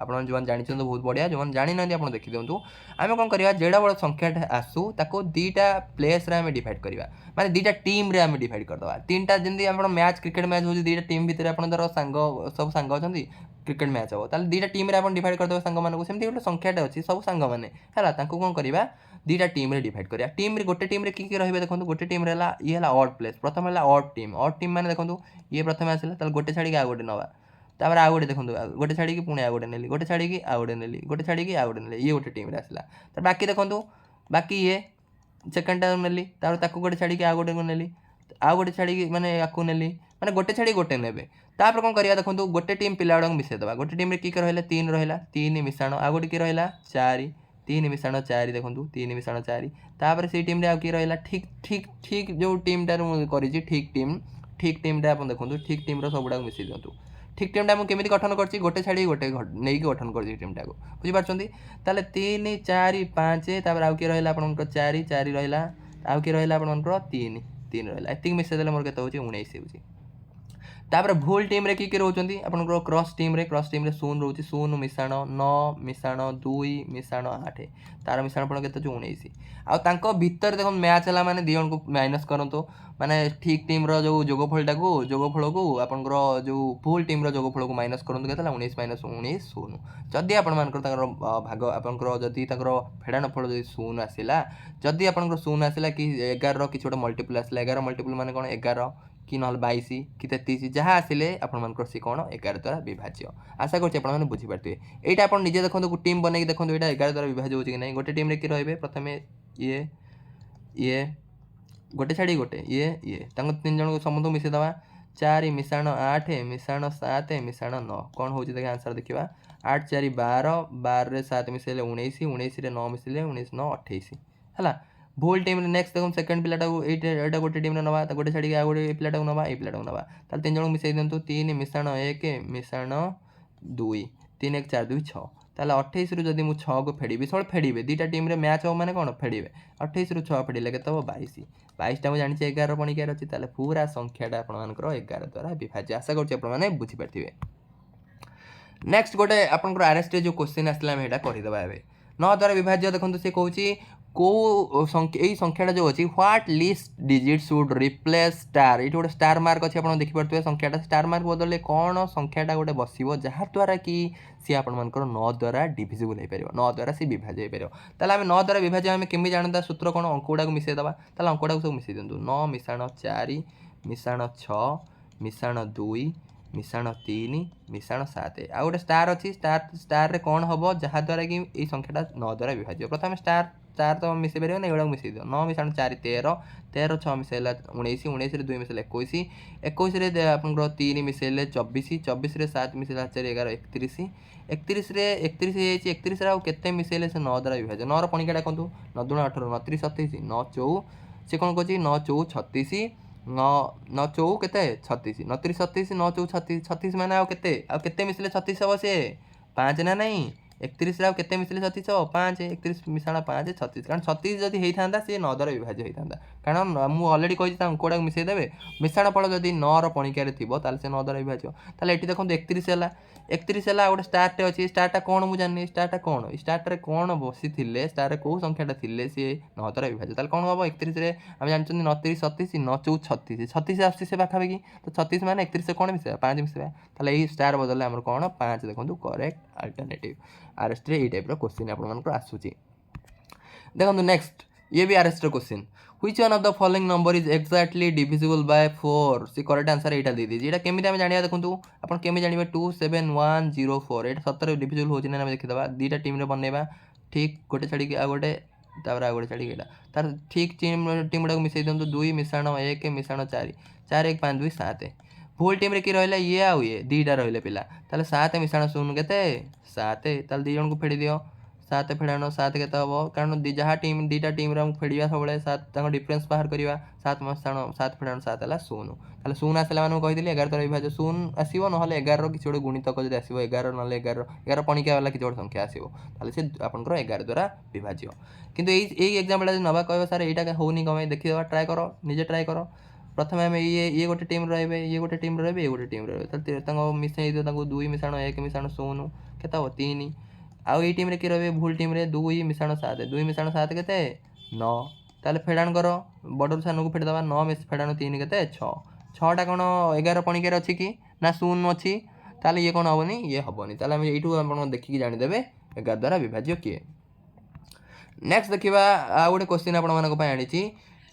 आपन जो जानि छन बहुत बढ़िया जो जानि ना आपन देखि दियंतु आमे कोन करिया जेडा बड़ संख्या आसु ताको दीटा प्लेस रे आमे डिवाइड करिवा माने दीटा टीम रे आमे डिवाइड कर दवा तीनटा जंदी आपन मैच क्रिकेट मैच हो दीटा टीम भीतर आपन दर संग सब संग अछंती क्रिकेट मैच हो ताले दीटा टीम रे आपन डिवाइड कर दवा संग मानको सेमती गोटे संख्याटा अछि सब संग माने हला ताको कोन करिवा दीटा टीम रे डिवाइड करिया टीम रे गोटे टीम रे की रहिबे देखंतु गोटे टीम रे ला ये ला ऑड प्लेस प्रथम ला ऑड टीम माने देखंतु ये प्रथम आसिला ताले गोटे छाडी के आ गोटे नवा तापर आ गोटे देखंतु गोटे छाडी के पुणे आ गोटे नेली गोटे छाडी के आ गोटे नेली गोटे छाडी के आ गोटे नेली ये गोटे टीम रे आसिला त बाकी देखंतु बाकी ये सेकंड टाइम नेली तापर ताको गोटे छाडी के आ गोटे नेली आ गोटे छाडी के माने आकु नेली माने गोटे छाडी गोटे नेबे तापर कोन करिया देखंतु गोटे टीम पिला गुडा मिसे दबा गोटे टीम रे की रहला 3 रहला 3 मिसाण आ गोटे की रहला 4 3 मिसाण 4 देखंतु 3 मिसाण 4 तापर से टीम रे आ की रहला ठीक ठीक ठीक जो टीम टार करि छी ठीक टीम टा अपन देखंतु ठीक टीम रो सबुडा मिसे दियंतु ठीक टीम टा हम केमिति गठन करछि गोटे छाडी गोटे नै की गठन करछि टीम टा को बुझि पारछंती ताले 3 4 5 तापर आ की रहला अपन 4 4 रहला आ की रहला अपन 3 3 रहला एतिक मिसे देले मोर केते होछि 19 होछि तापर भूल टीम रे की रोचंती अपन क्रॉस टीम रे शून्य रोची शून्य मिसाण 9 मिसाण 2 मिसाण 8 तार मिसाण अपन केते 19 आ तांको भीतर देखो मैच हला माने दियन को माइनस करंतो माने ठीक टीम रो जो जोगफल को अपन जो भूल टीम रो जोगफल को माइनस करंतो केतला 19 - 19 शून्य जदि अपन मानकर ताकर भाग अपन जदि ताकर फेडान फल जदि शून्य आसिला जदि अपन शून्य आसिला कि 11 रो कि छोटा मल्टीपल आसिला 11 मल्टीपल माने कोन 11 कि ना 22 कि 33 जहाँ आसिले आपन सी कौन 11 द्वारा विभाज्य आशा कर बुझी पारे यहाँ आप निजे देखो टीम बनई देखो यहाँ 11 द्वारा विभाज्य हो कि नहीं गोटे टीम रे कि रही प्रथम ये गोटे छाड़ी गोटे ये तीन जन को समूह मिसेदवा 4 मिसाण 8 मिसाण 7 मिसाण 9 कौन हो आंसर देखा 8 4 12 12 रे 7 मिसेले 19 19 रे 9 मिसेले 19 9 28 है भूल टीम नेक्स्ट देखो सेकंड पिलाटा एटा गोटे टीम नवा गोटे छाड़ी आ गोटे पिलाटा नवा ए पिलाटा नवा ताल तीन जन मिसेई दियंतु 3 मिसाण 1 मिसाण 2 3 1 4 2 6 ताल 28 रु जदि मु 6 को फेडीबी सब फेडीबे दीटा टीम रे मैच हो माने कोन फेडीबे 28 रु 6 फेडीले केते हो 22 22 टा मु जानि छै 11 पणिकार अछि ताले पूरा संख्याटा आपन मानकर 11 द्वारा विभाज्य आशा करछि आपन माने बुझी पारथिबे। नेक्स्ट गोटे आपन आरएसटी जो क्वेश्चन आसला हेटा करि दबा एबे 9 द्वारा विभाज्य देखंतु से कहूची को संख्याटा जो अच्छी what least digit should replace star ये गोटे स्टार मार्क अच्छे आप देखिपे संख्याटा स्टार मार्क बदले कौन संख्याटा गोटे बसो जहाँद्वारा कि सी आपर 9 द्वारा डिविजिबल हो पार 9 द्वारा सी विभाज्य हो पार ताल 9 द्वारा विभाज्य आम केमी जानता सूत्र कौन अंक गुड़ा मिसेई दबा ताल अंक गुड़ा सब मिसेई दिंतु 9 मिसाण 4 मिसाण 6 मिसाण 2 मिसाण 3 मिसाण 7 आ गोटे स्टार अच्छी स्टार रे कौन हम जहाँद्वारा कि संख्याटा 9 द्वारा विभाज्य प्रथम स्टार चार तो मिसई पारे ना एगुड़ा मिसई दियो 9 मिसाण 4 13 13 6 मिसेला 19 19 2 मिसेला 21 21 आपंकर 3 मिसेले 24 24 7 मिसेला 4 11 31 31 31 31 आते मिसेले से 9 द्वारा विभाज्य 9 पणिका डाकतु 9 दूण 18 9 3 27 9 4 से कौन कह 9 4 36 9 9 4 के 36 9 3 37 9 4 36 36 मैंने आते मिसले 36 हम सी 5 ना नहीं 31 आते मिसले 36 हम 5 31 मिसाण 5 36 कारण 36 जदि होता सी 9 द्वारा विभाज्य होता कारण मुझे अलरेडी कही अंकटा मिसईदेवे मिसाण फल जदि 9 पणिकार थी से 9 द्वारा विभाज्य ताले ये देखो 31 है 31 है गोटे स्टार्टे अच्छी स्टार्टा कौन मुझे जानी स्टार्टा कौन स्टार्टे कौन बसी स्टार कौ संख्याटा थे सी 9 द्वारा विभाज्य ताले कौन हम 31 आम जानते 9 3 37 9 4 36 36 आस पाखापाखि तो 36 मैंने 31 कौन मिसेगा 5 मिसेगा ताले ये स्टार बदल आम कौन 5 देखो करेक्ट अल्टरनेटिव आरएस ये टाइप क्वेश्चन आप आसूची देखो नेक्स्ट ये भी आरएस question which one of the following number is exactly divisible by 4 see correct answer यहाँ दे दीजिए यहाँ केमी आम जाना देखो आप केमी जाना 27104 यहाँ सतर डिविजिबल हो देखीदा दुटा टीम बनवा ठीक गोटे छाड़ी आ गोटे आ गोटे छाड़ी तार ठीक टीम गुड़ा मिसई दिखाँ 2 मिसाण 1 मिसाण 4 4 1 5 2 7 भूल टीम किए रहा ये आउ ये दुईटा रही पिला 7 मिसाण 0 के 7 दी जन को फेड़ी दियो 7 फेड़ाण 7 के हम कारण जहाँ टीम दुईटा टीम फेड़ा सब 7 डिफरेन्स बाहर करवा 7 मिसाण 7 फेड़ाण 7 है 0 ताले 0 आसला मैं कही 11 द्वारा विभाज्य 0 आसो ना 11 किसी गोटे गुणितक जब आसो 11 ना 11 पणिका वाला किसी गोटे संख्या आसो से आपंकर 11 द्वारा विभाज्य किंतु यही एग्जाम्पल नवा कह सार यहाँ होनी कमें देखीद ट्राए कर निजे ट्राए कर प्रथम आम ये गोटे टीम रे ये गोटे टीम रे ये गोटे टीम रे मिसई दियो 2 मिसाण 1 मिसाण 0 के 3 आउ ये टीम किए रही भूल टीम 2 मिसाण 7 2 मिसाण 7 के 9 ताले फेड़ाण कर बड़ू सान को फेड़देवा 9 फेड़ाण 3 के 6 6टा कौन 11 पणिकार अच्छी कि ना 0 अच्छी ताले ये कौन हेनी ये हेनी ताले यू आप देखिए जानीदे 11 द्वारा विभाज्य किए नेक्स्ट देखा आ गोटे क्वेश्चन आपड़ी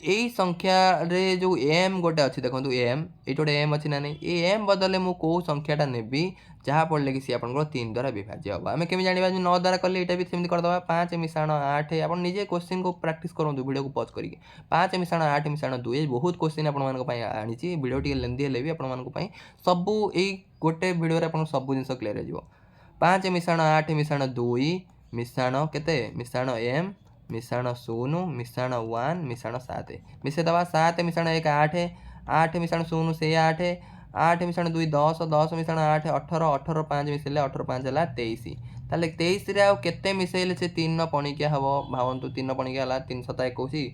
यही संख्या रे जो एम गोटे अच्छी देखो एम ये गोटे एम अच्छी ना नहीं ये एम बदले मुझे कौ संख्याटा नेबी जहाँ पड़े कि सी आप 3 द्वारा विभाज्य हम आम केमी जाना 9 द्वारा कले यहाँ भी सेमती करदे 5 मिसाण 8 आप निजे क्वेश्चन को प्रैक्टिस करूँ वीडियो को पॉज करके 5 मिसाण 8 मिसाण 2 बहुत क्वेश्चन आनी वीडियो टी लेंदी भी आप सबू यही गोटे वीडियो आप सब जिन क्लीयर हो 5 मिसाण 8 मिसाण 2 मिसाण के मिसाण एम मिसाण 0 मिसाण 1 मिसाण 7 मिसे दवा 7 मिसाण 1 8 8 मिसाण 0 से 8 8 मिसाण 2 10 10 मिसाण 8 18 18 5 मिसेले 18 5 है 23 ताले 23 आउ केते मिसेले से 3 पणिकिया हम भावतु 3 पणिकिया है 321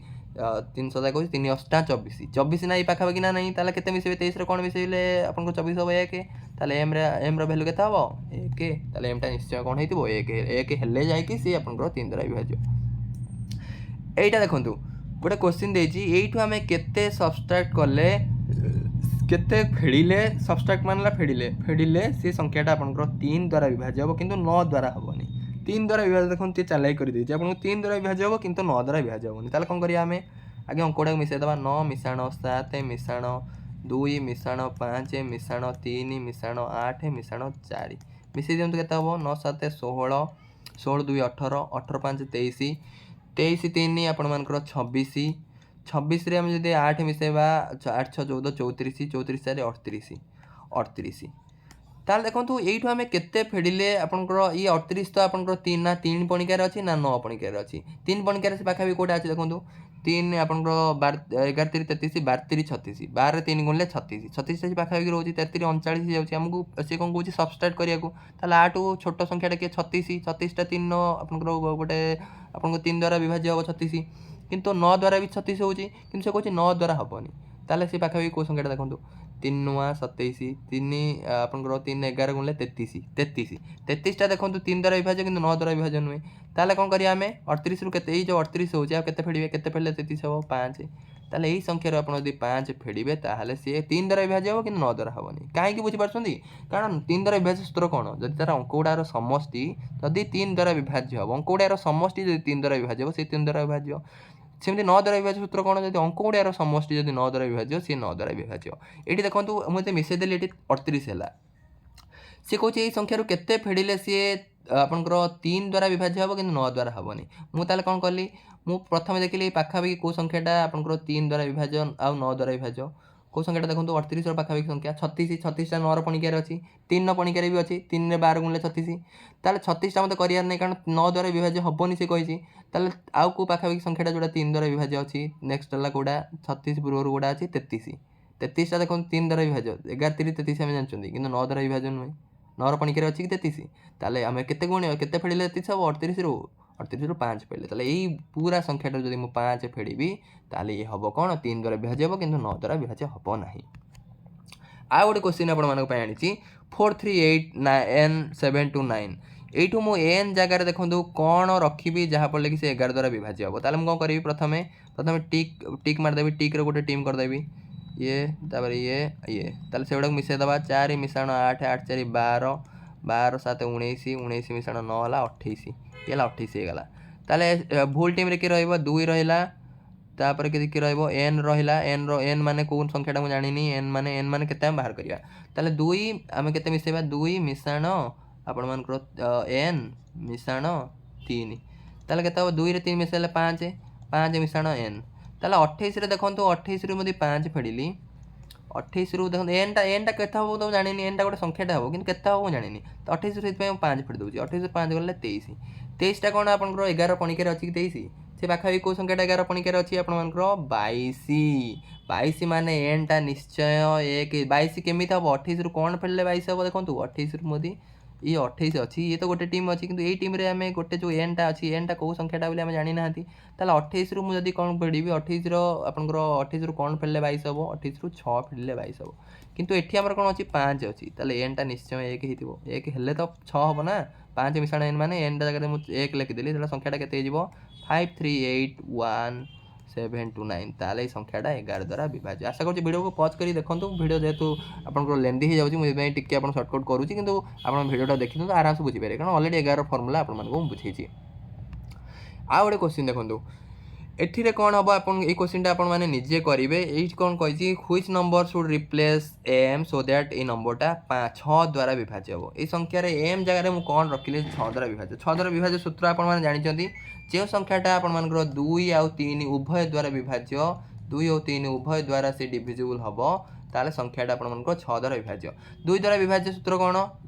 321 3 8 24 24 ना पाखापाखि ना नहीं ताले केते मिसेबे 23 कौन मिसेले आपन 24 हम 1 ताले एम भैल्यू के 1 ताले एम टा निश्चय कौन हो 1 हेले जाकि सी आपन 3 द्वारा विभाज्य यहीटा देखूँ गोटे क्वेश्चन देठी आम के सबस्ट्राक्ट कले केते फेड़िले सबस्ट्राक्ट मानला फेड़िले फेड़िले सी संख्याटा आपंकर 3 द्वारा विभाज्य हम किंतु 9 द्वारा हेनी 3 द्वारा विभाज्य देखो चलाई कर देती आपको 3 द्वारा विभाज्य हम किंतु 9 द्वारा विभाज्य हेनी ताले कौन करिया आम आगे अंकटा मिसईदेवा 9 मिसाण 7 मिसाण 2 मिसाण 5 मिसाण 3 मिसाण 8 मिसाण 4 मिसई दिखाँ के हम 9 7 16 16 2 18 18 5 23 23 3 आपर 26 26 आम जब 8 मिसेवा 8 6 14 34 34 4 38 38 ताल देखो यू आम के फेड़िले आपंकर ये 38 तो आपंकर 3 ना 3 पणिकार अच्छी ना 9 पणिकार अच्छी 3 पणिकार से पाखापी कौटा अच्छे देखो 3 आपंकर 11 3 33 12 3 36 12 3 गुणिले 36 36 से पाखापी रोचे 33 39 जाऊँगी आमको सी कौन कौन सबस्ट्राक्ट करा आठू छोट संख्याटा किए 36 36टा 3 आपंकर गोटे आपको 3 द्वारा विभाज्य हम 36 किंतु 9 द्वारा भी 36 होची किंतु से कहूँ 9 द्वारा हेनी ताले सी पाखापी कौ संख्याटा देखो 3 नुआ 27 3 आपंकर 3 11 गुणिले 33 33 33टा देखो 3 द्वारा विभाज्य किंतु 9 द्वारा विभाज्य नुहे ताले कौन करिया आम 38 रु के जो 38 होची आ केते फेड़िबे केते फेड़ले 33 हम 5 ताले यही संख्यार आप 5 फेड़िबे ताहले सी 3 द्वारा विभाज्य हम किंतु 9 द्वारा हेनी कहीं बुझीपार्छन्ती कारण 3 द्वारा विभाज्य सूत्र कौन जदि तार अंकगुड़ार समष्टि जदि 3 द्वारा विभाज्य हम अंकगुड़ार समष्टि जदि 3 द्वारा विभाज्य हम से 3 द्वारा विभाज्य सेमती 9 द्वारा विभाज्य सूत्र कौन जब अंकगुड़ार समष्टि जदि 9 द्वारा विभाज्य सी 9 द्वारा विभाज्य ये देखो मुझे मिसईदेली ये 38 है सी कौन यही संख्यार केते फेड़िले सी ଆପଣଙ୍କର 3 ଦ୍ୱାରା ବିଭାଜ୍ୟ ହେବ କିନ୍ତୁ 9 ଦ୍ୱାରା ହେବନି। ମୁଁ ତାହେଲେ କ'ଣ କଲି, ମୁଁ ପ୍ରଥମେ ଦେଖିଲି ପାଖାପାଖି କେଉଁ ସଂଖ୍ୟାଟା ଆପଣଙ୍କର 3 ଦ୍ୱାରା ବିଭାଜ୍ୟ ଆଉ 9 ଦ୍ୱାରା ବିଭାଜ୍ୟ। କେଉଁ ସଂଖ୍ୟାଟା ଦେଖନ୍ତୁ 38ର ପାଖାପାଖି ସଂଖ୍ୟା 36, 36ଟା 9ର ପଣିକିଆରେ ଅଛି, 3ର ପଣିକିଆରେ ବି ଅଛି, 3ରେ 12 ଗୁଣିଲେ 36। ତାହେଲେ 36ଟା ମୋତେ କରିବାର ନାହିଁ କାରଣ 9 ଦ୍ୱାରା ବିଭାଜ୍ୟ ହେବନି ସେ କହିଛି। ତାହେଲେ ଆଉ କେଉଁ ପାଖାପାଖି ସଂଖ୍ୟାଟା ଯେଉଁଟା 3 ଦ୍ୱାରା ବିଭାଜ୍ୟ ଅଛି, ନେକ୍ସଟ ହେଲା କେଉଁଟା 36 ପୂର୍ବରୁ କେଉଁଟା ଅଛି 33। 33ଟା ଦେଖନ୍ତୁ 3 ଦ୍ୱାରା ବିଭାଜ୍ୟ, 11 3 33 ଆମେ ଜାଣିଛନ୍ତି, କିନ୍ତୁ 9 ଦ୍ୱାରା ବିଭାଜ୍ୟ ନୁହେଁ। 9ର ପଣିକିଆରେ ଅଛି କି 33। ତାହେଲେ ଆମେ କେତେ ଫେଡ଼ିଲେ 33 ହେବ, 38ରୁ 5 ଫେଡ଼ିଲେ। ତାହେଲେ ଏଇ ପୁରା ସଂଖ୍ୟାଟା ଯଦି ମୁଁ 5 ଫେଡ଼ିବି ତାହେଲେ ଇଏ ହେବ କ'ଣ, 3 ଦ୍ୱାରା ବିଭାଜ୍ୟ ହେବ କିନ୍ତୁ 9 ଦ୍ୱାରା ବିଭାଜ୍ୟ ହେବ ନାହିଁ। ଆଉ ଗୋଟେ କ୍ୱେଶ୍ଚିନ୍ ଆପଣମାନଙ୍କ ପାଇଁ ଆଣିଛି 4 3 8 n 7 2 9। এইଠୁ ମୁଁ n ଜାଗାରେ ଦେଖନ୍ତୁ କ'ଣ ରଖିବି ଯାହାଫଳରେ କି ସେ 11 ଦ୍ୱାରା ବିଭାଜ୍ୟ ହେବ। ତାହେଲେ ମୁଁ କ'ଣ କରିବି, ପ୍ରଥମେ ଟିକ୍ ମାରିଦେବି, ଟିକ୍ର ଗୋଟେ ଟିମ୍ କରିଦେବି, ଇଏ ତାପରେ ଇଏ। ତାହେଲେ ସେଗୁଡ଼ାକୁ ମିଶାଇଦେବା, 4 ମିଶାଣ 8, 8 4 12, 12 7 19, 19 ମିଶାଣ 9 ହେଲା 28, ଇଏ ହେଲା 28 ହେଇଗଲା। ତାହେଲେ ଭୁଲ ଟିମ୍ରେ କିଏ ରହିବ, 2 ରହିଲା, ତାପରେ କିଏ ରହିବ, n ରହିଲା। n ମାନେ କେଉଁ ସଂଖ୍ୟାଟା ମୁଁ ଜାଣିନି, n ମାନେ କେତେ ଆମେ ବାହାର କରିବା। ତାହେଲେ 2 ଆମେ କେତେ ମିଶାଇବା, 2 ମିଶାଣ ଆପଣମାନଙ୍କର n ମିଶାଣ 3, ତାହେଲେ କେତେ ହେବ, 2ରେ 3 ମିଶାଇଲେ 5, 5 ମିଶାଣ n। ତାହେଲେ 28ରେ ଦେଖନ୍ତୁ, 28ରୁ ମୁଁ ଯଦି 5 ଫେଡ଼ିଲି, 28ରୁ ଦେଖନ୍ତୁ ଏନ୍ଟା କେତେ ହେବ ତ ମୁଁ ଜାଣିନି, ଏନ୍ଟା ଗୋଟେ ସଂଖ୍ୟାଟା ହେବ କିନ୍ତୁ କେତେ ହେବ ମୁଁ ଜାଣିନି। ତ 28ରୁ ସେଥିପାଇଁ ମୁଁ 5 ଫେଡ଼ି ଦେଉଛି, 28ରୁ 5 ଗଲେ 23। 23ଟା କ'ଣ ଆପଣଙ୍କର 11 ପଣିକିଆରେ ଅଛି କି 23? ସେ ପାଖାପାଖି କେଉଁ ସଂଖ୍ୟାଟା 11 ପଣିକିଆରେ ଅଛି ଆପଣମାନଙ୍କର 22। 22 ମାନେ ଏନ୍ଟା ନିଶ୍ଚୟ 1। 22 କେମିତି ହେବ, 28ରୁ କ'ଣ ଫେଡ଼ିଲେ 22 ହେବ, ଦେଖନ୍ତୁ 28ରୁ ମୋଦି ଇଏ 28 ଅଛି, ଇଏ ତ ଗୋଟେ ଟିମ୍ ଅଛି କିନ୍ତୁ ଏଇ ଟିମ୍ରେ ଆମେ ଗୋଟେ ଯେଉଁ ଏନ୍ଟା ଅଛି, ଏନ୍ଟା କେଉଁ ସଂଖ୍ୟାଟା ବୋଲି ଆମେ ଜାଣିନାହାନ୍ତି। ତାହେଲେ 28ରୁ ମୁଁ ଯଦି କ'ଣ ଫେଡ଼ିବି, 28ର ଆପଣଙ୍କର 28ରୁ କ'ଣ ଫେଡ଼ିଲେ 22 ହେବ, 28ରୁ 6 ଫେଡ଼ିଲେ 22 ହେବ। କିନ୍ତୁ ଏଠି ଆମର କ'ଣ ଅଛି, 5 ଅଛି, ତାହେଲେ ଏନ୍ଟା ନିଶ୍ଚୟ 1 ହେଇଥିବ। 1 ହେଲେ ତ 6 ହେବ ନା, 5 ମିଶାଣ n ମାନେ ଏନ୍ଟା ଜାଗାରେ ମୁଁ 1 ଲେଖିଦେଲି, ତାହେଲେ ସଂଖ୍ୟାଟା କେତେ ହେଇଯିବ, 5 3 8 1 7 2 9। ତାହେଲେ এই সংখ্যাটা 11 দ্বারা বিভাজ্য। আশা করছি ভিডিওকে পজ করে দেখুন, ভিডিও যেহেতু আপনার লেন্দি হয়ে যাচ্ছে মুঝে টিকে আপনার সর্টকট করুছি, কিন্তু আপনার ভিডিওটা দেখি তো আরামসে বুঝিপারে কারণ অলরেডি 11 ফর্মুলা আপনার বুঝেছি। ଆଉ ଗୋଟେ କ୍ୱେଶ୍ଚିନ୍ ଦେଖନ୍ତୁ, ଏଥିରେ କ'ଣ ହେବ, ଆପଣ ଏଇ କ୍ୱେଶ୍ଚିନ୍ଟା ଆପଣମାନେ ନିଜେ କରିବେ। ଏଇଠି କ'ଣ କହିଛି, which number should replace m so that ଏଇ ନମ୍ବରଟା 6 ଦ୍ୱାରା ବିଭାଜ୍ୟ ହେବ। ଏଇ ସଂଖ୍ୟାରେ m ଜାଗାରେ ମୁଁ କ'ଣ ରଖିଲି, 6 ଦ୍ୱାରା ବିଭାଜ୍ୟ। 6 ଦ୍ୱାରା ବିଭାଜ୍ୟ ସୂତ୍ର ଆପଣମାନେ ଜାଣିଛନ୍ତି, ଯେଉଁ ସଂଖ୍ୟାଟା ଆପଣମାନଙ୍କର 2 ଆଉ 3 ଉଭୟ ଦ୍ୱାରା ବିଭାଜ୍ୟ, 2 ଆଉ 3 ଉଭୟ ଦ୍ୱାରା ସେ ଡିଭିଜିବୁଲ୍ ହେବ, ତାହେଲେ ସଂଖ୍ୟାଟା ଆପଣମାନଙ୍କର 6 ଦ୍ୱାରା ବିଭାଜ୍ୟ। 2 ଦ୍ୱାରା ବିଭାଜ୍ୟ ସୂତ୍ର କ'ଣ,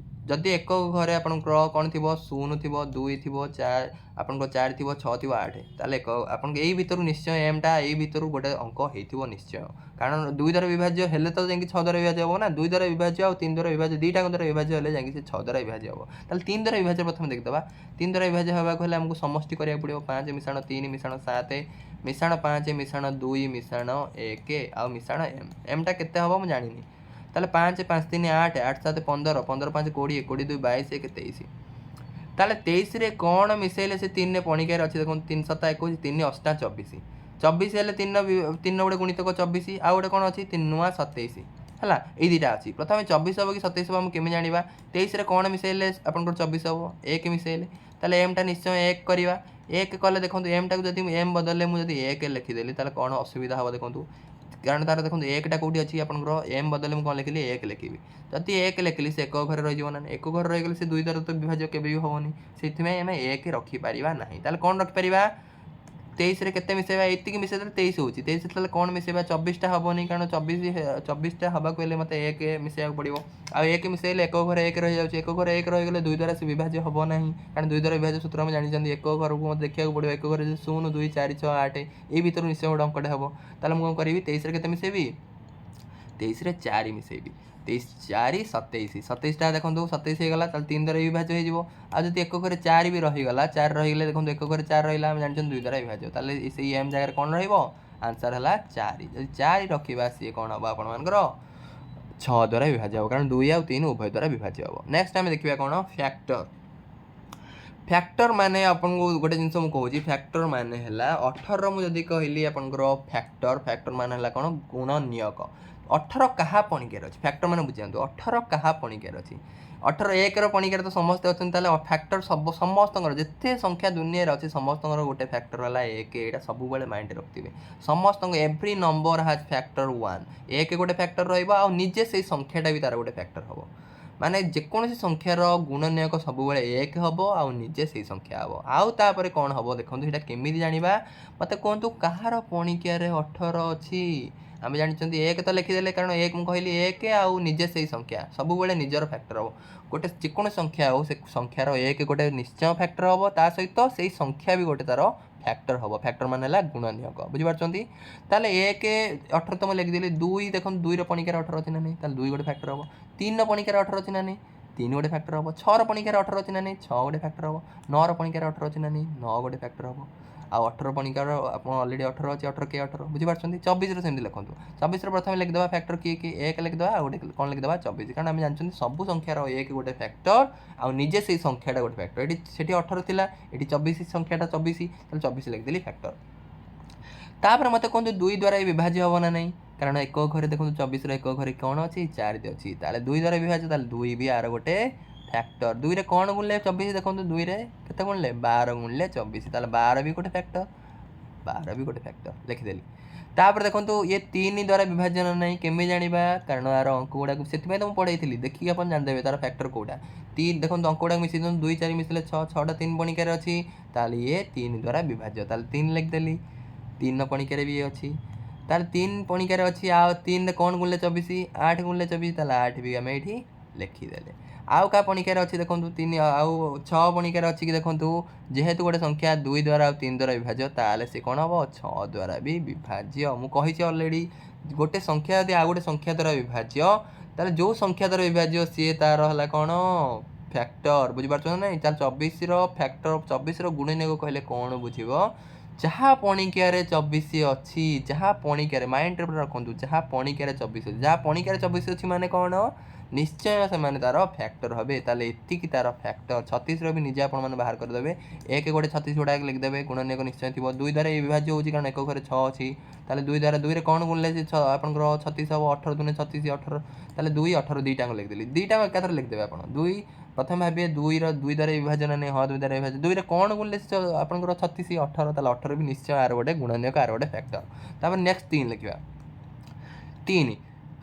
ଯଦି ଏକ ଘରେ ଆପଣଙ୍କର କ'ଣ ଥିବ, 0 ଥିବ, 2 ଥିବ, 4 ଆପଣଙ୍କର 4 ଥିବ, 6 ଥିବ, 8, ତାହେଲେ ଆପଣଙ୍କ ଏଇ ଭିତରୁ ନିଶ୍ଚୟ mଟା ଏଇ ଭିତରୁ ଗୋଟେ ଅଙ୍କ ହେଇଥିବ ନିଶ୍ଚୟ, କାରଣ 2 ଦ୍ୱାରା ବିଭାଜ୍ୟ ହେଲେ ତ ଯାଇକି 6 ଦ୍ୱାରା ବିଭାଜ୍ୟ ହେବ ନା। 2 ଦ୍ୱାରା ବିଭାଜ୍ୟ ଆଉ 3 ଦ୍ୱାରା ବିଭାଜ୍ୟ, ଦୁଇଟାଙ୍କ ଦ୍ୱାରା ବିଭାଜ୍ୟ ହେଲେ ଯାଇକି ସେ 6 ଦ୍ୱାରା ବିଭାଜ୍ୟ ହେବ। ତାହେଲେ 3 ଦ୍ୱାରା ବିଭାଜ୍ୟ ପ୍ରଥମେ ଦେଖିଦେବା। 3 ଦ୍ୱାରା ବିଭାଜ୍ୟ ହେବାକୁ ହେଲେ ଆମକୁ ସମଷ୍ଟି କରିବାକୁ ପଡ଼ିବ, 5 ମିଶାଣ 3 ମିଶାଣ 7 ମିଶାଣ 5 ମିଶାଣ 2 ମିଶାଣ 1 ଆଉ ମିଶାଣ mଟା କେତେ ହେବ ମୁଁ ଜାଣିନି। ତାହେଲେ 5 5 3 8, 8 7 15, 15 5 20, 20 2 22, 1 23। ତାହେଲେ 23ରେ କ'ଣ ମିଶାଇଲେ ସେ 3ରେ ପଣିକିଆରେ ଅଛି, ଦେଖନ୍ତୁ 3 7 21, 3 8 24, 24 ହେଲେ 3 ଗୋଟେ ଗୁଣିତକ 24, ଆଉ ଗୋଟେ କ'ଣ ଅଛି 3 ନୂଆ 27 ହେଲା, ଏଇ ଦୁଇଟା ଅଛି। ପ୍ରଥମେ 24 ହେବ କି 27 ହେବ ଆମେ କେମିତି ଜାଣିବା, 23ରେ କ'ଣ ମିଶାଇଲେ ଆପଣଙ୍କର 24 ହେବ, 1 ମିଶାଇଲେ, ତାହେଲେ mଟା ନିଶ୍ଚୟ 1 କରିବା। 1 କଲେ ଦେଖନ୍ତୁ mଟାକୁ ଯଦି m ବଦଳରେ ମୁଁ ଯଦି 1 ଲେଖିଦେଲି ତାହେଲେ କ'ଣ ଅସୁବିଧା ହେବ ଦେଖନ୍ତୁ, କାରଣ ତାର ଦେଖନ୍ତୁ 1ଟା କେଉଁଠି ଅଛି ଆପଣଙ୍କର, m ବଦଳରେ ମୁଁ କ'ଣ ଲେଖିଲି, 1 ଲେଖିବି। ଯଦି 1 ଲେଖିଲି ସେ ଏକ ଘରେ ରହିଯିବ ନା, ଏକ ଘରେ ରହିଗଲେ ସେ 2 ଦ୍ୱାରା ତ ବିଭାଜ୍ୟ କେବେ ବି ହେବନି, ସେଥିପାଇଁ ଆମେ 1 ରଖିପାରିବା ନାହିଁ। ତାହେଲେ କ'ଣ ରଖିପାରିବା, 23ରେ କେତେ ମିଶାଇବା, ଏତିକି ମିଶାଇଦେଲେ 23 ହେଉଛି। 23 ତାହେଲେ କ'ଣ ମିଶାଇବା, 24ଟା ହେବନି, କାରଣ 24ଟା ହେବାକୁ ହେଲେ ମୋତେ 1 ମିଶାଇବାକୁ ପଡ଼ିବ। ଆଉ 1 ମିଶାଇଲେ ଏକ ଘରେ 1 ରହିଯାଉଛି, ଏକ ଘରେ 1 ରହିଗଲେ 2 ଦ୍ୱାରା ସେ ବିଭାଜ୍ୟ ହେବ ନାହିଁ, କାରଣ 2 ଦ୍ୱାରା ବିଭାଜ୍ୟ ସୂତ୍ର ଆମେ ଜାଣିଛନ୍ତି। ଏକ ଘରକୁ ମୋତେ ଦେଖିବାକୁ ପଡ଼ିବ, ଏକ ଘରେ 0 2 4 6 8, ଏଇ ଭିତରୁ ନିଶ୍ଚୟ ଗୋଟେ ଅଙ୍କଟେ ହେବ। ତାହେଲେ ମୁଁ କ'ଣ କରିବି, 23ରେ କେତେ ମିଶାଇବି, 23ରେ 4 ମିଶାଇବି। 23 4 27, 27ଟା ଦେଖନ୍ତୁ 27 ହେଇଗଲା, ତାହେଲେ 3 ଦ୍ୱାରା ବିଭାଜ୍ୟ ହେଇଯିବ। ଆଉ ଯଦି ଏକ ଘରେ 4 ବି ରହିଗଲା, 4 ରହିଗଲେ ଦେଖନ୍ତୁ ଏକ ଘରେ 4 ରହିଲା, ଆମେ ଜାଣିଛନ୍ତି 2 ଦ୍ୱାରା ବିଭାଜ୍ୟ, ତାହେଲେ ସେଇ m ଜାଗାରେ କ'ଣ ରହିବ, ଆନ୍ସର୍ ହେଲା 4। ଯଦି 4 ରଖିବା ସିଏ କ'ଣ ହେବ ଆପଣମାନଙ୍କର 6 ଦ୍ୱାରା ବିଭାଜ୍ୟ ହେବ, କାରଣ 2 ଆଉ 3 ଉଭୟ ଦ୍ୱାରା ବିଭାଜ୍ୟ ହେବ। ନେକ୍ସଟ ଆମେ ଦେଖିବା କ'ଣ, ଫ୍ୟାକ୍ଟର। ଫ୍ୟାକ୍ଟର ମାନେ ଆପଣଙ୍କୁ ଗୋଟେ ଜିନିଷ ମୁଁ କହୁଛି, ଫ୍ୟାକ୍ଟର ମାନେ ହେଲା 18 ମୁଁ ଯଦି କହିଲି ଆପଣଙ୍କର ଫ୍ୟାକ୍ଟର ମାନେ ହେଲା କ'ଣ, ଗୁଣନୀୟକ। 18 କାହା ପଣିକିଆରେ ଅଛି, ଫ୍ୟାକ୍ଟର ମାନେ ବୁଝାନ୍ତୁ, 18 କାହା ପଣିକିଆରେ ଅଛି। 18 1ର ପଣିକିଆରେ ତ ସମସ୍ତେ ଅଛନ୍ତି, ତାହେଲେ ଫ୍ୟାକ୍ଟର ସମସ୍ତଙ୍କର ଯେତେ ସଂଖ୍ୟା ଦୁନିଆରେ ଅଛି ସମସ୍ତଙ୍କର ଗୋଟେ ଫ୍ୟାକ୍ଟର ହେଲା 1, ଏଇଟା ସବୁବେଳେ ମାଇଣ୍ଡରେ ରଖିଥିବେ। ସମସ୍ତଙ୍କ ଏଭ୍ରି ନମ୍ବର ହାଜ୍ ଫ୍ୟାକ୍ଟର 1, 1 ଗୋଟେ ଫ୍ୟାକ୍ଟର ରହିବ, ଆଉ ନିଜେ ସେଇ ସଂଖ୍ୟାଟା ବି ତାର ଗୋଟେ ଫ୍ୟାକ୍ଟର ହେବ। माने जेकोसी संख्यार गुणनीयक सबुबले एक हम आउ निजे से संख्या हम आउ तापर कौन हम देखो यहाँ केमी जाना मत कहतु कहार पणिकिया 18 अच्छी आम जानते एक तो लिखिदे कारण एक मुझे कहली एक आउ निजे से संख्या सबुबले निजर फैक्टर हम गोटे जेकोसी संख्या हो से संख्यार एक गोटे निश्चय फैक्टर हम ता सहित से संख्या भी गोटे तार फैक्टर हम फैक्टर मान है गुणनीयक बुझीपार ताले एक 18 तो मुझे लिखिदेली दुई देख दुईर पणिकार 18 अच्छी ना नहीं दुई गोटे फैक्टर हम तीन पणिकार 18 अच्छी ना नहीं तीन गोटे फैक्टर हम छर पणिकार 18 अच्छी ना नहीं छः गोटे फैक्टर हम नौर पणिकार 18 अच्छी ना नहीं नौ गोटे फैक्टर हम आउ 18 पणिकार आप अलरेडी 18 अच्छी 18 के 18 बुझीपार 24 सेमती लिखुँ 24 प्रथम लिखिदेवा फैक्टर किए एक लिखिदेवा आ गोटे कौन लिखिदेवा 24 कारण आम जानते सब संख्यार एक गोटे फैक्टर आउ निजे से संख्याटा गोटे फैक्टर ये 18 थिला ये 24 संख्याटा 24 24 लिखिदेली फैक्टर तापर मत कहते दुई द्वारा विभाज्य हम ना नहीं कारण एक घरे देखो 24 एक घरे कौन अच्छी 4 अच्छी ताले दुई द्वारा विभाज्य ताले दुई भी आर गोटे फैक्टर दुई रे कौन गुणले 24 देखो दुई रे केते गुणले 12 गुणले 24 ताले 12 भी गोटे फैक्टर 12 भी गोटे फैक्टर लिखिदेली तापर देखो ये 3 द्वारा विभाजन नहीं केमी जाना कारण यार अंक गुड़ा से तो पढ़ाई देखिए आप जानते तार फैक्टर कौटा 3 देखो अंक गुड़ा मिस 2 4 मिसले 6 6टा 3 पणिकार अच्छी ताले ये 3 द्वारा विभाज्य ताले 3 लिखिदेली 3 पणिकार भी अच्छी ताले 3 पणिकार अच्छी आ 3 कौन गुणले 24 8 गुणले 24 ताले 8 भी आम ये लिखिदेले आउ क्या पणिकार अच्छी देखो 3 आउ 6 पणिकार अच्छी कि देखो जेहेतु गोटे संख्या 2 द्वारा और 3 द्वारा विभाज्य ताले से कौन हम 6 द्वारा भी विभाज्य मुझे अलरेडी गोटे संख्या यदि आ गोटे संख्या द्वारा विभाज्य ताले जो संख्या द्वारा विभाज्य सी तार है कौन फैक्टर बुझीपार ना तार 24 फैक्टर 24 गुणनीयक कहले कौन बुझ जहाँ पणिकिया 24 अच्छी जहाँ पणिकिया माइंड रखु जहाँ पणिकिया 24 जहाँ पणिकिया 24 अच्छी माने कौन निश्चय से माने तार फैक्टर हे ताले एतिकी तार फैक्टर 36 भी निजे आप बाहर करदे एक गोटे 36 गुड़ा लिखिदेवे गुणनीयक निश्चय थी 2 द्वारा विभाज्य होगी कारण एक घरे 6 अच्छी ताले 2 द्वारा 2 रे कौन गुणले आपंकर 36 हम 18 दुने 36 18 ताले 2 18 दुईटा लिखिदेली दुईटा एकाथर लिखिदेवे आप 2 प्रथम भाविए 2 द्वारा विभाजन नहीं हाँ 2 द्वारा विभाजन 2 रे कौन गुणले आपंकर 36 18 ताले 18 भी निश्चय आर गोटे गुणनीयक आर गोटे फैक्टर तापर नेक्स्ट 3 लिखा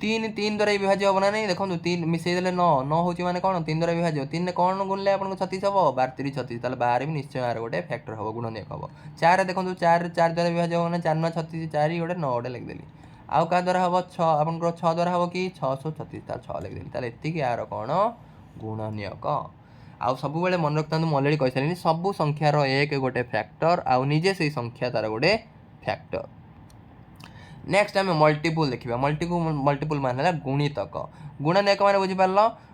3 द्वारा विभाज्य हम ना नहीं देखो 3 मिसेदेले 9 9 हूँ मैंने कौन 3 द्वारा विभाज्य 3 कौन गुणले आपको 36 हम 12 3 36 ताले 12 भी निश्चय आर गोटे फैक्टर हम गुणनीयक हम 4 देखो 4 द्वारा विभाज्य हम 4 9 36 4 गोटे 9 गोटे लिखिदेली आउ क्या द्वारा हम 6 आपंकर 6 द्वारा हम कि 636 ताले 6 लिखिदेली ताले एतिकी आर कौन गुणनीयक आउ सब मन रखता अलरेडी कही सारे सबू संख्यार एक गोटे फैक्टर आउ निजे से संख्या तार गोटे फैक्टर नेक्स्ट आम मल्टीपुल देखा मल्टीपुल मान है गुणितक गुणनीयक मैंने बुझीपार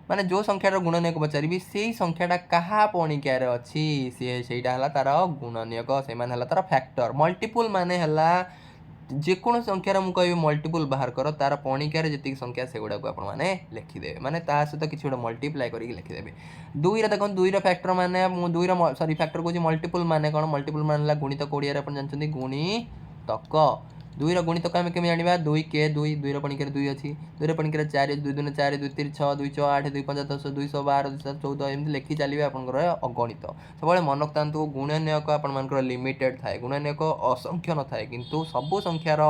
माने जो संख्यार गुणनीयक पचारि से संख्याटा क्या पणिकिया अच्छी सी से तार गुणनीयक से तार फैक्टर मल्टीपुल माने है जेको संख्यार मुझे मल्टीपुल बाहर कर तार पणिकिया जी संख्या से गुड़ा को आपने लिखिदेवे माने सहित किसी गोटे मल्टीप्लाई करके लिखिदेवे 2 देखो 2 फैक्टर माने 2 सॉरी फैक्टर कौन मल्टीपुल माने कौन मल्टीपुल माने गुणितक ओडिया आप जानते गुणितक 2 गुणितक आम केमी जाना 2 के 2 पणिकिया 2 अच्छी 2 पणिकिया 4 2 2 4 2 3 6 2 6 8 2 5 10 2 12 2 14 एमती लिखि चलिए आपंकर अगणित सब मन रखता गुणनीयक आपर लिमिटेड थाए गुणनीयक असंख्य न थाए किंतु सबू संख्यार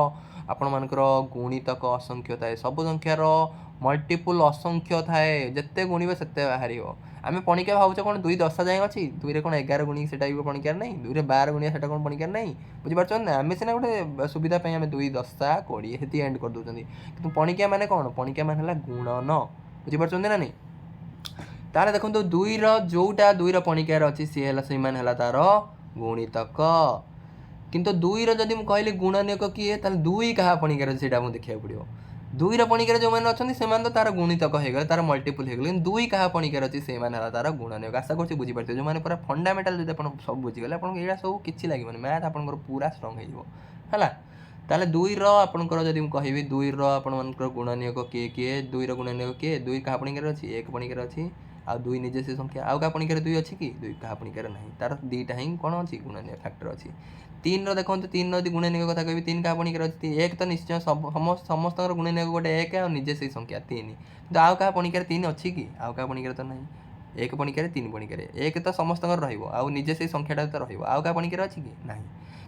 आपण मानकर गुणितक असंख्य थाए सबू संख्यार मल्टीपुल असंख्य थाए जिते गुणवे से बाहर आम पणिकिया भावुचे कौन 2 10 जाए अच्छी 2 रे कौन 11 गुणी से पणिकिया नहीं 2 रे 12 गुणिया से कौन पणिकिया नहीं बुझीपार ना आम सीना गोटे सुविधा आम 2 10 20 हेती एंड कर दूसरी कि पणिकिया माने कौन पणिकिया मान है गुणन बुझीपार ना नहीं तार देखो 2 जोटा 2 पणिकिया अच्छी सी है मान है तार गुणितक किंतु 2 जदि मुझे कहली गुणनीयक किए 2 क्या पणिकिया से देखा पड़ो 2 पणिकिया जो मैंने अच्छे से तार गुणितक हो गए तार मल्टीपुल हो गए 2 क्या पणिकिया अच्छी से तार गुणनीयक आशा कर बुझीपार जो मैंने पूरा फंडामेटाल जो सब बुझीगले आप सब किसी लगे मैथ आप पूरा स्ट्रंग है ताले 2 आपंकर जब कहबी 2 आपर गुणनीयक किए किए 2 गुणनीयक किए 2 क्या पणिकिया अच्छी 1 पणिकिया अच्छी आ 2 निजे से संख्या आउ क्या पणिकिया 2 अच्छी कि 2 क्या पणिकिया नहीं तार 2टा ही कौन अच्छी गुणनीयक फैक्टर अच्छी 3 देखो 3 यदि गुणनीयक कथा कह 3 क्या पणिकिया अच्छी 1 तो निश्चय समस्त गुणनीयक गोटे 1 आ निजे से संख्या 3 तो आउ क्या पणिकिया 3 अच्छी कि आउ क्या पणिकिया तो नहीं 1 पणिकिया 3 पणिकिया 1 तो समस्त रहा निजे से संख्याटा तो रहा क्या पणिकिया अच्छी कि नहीं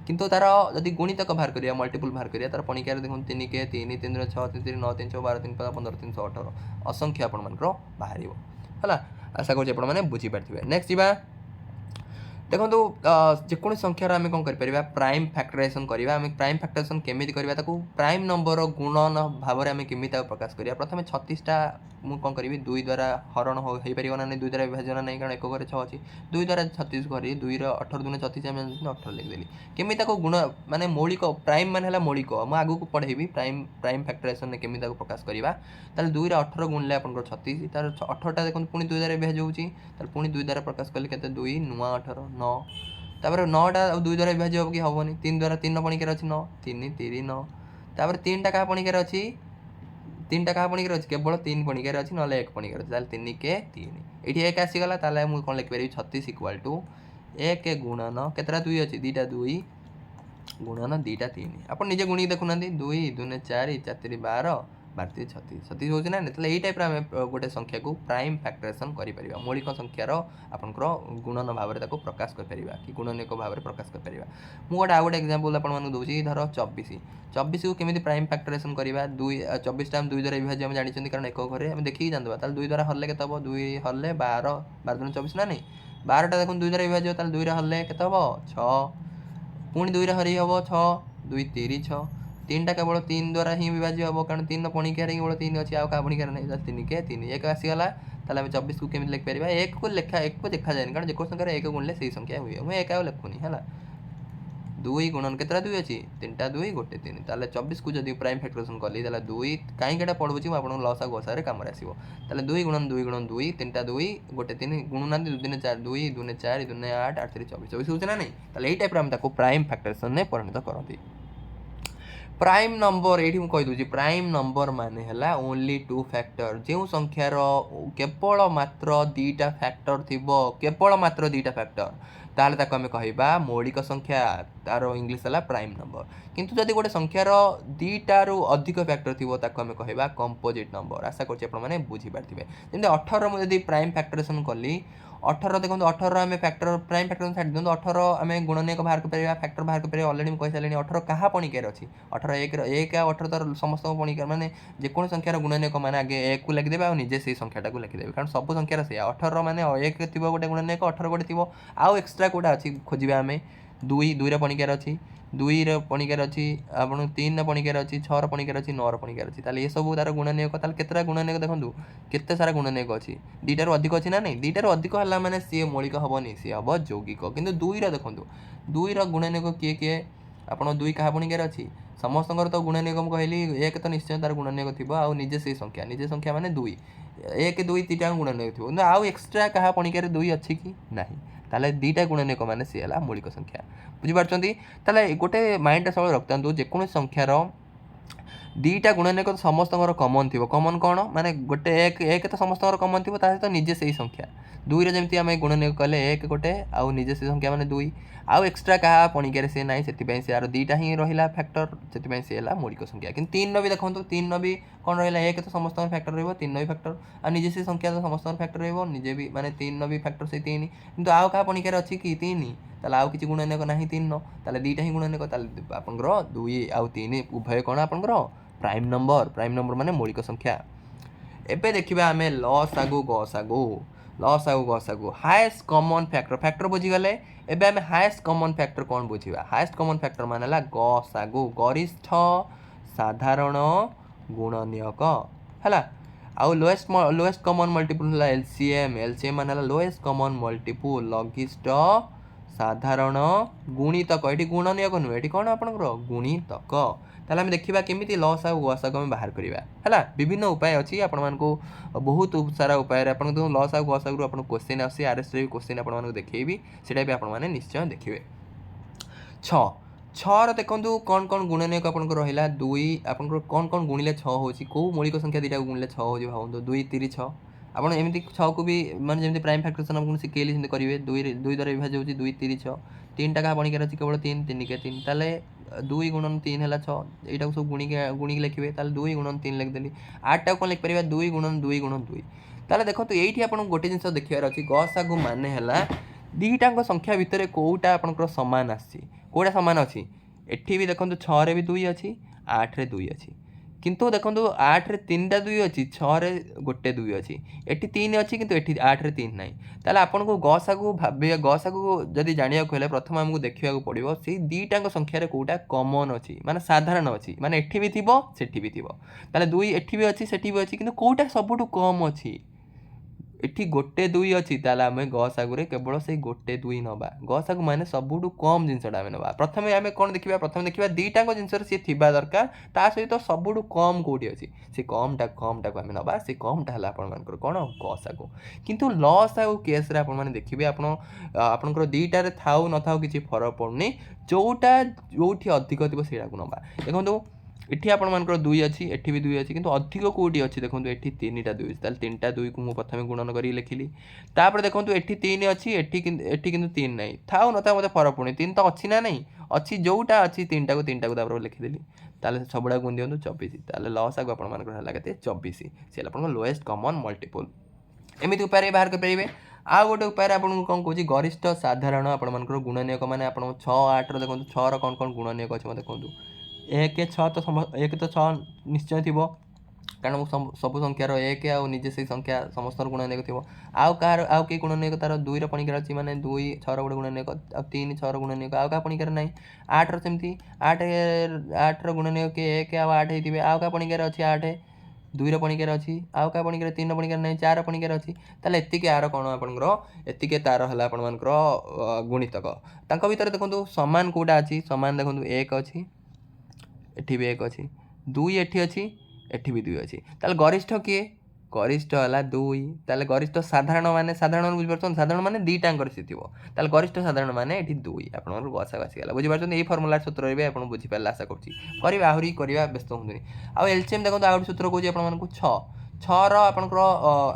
किंतु तार जदि गुणितक बाहर करिया मल्टीपुल बाहर करिया तार पणिकिया देखो 3 के 3 3 6 3 3 9 3 12 3 15 3 18 असंख्य आपण मानकर बाहर है। आशा करें बुझीपारे। नेक्स्ट जी देखो जेकोसी संख्यार आम कौन कर प्राइम फैक्टराइजेशन करवा। आम प्राइम फैक्टराइजेशन केमी करवा प्राइम नंबर गुणन भाव में केमी प्रकाश करा। प्रथम 36टा मुझे कौन करी 2 द्वारा हरण हो पार ना 2 द्वारा विभाजन नहीं कारण 1 घरे 6 अच्छी 2 द्वारा 36 कर 2 18 दूने 36 आम 18 लिखदेली केमी गुण माने मौलिक प्राइम मान मौलिक मुझे आगू पढ़ेबी प्राइम प्राइम फैक्टराइजेशन में केमी प्रकाश करवा। ताल 2 18 गुणले आप 36 तार 18टा देखो पुणी 2 द्वारा विभाज्य होची पुणी 2 द्वारा प्रकाश कले के 2 नुआ 18 9 तापर 9टा 2 द्वारा विभाज्य हम कि हेनी 3 द्वारा 3 पणिकार अच्छी 9 3 3 9 तापर 3टा क्या पणिकार अच्छी 3टा क्या पणिकार अच्छी केवल 3 पणिकार अच्छी ना 1 पणिकार अच्छी 3 के 3 ये 1 आसीगला मुझे कौन लिखिपारि 36 इक्वाल टू 1 गुणन केतटा 2 अच्छी 2टा 2 गुणन 2टा 3 आप निजे गुणी देखुना 2 2 4 4 12 12 36 36 हो ना ये टाइप आम गोटे संख्या को प्राइम फैक्टराइजेशन कर मौलिक संख्यार आपंकर गुणन भाव में प्रकाश कर कि गुणनीयक भाव में प्रकाश कर मुझे आउ गोटे एक्जाम्पल आपको दूसरी धर 24 24 को केमी प्राइम फैक्टराइजेशन करवा 24टा 2 द्वारा विभाज्य आम जानते कारण 1 घरे आम देखिए जानते 2 द्वारा हरले के 2 हरले 12 12 दूनी 24 ना नहीं 12टा देखो 2 द्वारा विभाज्य 2 हरले के 6 पुणी 2 हरी हम 6 2 3 6 3टा केवल 3 द्वारा ही विभाज्य हम कारण 3 पणिकार केवल 3 अच्छी आउ क्या पणिकार नहीं 3 के 3 1 आसीगला ताल 24 को केमी लिखिपर 1 को देखा जाए कारण जो संख्यार 1 गुणले से संख्या हुए मुझे 1 लिखुनी है 2 गुणन केतटा 2 अच्छी 3टा 2 गोटे 3 ताल 24 को जब प्राइम फैक्टराइजेशन कली 2 कहीं पढ़ू मुझे लसा गोसारे कम आसो 2 गुणन 2 गुणन 2 3टा 2 गोटे 3 गुणुना 2 दिन 4 2 2 4 2 8 8 3 24 24 होना नहीं ये टाइप आम प्राइम फैक्टराइजेशन में परिणत करती। प्राइम नंबर ये कहीदे प्राइम नंबर माने है ओनली 2 फैक्टर जो संख्यार केवल मात्र 2टा फैक्टर थी केवल मात्र 2टा फैक्टर ताल आम कह मौलिक संख्या तार इंग्लीश है प्राइम नंबर किंतु जदि गोटे संख्यार 2टारू अधिक फैक्टर थी आम कह कंपोजिट नंबर। आशा करें बुझीपारे जमी 18 मुझे प्राइम फैक्टराइजेशन कली 18 देखो 18 आम फैक्टर प्राइम फैक्टर छाड़ दिखाँ 18 आम गुणनीयक बाहर कर फैक्टर बाहर कर अलरेडी मुझे कही सारे 18 क्या पणिकार अच्छी 18 1 18 तो समस्त पणिकार माने जेको संख्यार गुणनीयक मैंने आगे 1 को लिखिदेवे आ निजे से संख्याटा को लिखिदेवे कारण सब संख्यार से 18 माने 1 थी गोटे गुणनीयक 18 गोटे थी आउ एक्सट्रा कौटा अच्छी खोजा आम 2 पणिकार अच्छी 2 पणिकार अच्छी आप 3 पणिकार अच्छी 6 पणिकार अच्छी 9 पणिकार अच्छी ताल ये सब तार गुणनीयक ताल केतटा गुणनीयक देखो केते सारा गुणनीयक अच्छी 2टारू अधिक अच्छी ना नहीं 2टारू अधिक है मैंने सी मौलिक हेनी सी हम यौगिक किंतु 2 देखो 2 गुणनीयक किए किए आप 2 क्या पणिकार अच्छी समस्त तो गुणनीयक कहली 1 तो निश्चय तार गुणनीयक थी आउ निजे से संख्या माने 2 1 2 3टा गुणनीयक थी आउ एक्सट्रा क्या पणिकार 2 अच्छी कि नहीं ताले 2टा गुणनीयक माने सी है मौलिक संख्या बुझीपारे। ताले गोटे माइंड सब रखता जेको संख्यार 2टा गुणनीयक तो समस्त कमन थी कमन कौन माने गोटे 1 तो समस्त कमन थी सहित निजे से संख्या 2 जमी आम गुणनीयक कले 1 गोटे आउ निजे से संख्या माने 2 आउ एक्सट्रा क्या पणिकार से ना से यार 2टा ही रहा फैक्टर से सी है मौलिक संख्या कि 3 भी देखो 3 भी कौन रहा 1 तो समस्त फैक्टर रहा 3 भी फैक्टर आ निजे से संख्या तो समस्त फैक्टर रजे भी माने 3 भी फैक्टर से 3 कितु आउ क्या पणिकार अच्छी कि 3 ताल आउ किसी गुणनीयक ना 3 ताल 2टा ही गुणनीयक आपंकर 2 आउ 3 उभय कौन आपंकर प्राइम नंबर माने मौलिक संख्या। एबे देखिबा आमे लसागु गसागु हाईएस्ट कॉमन फैक्टर बुझीगले एबे आमे हाईएस्ट कॉमन फैक्टर कौन बुझीबा हाईएस्ट कॉमन फैक्टर मानेला गसागु गरिष्ठ साधारण गुणनीयक हैला आउ लोएस्ट कॉमन मल्टीपल है एलसीएम मानेला लोएस्ट कॉमन मल्टीपल लघिष्ठ साधारण गुणितक ये गुणनीयक नुहे ये कौन आपंकर गुणितक ताले आम देखा केमी लस आउ गसाग आम बाहर करवा है विभिन्न उपाय अच्छी आपण बहुत सारा उपाय देखो लस आउ गसागु आप क्वेश्चन आसी आरएस भी क्वेश्चन आपको देखी से भी निश्चय देखिए 6 देखो कौन कौन गुणनीयक आप रहा 2 आप कौन कौन गुणिले 6 हो कौ मौलिक संख्या 2टा गुणिले 6 हो भावत 2 3 6 आप एमती 6 को भी माने जमी प्राइम फैक्टराइजेशन आपको शिखेली सेमती करेंगे 2 द्वारा विभाज्य होती 2 3 6 3टा क्या पणिकार अच्छी केवल 3 3 के 3 ताले 2 गुणन 3 है 6 यहाँ सब गुणिक लिखे 2 गुणन 3 लिखदेली 8टा कौन लिखिपर 2 गुणन 2 गुणन 2 ताले देखो ये आप गोटे जिन देखार अच्छी गसागु माने है 2टाक संख्या भितर कौटा आपंकर सामान आसी कौटा सामान अच्छी एठी भी देखो 6 रे भी 2 अच्छी 8 रे 2 अच्छी किंतु देखो 8 रे 3टा 2 अच्छी 6 रे गोटे 2 अच्छी एटी 3 अच्छी किंतु एटी 8 रे 3 ना ताले आपन को गसागु भाबे गसागु जदि जानिया को हेले प्रथम हमकु देखिया को पड़िबो से दीटांग संख्या रे कोटा कॉमन अछि माने साधारण अछि माने एठी भी थिबो सेठी भी थिबो ताले 2 एठी भी अछि सेठी भी अछि किंतु कोटा सबटु कम अछि एठी गोटे 2 अछि ताले आमे गसागु रे केवल से गोटे 2 नबा गसागु माने सबटु कम जिंसडा आमे नबा प्रथमे आमे कोन देखिबा प्रथमे देखिबा दीटांग जिंसर से थिबा दरकार ता सहित सबटु कम कोठी अछि से कमटा को आमे नबा से कमटा हला आपण मानकर कोन गसागु किंतु लसागु केस रे आपण माने देखिबे आपनकर दीटा रे थाउ न थाउ किछि फरक पड़नी जोटा जोठी अधिक थिबो सेडा को नबा देखंतु एठी आपण मानकर 2 अछि एठी भी 2 अछि किंतु अधिक कोठी अछि देखंतु एठी 3टा 2 अछि ताले 3टा 2 को मु प्रथमे गुणन करी लिखिली तापर देखंतु एठी 3 अछि एठी किंतु 3 नै थाउ न थाउ मते फरक पड़नी 3 तो अछि ना नै अछि जोटा अछि 3टा को तापर लिखि देली ताले सबडा गुण दियंतु 24 ताले लॉस आगु आपण मानकर हला केते 24 से आपण लोएस्ट कॉमन मल्टीपल एमिति उपाय बाहर कर परिबे आ गोटे उपाय आपन कोन कहूची गरिष्ठ साधारण आपण मानकर गुणनीयक माने आपण 6 8 रो देखंतु 6 रो कोन गुणनीयक अछि मते कहंतु 1 6 तो 1 तो 6 निश्चय थिबो कारण सब संख्यार 1 आ निजे से संख्या समस्त गुणनीयक थिबो आउ कार आउ के गुणनीयक तार 2 रो पणिकार अछि माने 2 6 रो गुणनीयक आ 3 6 रो गुणनीयक आउ का पणिकार नै 8 रो सेमति 8 रो गुणनीयक 1 आ 8 हेतिबे आउ का पणिकार अछि 8 2 रो पणिकार अछि आउ का पणिकार 3 रो पणिकार नै 4 रो पणिकार अछि ताले एतिके आरो कोन आपनकर एतिके तार हला आपण मानकर गुणितक तांको भीतर देखंतु समान कोडा अछि समान देखंतु 1 अछि एठी भी 1 अछि 2 एठी अछि एठी भी 2 अछि ताले गरिष्ठ के गरिष्ठ हला 2 ताले गरिष्ठ साधारण बुझ परछन साधारण माने दीटांकर सिथिबो ताले गरिष्ठ साधारण माने एठी 2 आपनकर गसा गसी गला बुझि परछन ए फार्मूला सूत्र रे आपन बुझि पाला आशा करछि करिबा आहुरी करिबा व्यस्त होंदनी आ एलसीएम देखो आउट सूत्र कहूची आपन मानकु 6 6 रो आपनकर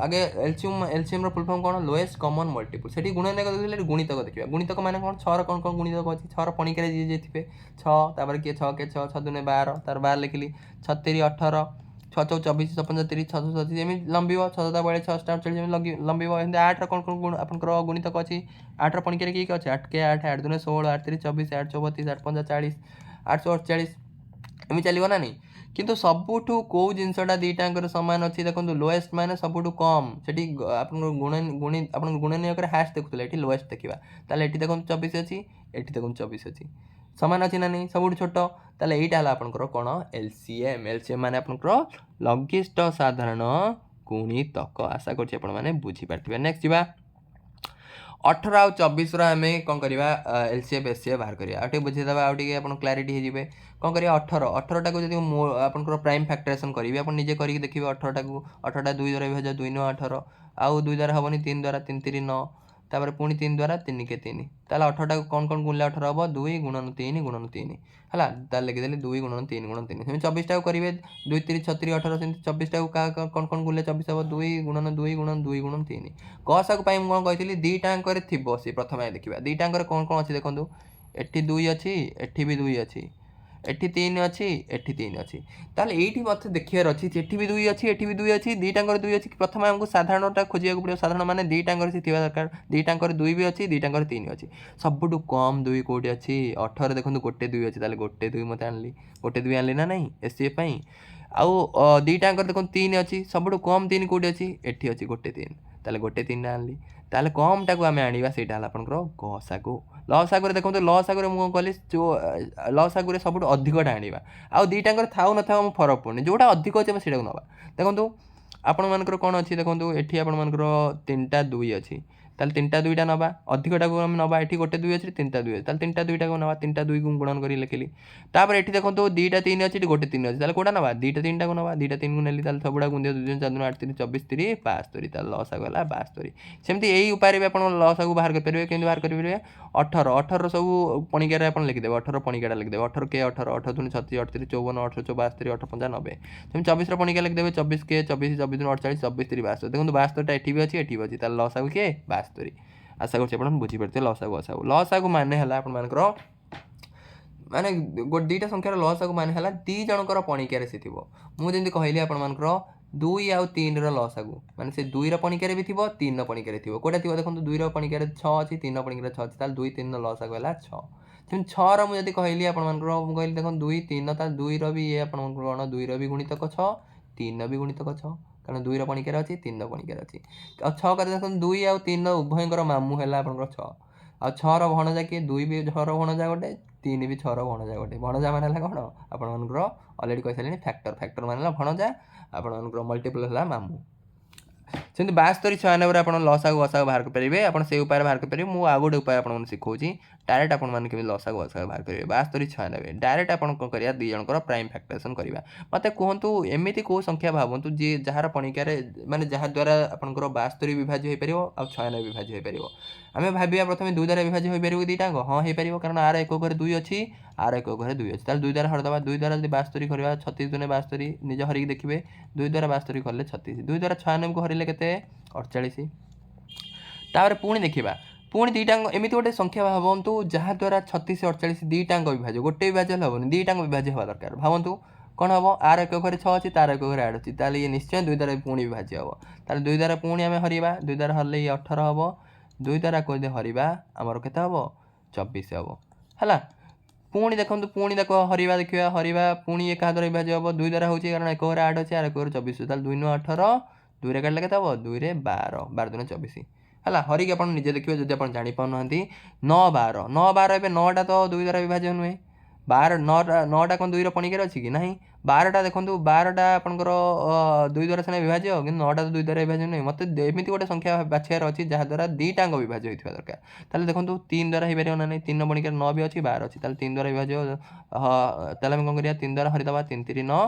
आगे एलसीएम रो फुल फॉर्म कोन लोएस्ट कॉमन मल्टीपल सेठी गुणनीयक देखले गुणितक देखिबा गुणितक माने कोन 6 रो कोन गुणितक अछि 6 रो पणिकरे जे थिबे 6 तापर के 6 के 6 6 दुने 12 तार 12 लिखली 36 18 6 4 24 75 6 37 एमि लंबिबो 6 7 बळे 6 स्टार चली एमि लंबिबो एंड 8 रो कोन गुण आपनकर गुणितक अछि 8 रो पणिकरे की अछि 8 के 8 8 दुने 16 8 3 24 8 34 8 5 40 848 एमि चलिबो ना नहीं किंतु सबुठु को जिनसटा दीटांकर समान अछि देखंतु लोएस्ट माने सबुठु कम सेठी आपन गुणनीयक रे हाश देखुतले एठी लोएस्ट देखिबा ताले एठी देखंतु 24 अछि एठी देखंतु 24 अछि समान अछि ना नहीं सबुठु छोट ताले एटा हला आपनकर कोन एलसीएम माने आपनकर लघिष्ठ साधारण गुणितक आशा करछि आपण माने बुझि पारथिबे नेक्स्ट जिबा 18 आ 24 रो हमें कोन करबा एलसीएम एससीएम बाहर करिया आटे बुझि दबा आउटी आपन क्लैरिटी हे जिवे कोन करिया 18 टा को जदि आपनकर प्राइम फैक्टराइजेशन करिवे आपन निजे करि देखिबे 18 टा को 18 टा 2 द्वारा विभाज्य 2 9 18 आउ 2 द्वारा हबनी 3 द्वारा 3 3 9 तापर पुनी 3 द्वारा 3 के 3 ताले 18 टा को कोन गुणले 18 हबो 2 गुणन 3 हला ताले लिखि देले 2 गुणन 3 सेम 24 टा को करिवे 2 3 36 18 सेम 24 टा को कोन गुणले 24 हबो 2 गुणन 2 गुणन 3 गसा को पाई म कोन कहितली दीटा अंक रे थिबो से प्रथमे देखिबा दीटा अंक रे कोन कोन अछि देखंतु एठी 2 अछि एठी भी 2 अछि एठी 3 अछि एठी 3 अछि ताले एठी मते देखियार अछि एठी भी 2 अछि एठी भी 2 अछि दीटा अंक रे 2 अछि प्रथमे हमकु साधारणटा खोजिया को पड़ियो साधारण माने दीटा अंक रे थिबा दरकार दीटा अंक रे 2 भी अछि दीटा अंक रे 3 अछि सबटु कम 2 कोडी अछि 18 देखंतु गोटे 2 अछि ताले गोटे 2 मते आनली गोटे 2 आनली ना नहीं एससी पई आउ दीटा अंक देखंतु 3 अछि सबटु कम 3 कोडी अछि एठी अछि गोटे 3 ताले गोटे 3 आनली ताले कम टाको आमे आनिबा सेटा हला आपनकर गसागु लसागु रे देखंतु लसागु रे मु कहली जो लसागु रे सबटु अधिकटा आनिबा आउ दीटांकर थाउ न थाउ फरक पड़नी जोटा अधिक अछि सेटा को नबा देखंतु आपण मानकर कोन अछि देखंतु एठी आपण मानकर 3टा 2 अछि ताले 3टा 2टा नबा अधिकटा को हम नबा एठी गोटे 2 अछि 3टा 2 ताले 3टा 2टा को नबा 3टा 2 को गुणन करी लिखली तापर एठी देखंतु 2टा 3 अछि गोटे 3 अछि ताले कोडा नबा 2टा 3टा को नबा 2टा 3 को नेली ताले सबडा गुंदिया 2 4 8 3 24 3 72 ताले लसा गला 72 सेमति एई उपाय रे आपण लसा को बाहर कर परिबे केंदि बाहर कर परिबे 18 18 सब पणिका रे आपण लिखि देबे 18 पणिकाटा लिखि देबे 18 के 18 18 दुनी 36 38 54 18 72 18 5 90 सेम 24 रो पणिका लिखि देबे 24 के 24 24 दुनी 48 24 3 72 देखंतु 72 टा एठी भी अछि ताले लसा को के 72 आशा करछि आपण बुझि परते लसा को माने हला आपण मानकर माने दीटा संख्यार लसा को माने हला दी जनकर पणिका रे सिथिबो मु जेंति कहली आपण मानकर 2 आउ 3 रो लसागु माने से 2 रो पणिका रे भी थिबो 3 रो पणिका रे थिबो कोटा थिबो देखंतु 2 रो पणिका रे 6 अछि 3 रो पणिका रे 6 अछि ताले 2 3 रो लसागु हला 6 ସେମିତି 6ର ମୁଁ ଯଦି କହିଲି ଆପଣମାନଙ୍କର ମୁଁ କହିଲି ଦେଖନ୍ତୁ 2 3 ତାହେଲେ 2ର ବି ଇଏ ଆପଣଙ୍କର କ'ଣ 2ର ବି ଗୁଣିତକ 6 3ର ବି ଗୁଣିତକ 6 କାରଣ 2ର ପଣିକିଆରେ ଅଛି 3ର ପଣିକିଆରେ ଅଛି। ଆଉ 6 କରି ଦେଖନ୍ତୁ 2 ଆଉ 3ର ଉଭୟଙ୍କର ମାମୁଁ ହେଲା ଆପଣଙ୍କର 6 ଆଉ 6ର ଭଣଜା କିଏ 2 ବି 6ର ଭଣଜା ଗୋଟେ 3 ବି 6ର ଭଣଜା ଗୋଟେ। ଭଣଜା ମାନେ ହେଲା କ'ଣ ଆପଣମାନଙ୍କର ଅଲରେଡ଼ି କହିସାରିଲେଣି ଫ୍ୟାକ୍ଟର ମାନେ ହେଲା ଭଣଜା ଆପଣମାନଙ୍କର ମଲ୍ଟିପଲ୍ ହେଲା ମାମୁଁ। ସେମିତି 72 96ରେ ଆପଣ ଲସାଗୁ ଗସାଗୁ ବାହାର କରିପାରିବେ ଆପଣ ସେଇ ଉପାୟରେ ବାହାର କରିପାରିବେ। ମୁଁ ଆଉ ଗୋଟେ ଉପାୟ ଆପଣମାନଙ୍କୁ ଶିଖାଉଛି ଡାଇରେକ୍ଟ ଆପଣମାନେ କେମିତି ଲସାଗୁ ଗସାଗୁ ବାହାର କରିବେ। 72 96 ଡାଇରେକ୍ଟ ଆପଣ କ'ଣ କରିବା ଦୁଇ ଜଣଙ୍କର ପ୍ରାଇମ୍ ଫ୍ୟାକ୍ଟରେସନ୍ କରିବା। ମୋତେ କୁହନ୍ତୁ ଏମିତି କେଉଁ ସଂଖ୍ୟା ଭାବନ୍ତୁ ଯିଏ ଯାହାର ପଣିକିଆରେ ମାନେ ଯାହାଦ୍ୱାରା ଆପଣଙ୍କର 72 ବିଭାଜ୍ୟ ହୋଇପାରିବ ଆଉ 96 ବିଭାଜ୍ୟ ହୋଇପାରିବ। ଆମେ ଭାବିବା ପ୍ରଥମେ 2 ଦ୍ୱାରା ବିଭାଜ୍ୟ ହୋଇପାରିବ କି ଦୁଇଟାଙ୍କ ହଁ ହୋଇପାରିବ କାରଣ ଆର ଏକ ଘରେ 2 ଅଛି ଆର ଏକ ଘରେ 2 ଅଛି ତାହେଲେ 2 ଦ୍ୱାରା ହରିଦେବା 2 ଦ୍ୱାରା ଯଦି 72 କରିବା 36 ଦୁନେ 72 ନିଜ ହରିକି ଦେଖିବେ 2 ଦ୍ୱାରା 72 କଲେ 36 2 ଦ୍ୱାରା 96କୁ ହରିଲେ କେତେ 48। ତାପରେ ପୁଣି ଦେଖିବା ପୁଣି ଦୁଇଟାଙ୍କ ଏମିତି ଗୋଟେ ସଂଖ୍ୟା ଭାବନ୍ତୁ ଯାହାଦ୍ୱାରା 36 48 ଦୁଇଟାଙ୍କ ବିଭାଜ୍ୟ ଗୋଟେ ବିଭାଜ୍ୟ ହେଲେ ହେବନି ଦୁଇଟାଙ୍କ ବିଭାଜ୍ୟ ହେବା ଦରକାର। ଭାବନ୍ତୁ କ'ଣ ହେବ ଆର ଏକ ଘରେ 6 ଅଛି ତାର ଏକ ଘରେ 8 ଅଛି ତାହେଲେ ଇଏ ନିଶ୍ଚୟ 2 ଦ୍ୱାରା ପୁଣି ବିଭାଜ୍ୟ ହେବ। ତାହେଲେ 2 ଦ୍ୱାରା ପୁଣି ଆମେ ହରିବା 2 ଦ୍ୱାରା ହରିଲେ ଇଏ 18 ହେବ 2 ଦ୍ୱାରା ଯଦି ହରିବା ଆମର କେତେ ହେବ 24 ହେବ ହେଲା। ପୁଣି ଦେଖନ୍ତୁ ପୁଣି ଦେଖ ହରିବା ଦେଖିବା ହରିବା ପୁଣି ଏ କାହା ଦ୍ୱାରା ବିଭାଜ୍ୟ ହେବ 2 ଦ୍ୱାରା ହେଉଛି କାରଣ ଏକ ଘରେ 8 ଅଛି ଆର ଏକ ଘରେ 24 ତାହେଲେ 2 9 18 2ରେ କାଟିଲେ କେତେ ହେବ 2ରେ 12 12 ଦୁନେ 24 ହେଲା। ହରିକି ଆପଣ ନିଜେ ଦେଖିବେ ଯଦି ଆପଣ ଜାଣିପାରୁନାହାନ୍ତି 9 12 9 12 ଏବେ 9ଟା ତ 2 ଦ୍ୱାରା ବିଭାଜ୍ୟ ନୁହେଁ 9ଟା କ'ଣ 2ର ପଣିକିଆରେ ଅଛି କି ନାହିଁ 12ଟା ଦେଖନ୍ତୁ 12ଟା ଆପଣଙ୍କର 2 ଦ୍ୱାରା ସିନା ବିଭାଜ୍ୟ କିନ୍ତୁ 9ଟା ତ 2 ଦ୍ୱାରା ବିଭାଜ୍ୟ ନୁହେଁ। ମୋତେ ଏମିତି ଗୋଟେ ସଂଖ୍ୟା ବାଛିବାର ଅଛି ଯାହାଦ୍ୱାରା ଦୁଇଟାଙ୍କ ବିଭାଜ୍ୟ ହୋଇଥିବା ଦରକାର। ତାହେଲେ ଦେଖନ୍ତୁ 3 ଦ୍ୱାରା ହୋଇପାରିବ ନା ନାହିଁ 3ର ପଣିକିଆରେ 9 ବି ଅଛି 12 ଅଛି ତାହେଲେ 3 ଦ୍ୱାରା ବିଭାଜ୍ୟ ତାହେଲେ ଆମେ କ'ଣ କରିବା 3 ଦ୍ୱାରା ହରିଦେବା 3 3 9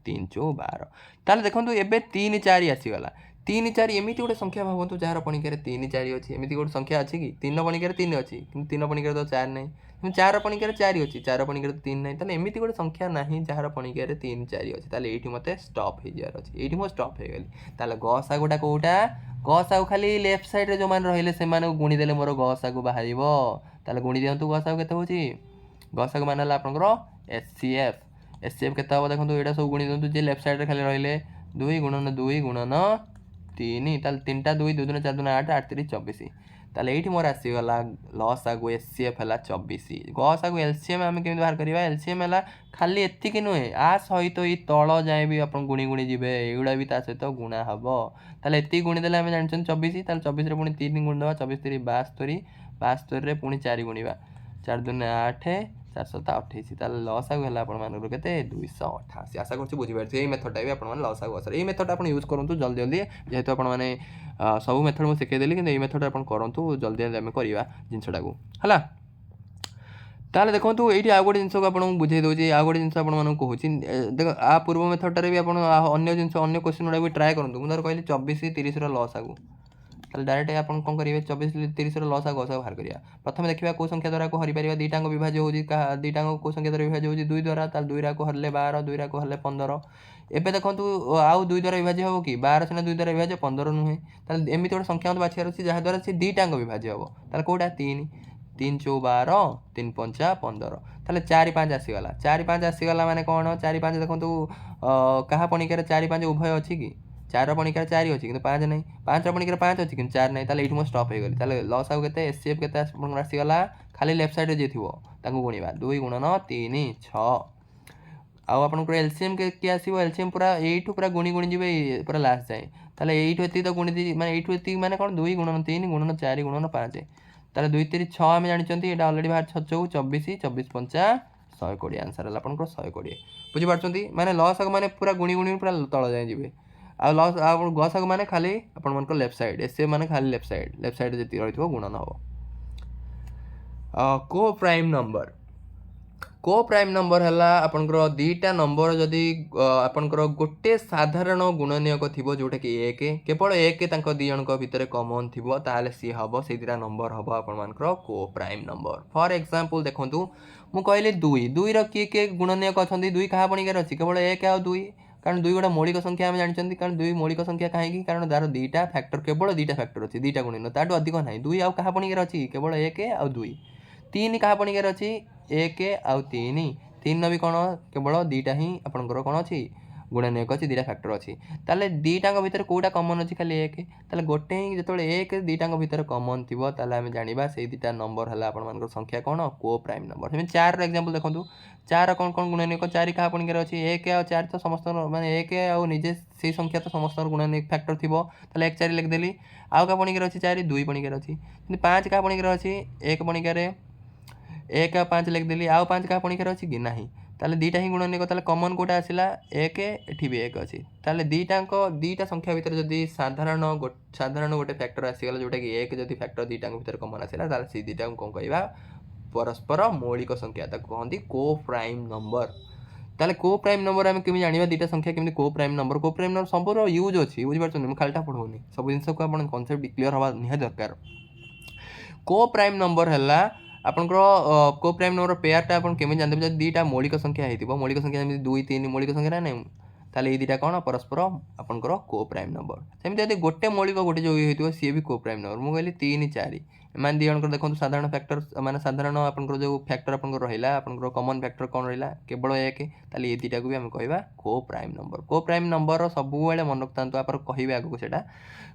3 ଚଉ 12 ତାହେଲେ ଦେଖନ୍ତୁ ଏବେ 3 4 ଆସିଗଲା 3 4 ଏମିତି ଗୋଟେ ସଂଖ୍ୟା ଭାବନ୍ତୁ ଯାହାର ପଣିକିଆରେ 3 4 ଅଛି ଏମିତି ଗୋଟେ ସଂଖ୍ୟା ଅଛି କି 3ର ପଣିକିଆରେ 3 ଅଛି କିନ୍ତୁ 3ର ପଣିକିଆରେ ତ 4 ନାହିଁ କିନ୍ତୁ 4ର ପଣିକିଆରେ 4 ଅଛି 4ର ପଣିକିଆରେ 3 ନାହିଁ ତାହେଲେ ଏମିତି ଗୋଟେ ସଂଖ୍ୟା ନାହିଁ ଯାହାର ପଣିକିଆରେ 3 4 ଅଛି ତାହେଲେ ଏଇଠି ମୋତେ ଷ୍ଟପ୍ ହେଇଯିବାର ଅଛି ଏଇଠି ମୁଁ ଷ୍ଟପ୍ ହେଇଗଲି। ତାହେଲେ ଗସାଗୁଟା କେଉଁଟା ଗସାଗୁ ଖାଲି ଲେଫ୍ଟ ସାଇଡ଼୍ରେ ଯେଉଁମାନେ ରହିଲେ ସେମାନଙ୍କୁ ଗୁଣିଦେଲେ ମୋର ଗସାଗୁ ବାହାରିବ। ତାହେଲେ ଗୁଣି ଦିଅନ୍ତୁ ଗସାଗୁ କେତେ ହେଉଛି ଗସାଗୁ ମାନେ ହେଲା ଆପଣଙ୍କର ଏଚସିଏଫ୍ କେତେ ହେବ ଦେଖନ୍ତୁ ଏଇଟା ସବୁ ଗୁଣି ଦିଅନ୍ତୁ ଯେ ଲେଫ୍ଟ ସାଇଡ଼୍ରେ ଖାଲି ରହିଲେ 2 ଗୁଣନ 2 ଗୁଣନ 3 ତାହେଲେ 3ଟା 2 2 ଦୁନେ 4 ଦୁନେ 8 8 3 24 ତାହେଲେ ଏଇଠି ମୋର ଆସିଗଲା ଲସାଗୁ ଏଚସିଏଫ୍ ହେଲା 24। ଗସାଗୁ ଏଲସିଏମ୍ ଆମେ କେମିତି ବାହାର କରିବା ଏଲସିଏମ୍ ହେଲା ଖାଲି ଏତିକି ନୁହେଁ ଆ ସହିତ ଏଇ ତଳ ଯାଏଁ ବି ଆପଣ ଗୁଣି ଗୁଣି ଯିବେ ଏଗୁଡ଼ା ବି ତା ସହିତ ଗୁଣା ହେବ। ତାହେଲେ ଏତିକି ଗୁଣି ଦେଲେ ଆମେ ଜାଣିଛନ୍ତି 24 ତାହେଲେ 24ରେ ପୁଣି 3 ଗୁଣି ଦେବା 24 3 72ରେ ପୁଣି 4 ଗୁଣିବା 4 ଦୁନେ 8 4 7 28 ତାହେଲେ ଲସାଗୁ ହେଲା ଆପଣମାନଙ୍କର କେତେ 288। ଆଶା କରୁଛି ବୁଝିପାରୁଥିବେ ଏଇ ମେଥଡ଼ଟା ବି ଆପଣମାନେ ଲସାଗୁ ଗସାଗୁ ଏଇ ମେଥଡ଼ଟା ଆପଣ ୟୁଜ୍ କରନ୍ତୁ ଜଲ୍ଦି ଜଲ୍ଦି ଯେହେତୁ ଆପଣମାନେ ସବୁ ମେଥଡ଼ ମୁଁ ଶିଖେଇଦେଲି କିନ୍ତୁ ଏଇ ମେଥଡ଼ଟା ଆପଣ କରନ୍ତୁ ଜଲ୍ଦି ଜଲ୍ଦି ଆମେ କରିବା ଜିନିଷଟାକୁ ହେଲା। ତାହେଲେ ଦେଖନ୍ତୁ ଏଇଠି ଆଉ ଗୋଟେ ଜିନିଷକୁ ଆପଣଙ୍କୁ ବୁଝେଇ ଦେଉଛି ଆଉ ଗୋଟେ ଜିନିଷ ଆପଣମାନଙ୍କୁ କହୁଛି ଦେଖ ଆ ପୂର୍ବ ମେଥଡ଼ଟାରେ ବି ଆପଣ ଅନ୍ୟ ଜିନିଷ ଅନ୍ୟ କ୍ୱେଶ୍ଚନ୍ ଗୁଡ଼ା ବି ଟ୍ରାଏ କରନ୍ତୁ। ମୁଁ ଧର କହିଲି 24 30ର ଲସାଗୁ ତାହେଲେ ଡାଇରେକ୍ଟ ଆପଣ କ'ଣ କରିବେ 24 30ର ଲସାଗୁ ଗସାଗୁ ବାହାର କରିବା। ପ୍ରଥମେ ଦେଖିବା କେଉଁ ସଂଖ୍ୟା ଦ୍ୱାରା ହରିପାରିବା ଦୁଇଟାଙ୍କ ବିଭାଜ୍ୟ ହେଉଛି ଦୁଇଟାଙ୍କ କେଉଁ ସଂଖ୍ୟା ଦ୍ୱାରା ବିଭାଜ୍ୟ ହେଉଛି 2 ଦ୍ୱାରା ତାହେଲେ 2କୁ ହରିଲେ 12 2କୁ ହରିଲେ 15। ଏବେ ଦେଖନ୍ତୁ ଆଉ 2 ଦ୍ୱାରା ବିଭାଜ୍ୟ ହେବ କି 12 ସିନା 2 ଦ୍ୱାରା ବିଭାଜ୍ୟ 15 ନୁହେଁ ତାହେଲେ ଏମିତି ଗୋଟେ ସଂଖ୍ୟା ମୋତେ ବାଛିବାର ଅଛି ଯାହାଦ୍ୱାରା ସେ ଦୁଇଟାଙ୍କ ବିଭାଜ୍ୟ ହେବ ତାହେଲେ କେଉଁଟା 3 3 ଚଉ 12 3 5 15 ତାହେଲେ 4 5 ଆସିଗଲା 4 5 ଆସିଗଲା ମାନେ କ'ଣ 4 5 ଦେଖନ୍ତୁ କାହା ପଣିକିଆରେ 4 5 ଉଭୟ ଅଛି କି 4ର ପଣିକିଆରେ 4 ଅଛି କିନ୍ତୁ 5 ନାହିଁ 5ର ପଣିକିଆରେ 5 ଅଛି କିନ୍ତୁ 4 ନାହିଁ ତାହେଲେ ଏଇଠି ମୁଁ ଷ୍ଟପ୍ ହେଇଗଲି। ତାହେଲେ ଲସାଗୁ କେତେ ଏଚସିଏଫ୍ କେତେ ଆପଣଙ୍କର ଆସିଗଲା ଖାଲି ଲେଫ୍ଟ ସାଇଡ଼୍ରେ ଯିଏ ଥିବ ତାଙ୍କୁ ଗୁଣିବା 2 ଗୁଣନ 3 6 ଆଉ ଆପଣଙ୍କର ଏଲସିଏମ୍ କିଏ ଆସିବ ଏଲସିଏମ୍ ପୁରା ଏଇଠୁ ପୁରା ଗୁଣି ଗୁଣି ଯିବେ ପୁରା ଲାଷ୍ଟ ଯାଏଁ ତାହେଲେ ଏଇଠୁ ଏତିକି ତ ଗୁଣି ଦେଇ ମାନେ ଏଇଠୁ ଏତିକି ମାନେ କ'ଣ 2 ଗୁଣନ 3 ଗୁଣନ 4 ଗୁଣନ 5 ତାହେଲେ 2 3 6 ଆମେ ଜାଣିଛନ୍ତି ଏଇଟା ଅଲରେଡ଼ି ବାହାରି 6 ଚଉ 24 24 5 120 ଆନ୍ସର୍ ହେଲା ଆପଣଙ୍କର 120 ବୁଝିପାରୁଛନ୍ତି ମାନେ ଲସାଗୁ ମାନେ ପୁରା ଗୁଣି ଗୁଣି ପୁରା ତଳ ଯାଏଁ ଯିବେ ଆଉ ଗସାଗୁ ମାନେ ଖାଲି ଆପଣଙ୍କର ଲେଫ୍ଟ ସାଇଡ଼୍ ଏଚସିଏଫ୍ ମାନେ ଖାଲି ଲେଫ୍ଟ ସାଇଡ଼୍ ଯେତିକି ରହିଥିବ ଗୁଣନ ହେବ। କୋ ପ୍ରାଇମ୍ ନମ୍ବର ହେଲା ଆପଣଙ୍କର ଦୁଇଟା ନମ୍ବର ଯଦି ଆପଣଙ୍କର ଗୋଟେ ସାଧାରଣ ଗୁଣନୀୟକ ଥିବ ଯେଉଁଟାକି 1 କେବଳ 1 ତାଙ୍କ ଦୁଇ ଜଣଙ୍କ ଭିତରେ କମନ୍ ଥିବ ତାହେଲେ ସିଏ ହେବ ସେଇ ଦୁଇଟା ନମ୍ବର ହେବ ଆପଣମାନଙ୍କର କୋ ପ୍ରାଇମ୍ ନମ୍ବର। ଫର୍ ଏକ୍ଜାମ୍ପଲ୍ ଦେଖନ୍ତୁ ମୁଁ କହିଲି 2ର କିଏ କିଏ ଗୁଣନୀୟକ ଅଛନ୍ତି 2 କାହା ପଣିକିଆରେ ଅଛି କେବଳ 1 ଆଉ 2 କାରଣ 2 ଗୋଟେ ମୌଳିକ ସଂଖ୍ୟା ଆମେ ଜାଣିଛନ୍ତି କାରଣ 2 ମୌଳିକ ସଂଖ୍ୟା କାହିଁକି କାରଣ ତା'ର ଦୁଇଟା ଫ୍ୟାକ୍ଟର କେବଳ ଦୁଇଟା ଫ୍ୟାକ୍ଟର ଅଛି ଦୁଇଟା ଗୁଣିନ ତାଠୁ ଅଧିକ ନାହିଁ 2 ଆଉ କାହା ପଣିକିଆରେ ଅଛି କେବଳ 1 ଆଉ 2 3 କାହା ପଣିକିଆରେ ଅଛି 1 ଆଉ 3 3ର ବି କ'ଣ କେବଳ ଦୁଇଟା ହିଁ ଆପଣଙ୍କର କ'ଣ ଅଛି गुणन एक अच्छी दुटा फैक्टर अच्छी ताले दुटा भितर कौटा कमन अच्छी खाली एक ताले गोटे ही जो एक दुटा भितर कमन थी आम जाना से दुटा नंबर है आप संख्या कौन को प्राइम नंबर सेम 4 एग्जांपल देखो 4 कौन कौन गुणन एक 4 क्या पणिकार अच्छी 1 और 4 तो समस्त माने 1 और निजे से संख्या तो समस्त गुणन एक फैक्टर थी ताले 1 4 लिखिदेली आउ क्या पणिकार अच्छी 4 2 पणिकार अच्छी 5 क्या पणिकार अच्छी 1 पणिकार 1 और 5 लिखिदेली आउ 5 क्या पणिकार अच्छी कि ना ताले दुटा ही गुणन एक कमन कोटा आसला 1 एठी भी 1 अच्छी ताले दुटा संख्या भितर जदि साधारण गोटे फैक्टर आसीगला जोटा कि 1 जदि फैक्टर दुटा भितर कमन आसला ताले से दुटा को कहबा परस्पर मौलिक संख्या ताको कहंती को प्राइम नंबर ताले को प्राइम नंबर आम केमी जानिबा दुटा संख्या केमी को प्राइम नंबर सब यूज अच्छी बुझी पारछन मु खालटा पढौनी सब जिंस को आपण कांसेप्ट क्लियर हवा निहा दरकार को प्राइम नंबर हैला आपनकर को प्राइम नंबर पेयरटा आपन केमी जानते जब दुटा मौलिक संख्या हेतिबो मौलिक संख्या जमी 2 3 मौलिक संख्या ना नै ताले ए दुटा कोन परस्पर आपनकर को प्राइम नंबर सेमति यदि गोटे मौलिक गोटे जो हेतिबो सी भी को प्राइम नंबर मु कहली 3 4 मान दी जनकर देखो साधारण फैक्टर माने साधारण आपनकर जो फैक्टर आपनकर रहिला आपनकर कॉमन फैक्टर कोन रहिला केवल 1 ताले ए दुटा को भी हम कहबा को प्राइम नंबर सब बेले मन रखतांतो आपर कहिबे आगो सेटा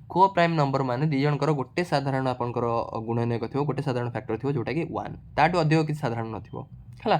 को प्राइम नंबर माने दी जनकर गोटे साधारण आपनकर गुणनयक थिबो गोटे साधारण फैक्टर थिबो जोटा कि 1 ताटो अधिक किसी साधारण नथिबो हला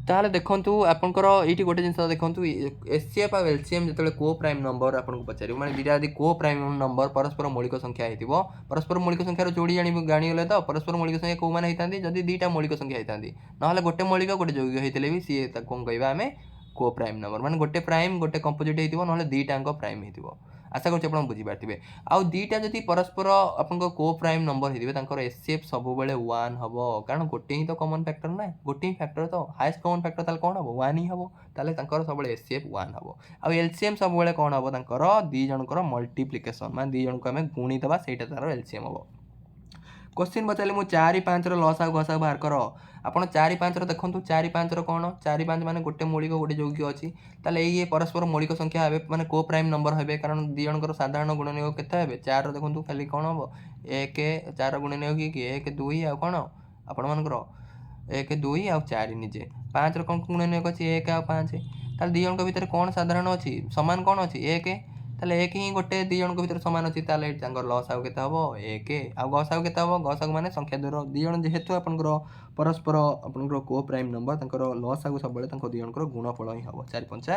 ताहले देखंतु आपनकर एठी गोटे जिंस देखंतु एचसीएफ और एलसीएम जतले को प्राइम नंबर आपन को पचारि माने दिटा यदि को प्राइम नंबर परस्पर मौलिक संख्या हेतिबो परस्पर मौलिक संख्या रो जोड़ी जानि गले तो परस्पर मौलिक संख्या को माने हेतांती जदि दुटा मौलिक संख्या हेतांती नहले गोटे मौलिक गोटे जोगी हेतले भी सी कोन कहबा हमें को प्राइम नंबर माने गोटे प्राइम गोटे कंपोजिट हेतिबो नहले दुटा अंक प्राइम हेतिबो आशा करछि आपण बुझी पारथिबे आ दुटा जदि परस्पर आपन को प्राइम नंबर हेतिबे तांकर एचसीएफ सब बेले 1 हबो कारण गोटे ही तो कॉमन फैक्टर ना गोटे ही फैक्टर तो हाईएस्ट कॉमन फैक्टर ताल कोन हबो 1 ही हबो ताले तांकर सब बेले एचसीएफ 1 हबो आ एलसीएम सब बेले कोन हबो तांकर दी जनकर मल्टीप्लिकेशन माने दी जन को हमें गुणी दबा सेटा तार एलसीएम हबो क्वेश्चन पचारे मु 4 5 रो लॉस आ गसा बाहर करो आपण 4 5 रो देखंतु 4 5 रो कोन 4 5 माने गोटे मौलिक गोटे जोगी अछि ताले ये परस्पर मौलिक संख्या हेबे माने को प्राइम नंबर हेबे कारण दी जनकर साधारण गुणनयोग केते हेबे 4 रो देखंतु खाली कोन हबो 1 4 गुणनयोग कि 1 2 आ कोन आपण मानकर 1 2 आ 4 निजे 5 रो कोन गुणनयोग अछि 1 आ 5 ताले दी जनक भीतर कोन साधारण अछि समान कोन अछि 1 ताले एक ही गोटे दी जन भीतर समान अछि ताले तांगर लॉस आउ केते हबो 1 आ गस आउ केते हबो गस माने संख्या दूर दी जन जेहेतु आपनकर परस्पर आपनकर को प्राइम नंबर तांकर लॉस आउ सब बेले तांको दी जनकर गुणफल ही हबो 4 5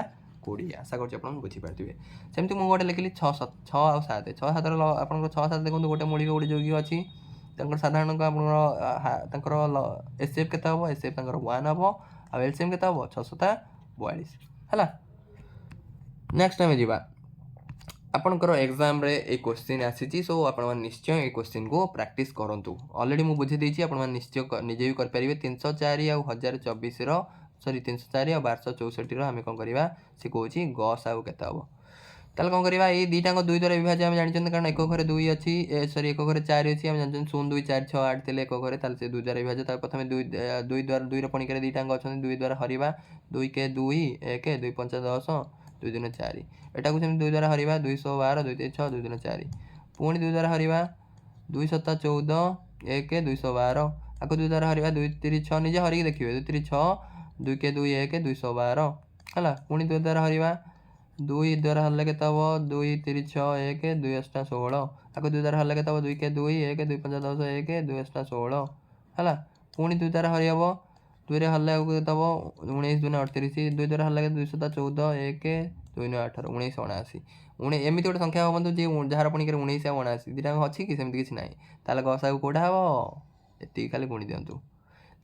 20 आशा करछि आपन बुझी पारथिबे सेमति मु गोटे लिखली 6 6 आ 7 6 7 रो आपनकर 6 7 देखंतु गोटे मौलिक गोटे जोगी अछि तांकर साधारण को आपनकर तांकर एसएफ केते हबो एसएफ तांकर 1 हबो आ एलसीएम केते हबो 6 7 42 हला नेक्स्ट टाइम जीवा आपनकर एग्जाम रे ए क्वेश्चन आसीची सो आपण निश्चय ए क्वेश्चन को प्रैक्टिस करंतु ऑलरेडी मु बुझे देची आपण निश्चय निजे भी कर परिबे 304 आ 1024 रो सॉरी 304 आ 1264 रो हमें कोन करबा से कहूची गस आउ केता हबो ताल कोन करबा ए दुटा को 2 द्वारा विभाज्य हम जानि छन कारण एक घरे 2 अछि सॉरी एक घरे 4 अछि हम जानि 0 2 4 6 8 तेले एक घरे ताल से 2 द्वारा विभाज्य ता प्रथमे 2 द्वारा 2 रो पणी करे दुटा अंक अछन 2 द्वारा हरिबा 2 के 2 1 2 5 10 2 दिन 4 एटा को सेम 2 द्वारा हरिबा 212 2 3 6 2 दिन 4 पुणी 2 द्वारा हरिबा 2 7 14 1 212 आको 2 द्वारा हरिबा 2 3 6 निजे हरि देखिबे 2 3 6 2 के 2 1 212 हला पुणी 2 द्वारा हरिबा 2 द्वारा हल्ले के तब 2 3 6 1 2 8 16 आको 2 द्वारा हल्ले के तब 2 के 2 1 2 5 10 1 2 8 16 हला पुणी 2 द्वारा हरिबो 2 रे हल्ले को तब 19 2 38 2 द्वारा हल्ले 214 1 2 18 19 79 उणे एमिति गोटे संख्या बंधु जे जार पणी करे 19 आ 79 दिटा अछि कि सेमति किछ नाही ताले गसा को कोडा हबो एति खाली गुणी दियंतु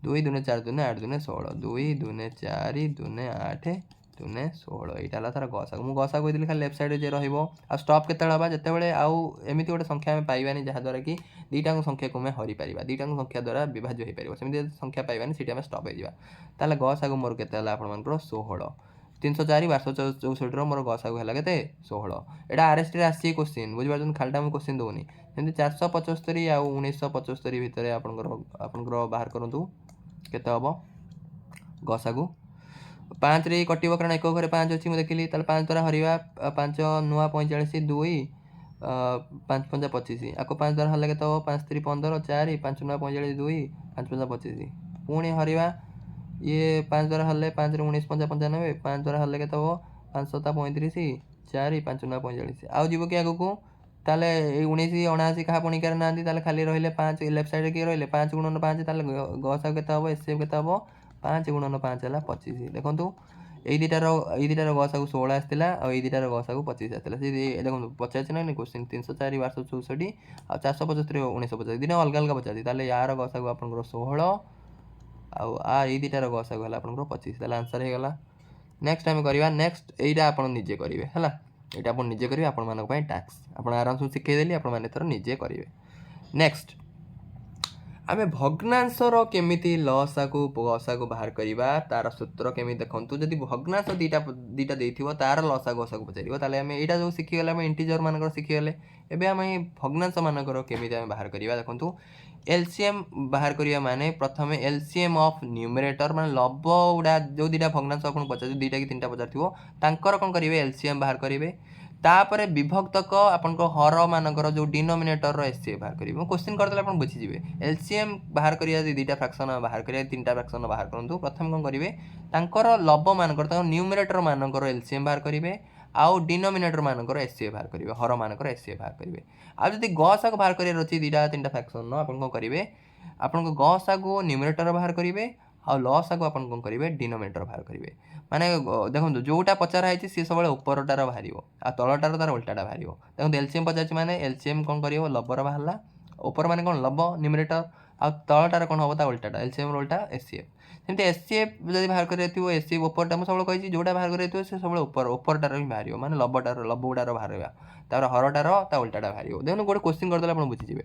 2 2 4 2 8 2 16 2 2 4 2 8 2 16 एटा ला तार गसा मु गसा को दिली खाली लेफ्ट साइड जे रहइबो आ स्टॉप केते हबा जते बेले आउ एमिति गोटे संख्या में पाइबानी जहा द्वारा कि दुटा संख्या को में हरि परिबा दुटा संख्या द्वारा विभाज्य हे परिबो सेमति संख्या पाइबानी सिटी में स्टॉप हे जिबा ताले गसा को मोर केते हला आपण मानकर 16 304 1264 रो मोर गसा को हला केते 16 एटा आरएसटी रे आसी क्वेश्चन बुझि पाछन खालटा हम क्वेश्चन दोनी सेमति 475 आ 1975 भितरे आपनकर बाहर करंतु केते हबो गसा को 5 रे कटिबो कारण एक घरे 5 अछि मु देखिली ताले 5 द्वारा हरिबा 5 नुआ 45 2 5 5 25 आको 5 द्वारा हल्ला के तो 5 3 15 4 5 नुआ 45 2 5 5 25 पुणी हरिबा ये 5 द्वारा हल्ले 5 रे 19 5 95 5 द्वारा हल्ले के तो 5 7 35 4 5 9 45 आउ जीव कि आगू ताले 19 79 क्या पणिकार ना ताले खाली रहिले 5 लेफ्ट साइड किए रहिले 5 गुणन 5 ताले गसागु केते हबो एचसीएफ केते हबो 5 गुणन 5 ହେଲା 25 देखंतु এই দুইটার গসাগু 16 আসছিলা আর এই দুইটার গসাগু 25 আসছিলা সেই দেখুন পচারছে না কোশ্চেন 304 1264 আর 475 1950 দুইটা अलग अलग পচারছি তাহলে यार গসাগু आपनकर 16 ଆଉ आ এই দুইটার গসাগু ହେଲା आपनकर 25 তাহলে आंसर हे गला नेक्स्ट आम करवा नेक्स्ट एटा आप निजे करेंगे है यहाँ आप निजे करेंगे आपण मान टास्क आप आराम से शिखेदेली आप निजे करेंगे नेक्स्ट आम भग्नांशर केमिति लसा को गसा को बाहर करवा तार सूत्र केमी देखूँ जदि भग्नांश दीटा देथिबो तार लसा गसा को पचार ताले आम यहाँ जो शिखीगले आम इंटीजर मानकर शिखीगले एबे आम भग्नांश मानकर केमिति आम बाहर करवा देखूँ एलसीएम बाहर करवा माने प्रथम एलसीएम ऑफ न्यूमरेटर माने लब गुड़ा जो दीटा भग्नांश आपको पचार दुईटा कि 3टा पचार तांकर कौन करेंगे एलसीएम बाहर करेंगे तापर विभक्तक आपन हर मानकर जो डिनोमिनेटर एचसीएफ बाहर करेंगे क्वेश्चन करदे आप बुझीजे एलसीएम बाहर करिया दुईटा फ्रैक्शन बाहर करिया 3टा फ्रैक्शन बाहर करूँ प्रथम कौन करेंगे तांकर लब मानकर न्यूमरेटर मानकर एलसीएम बाहर करेंगे आउ डिनोमिनेटर मानकर एचसीएफ बाहर करेंगे हर मानकर एचसीएफ बाहर करेंगे आ जब गसा को बाहर करार अच्छी 2टा 3टा फ्रैक्शन आप करेंगे आपन गसा को न्यूमरेटर बाहर करेंगे आ लसा को आपन करेंगे डिनोमिनेटर बाहर करेंगे माने देखो जोटा पचार है सी सब उपरटार बाहर आ तलटार तार उल्टाटा बाहर देखो एलसीएम पचार माने एलसीएम कौन कर लबर बाहर ऊपर माने कौन लब न्यूमरेटर आ तलटार कौन हम उल्टाटा एलसीएम उल्टा एचसीएफ सेमती एचसीएफ जब बाहर कर एचसीएफ उपरटा मुझे सब कही जोटा बाहर कर सब उपरटार ही बाहर माने लबटार लब गुड़ार बाहर तार हरटार ता उल्टाटा बाहर देखो गोटे क्वेश्चन करदे आप बुझीजे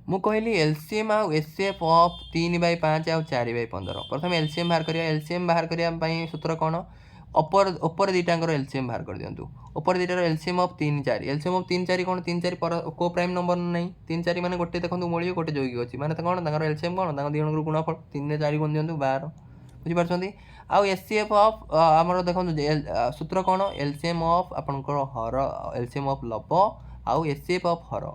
मु कहली एलसीएम आउ एचसीएफ ऑफ 3/5 आउ 4/15 प्रथम एलसीएम बाहर करिया एलसीएम बाहर करिया सूत्र कौन ऊपर दीटांकर एलसीएम बाहर कर दियंतु ऊपर दीटार एलसीएम ऑफ 3 4 एलसीएम ऑफ 3 4 कौन 3 4 पर को प्राइम नंबर नहीं 3 4 माने गोटे देखंतु मोळी गोटे जोगी अछि माने कौन तांकर एलसीएम कौन तांकर दिजणकर गुणफल 3 ने 4 गुण दियंतु 12 बुझी पारछंती आउ एचसीएफ ऑफ हमर देखंतु सूत्र कौन एलसीएम ऑफ आपनकर हर एलसीएम ऑफ लब आउ एचसीएफ ऑफ हर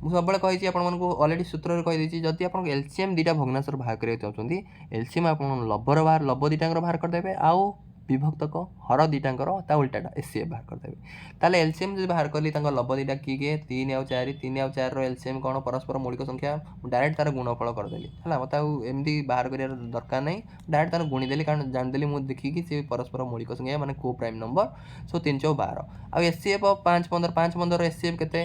मुझे सब कही आपको अलरेडी सूत्र कहीदे जदि आप एलसीएम 2टा भग्नांशर बाहर करने चाहते एलसीएम आप लबर बाहर लब 2टांकर बाहर करदे आउ विभक्तक हर 2टांकर ता उल्टाटा एचसीएफ बाहर करदे ताले एलसीएम जो बाहर कली लब 2टा किए 3 आउ 4 3 आउ 4 एलसीएम कौन परस्पर मौलिक संख्या डायरेक्ट तार गुणफल करदेली है मत एमती बाहर कर दरकार नहीं डायरेक्ट तार गुणीदेली कारण जानदेली मुझे देखिकी सी परस्पर मौलिक संख्या माने को प्राइम नंबर सो 312 आउ एचसीएफ ऑफ 5 15 5 15 एचसीएफ केते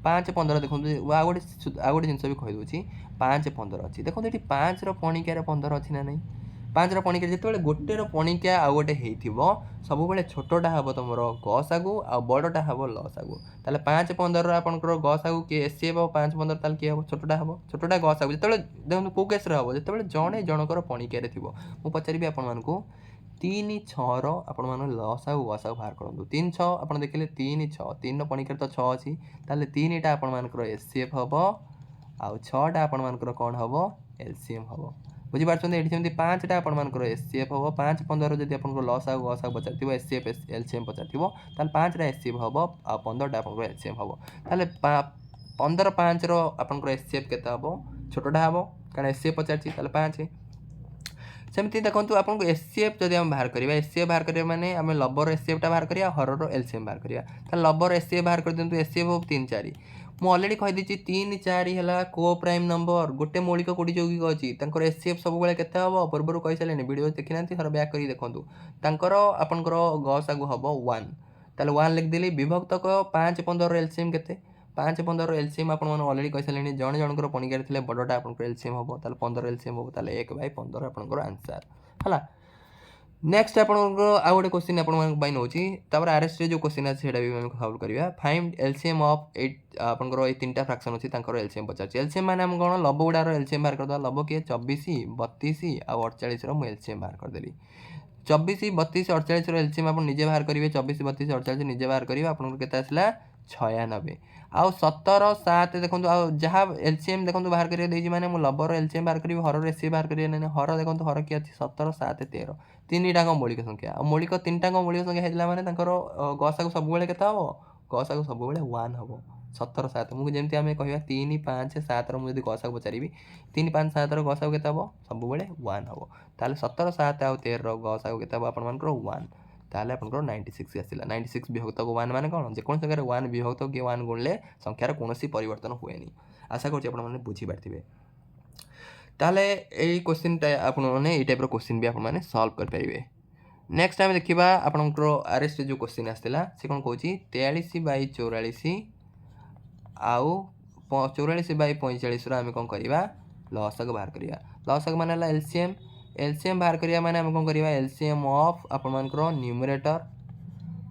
5 15 देखो आ गोटे जिनस भी कहीदे 5 15 अच्छी देखो ये 5 पणिकार 15 अच्छी ना नहीं 5 पणिकार जो गोटे पणिका आ गोटे सब छोटा हम तुम गसागु आ बड़टा हम लसागु ताले 5 15 आपंकर गसागु किए एचसीएफ 5 15 ताले किए हम छोटा गसागु जो देखो कौ केस हम जो जड़े जनकर पणिकार थी मुझे पचारि आपको 3 6 आपण लसागु गसागु बाहर करूँ 3 6 आप देखिले 3 6 3 पणिकार तो 6 अच्छी ताले 3टा आपर एचसीएफ हम आउ 6टा आपर कौन हम एलसीएम हम बुझीपार ये सेमती 5टा आपर एचसीएफ हम 5 15 जब आप लसागु गसागु पचार एचसीएफ एलसीएम पचार 5टा एचसीएफ हम आ 15टा आप एलसीएम हम ताले 15 5 आप एचसीएफ के छोटा हम कारण एचसीएफ पचार 5 सेमती देखो आपको एचसीएफ जब हम बाहर करिया एचसीएफ बाहर करिया माने आम लबर एचसीएफटा बाहर करिया हरर एलसीएम बाहर करिया लबर एचसीएफ बाहर कर दिंतु एचसीएफ ऑफ 3 4 मु ऑलरेडी कहि 3 4 है को प्राइम नंबर गोटे मौलिक कोटी यौगिक अच्छी एचसीएफ सब बेले केते हबो पूर्व कहि सारे वीडियो देखि ना थर बैक करी देखंतु तांकर आपनकर गसागु हबो 1 ताले 1 लिख देली विभक्तक 5 15 एलसीएम केते 5 15 एलसीएम आप अलरेडी कही सारे जन जनकर पणिकार थे बड़टा आप एलसीएम हम ताले 15 एलसीएम हम ताले 1/15 आपनकर आंसर है नेक्स्ट आप गोटे क्वेश्चन आप आरएस जो क्वेश्चन अच्छे भी सल्व करवा फाइंड एलसीएम ऑफ 8 आपंकर ये 3टा फ्रैक्शन अच्छी एलसीएम पचार एलसीएम माने हम कौन लब गुड़ार एलसीएम बाहर करदे लब किए 24 32 आउ 48 मुझे एलसीएम बाहर करदेली 24 32 48 एलसीएम आप निजे बाहर करेंगे 24 32 48 निजे बाहर करेंगे आपको केते आसला 96 आउ 17 7 देखो जहाँ एलसीएम देखो बाहर कर माने लबर एलसीएम बाहर करी हर एचसीएफ बाहर करेंगे ना हर देखो हर किए अच्छी 17 7 13 3टाक मौलिक संख्या मौलिक 3टाक मौलिक संख्या होता माने गसागु सब बेले केते हबो गसागु सब बेले 1 हबो 17 7 मुझे जमी आम कह 3 5 7 मुझे गसागु पचारि 3 5 7 गसागु केते हबो सब बेले 1 हबो ताले 17 7 आउ 13 गसागु केते हबो आपन मानकर 1 ताहले आपनकर 96 आसिला 96 विभक्त 1 माने कोन जे कोन संख्या 1 विभक्त कि 1 गुणले संख्यार कोनोसी परिवर्तन हुएनी आशा करछि आपण माने बुझी पारथिबे ताहले एई क्वेश्चनटा आपण माने एई टाइप रो क्वेश्चन भी आपण माने सॉल्व कर पाइबे नेक्स्ट टाइम देखिबा आपनकर आरएस जो क्वेश्चन आस्तिला से कोन कहूची 43/44 आउ 44/45 रो आमे कोन करिबा लसक बाहर करिया लसक माने ला एलसीएम एलसीएम बाहर करिया माने हम कोन करिबा एलसीएम ऑफ आपण मानकर न्यूमरेटर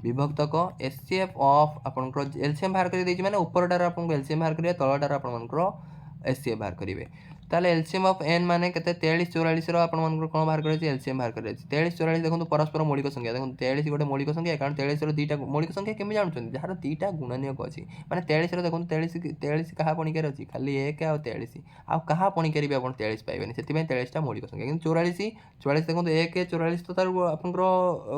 विभक्तक एचसीएफ ऑफ आपनकर एलसीएम बाहर करि देछि माने ऊपरटार आपन एलसीएम बाहर करिया तळटार आपण मानकर एचसीएफ बाहर करिवे ताले एलसीएम ऑफ एन माने केते 43 44 रो आपण मानकर कोन बाहर करै एलसीएम बाहर करै 43 44 देखंतु परस्पर मौलिक संख्या देखंतु 43 गोटे मौलिक संख्या कारण 43 रो दीटा मौलिक संख्या केमि जानछन जहार दीटा गुणनीयक अछि माने 43 रो देखंतु 43 कहा पणिकार अछि खाली 1 आ 43 आ कहा पणिकार भी आपण 43 पाइबेनी सेति पय 43 टा मौलिक संख्या किंतु 44 44 देखंतु 1 44 तो तार आपनकर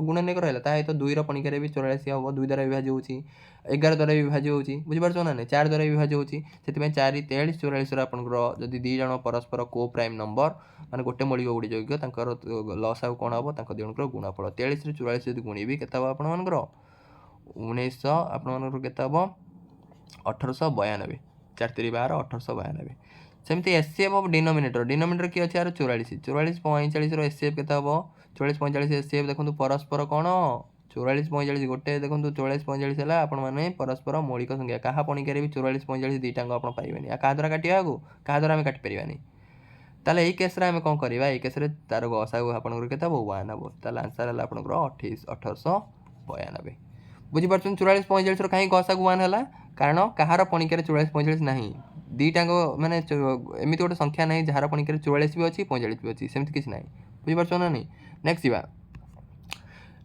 गुणनीयक रहला ता ए तो 2 रो पणिकार भी 44 हबो 2 द्वारा विभाज्य होछि 11 द्वारा विभाज्य होछि बुझि पारछो ना 4 द्वारा विभाज्य होछि सेति पय 4 43 44 रो आपनकर जदि दी जण परस्पर को प्राइम नंबर माने गोटे मौलिक गुडी जोग्य तांकर लॉस आउ कोन हबो तांकर दिणकर गुणफल 43 रे 44 जदि गुणीबी केता हबो आपण मानकर 1900 आपण मानकर केता हबो 1892 4 3 12 1892 सेमती एचसीएफ ऑफ डिनोमिनेटर की अछि यार 44 44 45 रो एचसीएफ केता हबो 44 45 एचसीएफ देखंतु परस्पर कोन 44 45 गोटे देखंतु 44 45 हला आपण माने परस्पर मौलिक संख्या कहा पणिकारे भी 44 45 दीटांग आपण पाइबेनी आ का द्वारा काटिया आगु का द्वारा हम काटि परिबानी ताले एई केस रे हम कोन करबा एई केस रे तार गसागु आपनकर केता हबो 1 हबो ताले आंसर हला आपनकर 1892 बुझि परछन 44 45 रो काहे गसागु 1 हला कारण कहार पणिकारे 44 45 नाही दीटांग माने एमिति गोटे संख्या नाही जहार पणिकारे 44 भी अछि 45 भी अछि सेमति किछ नाही बुझि परछन ना नहीं नेक्स्ट जीवा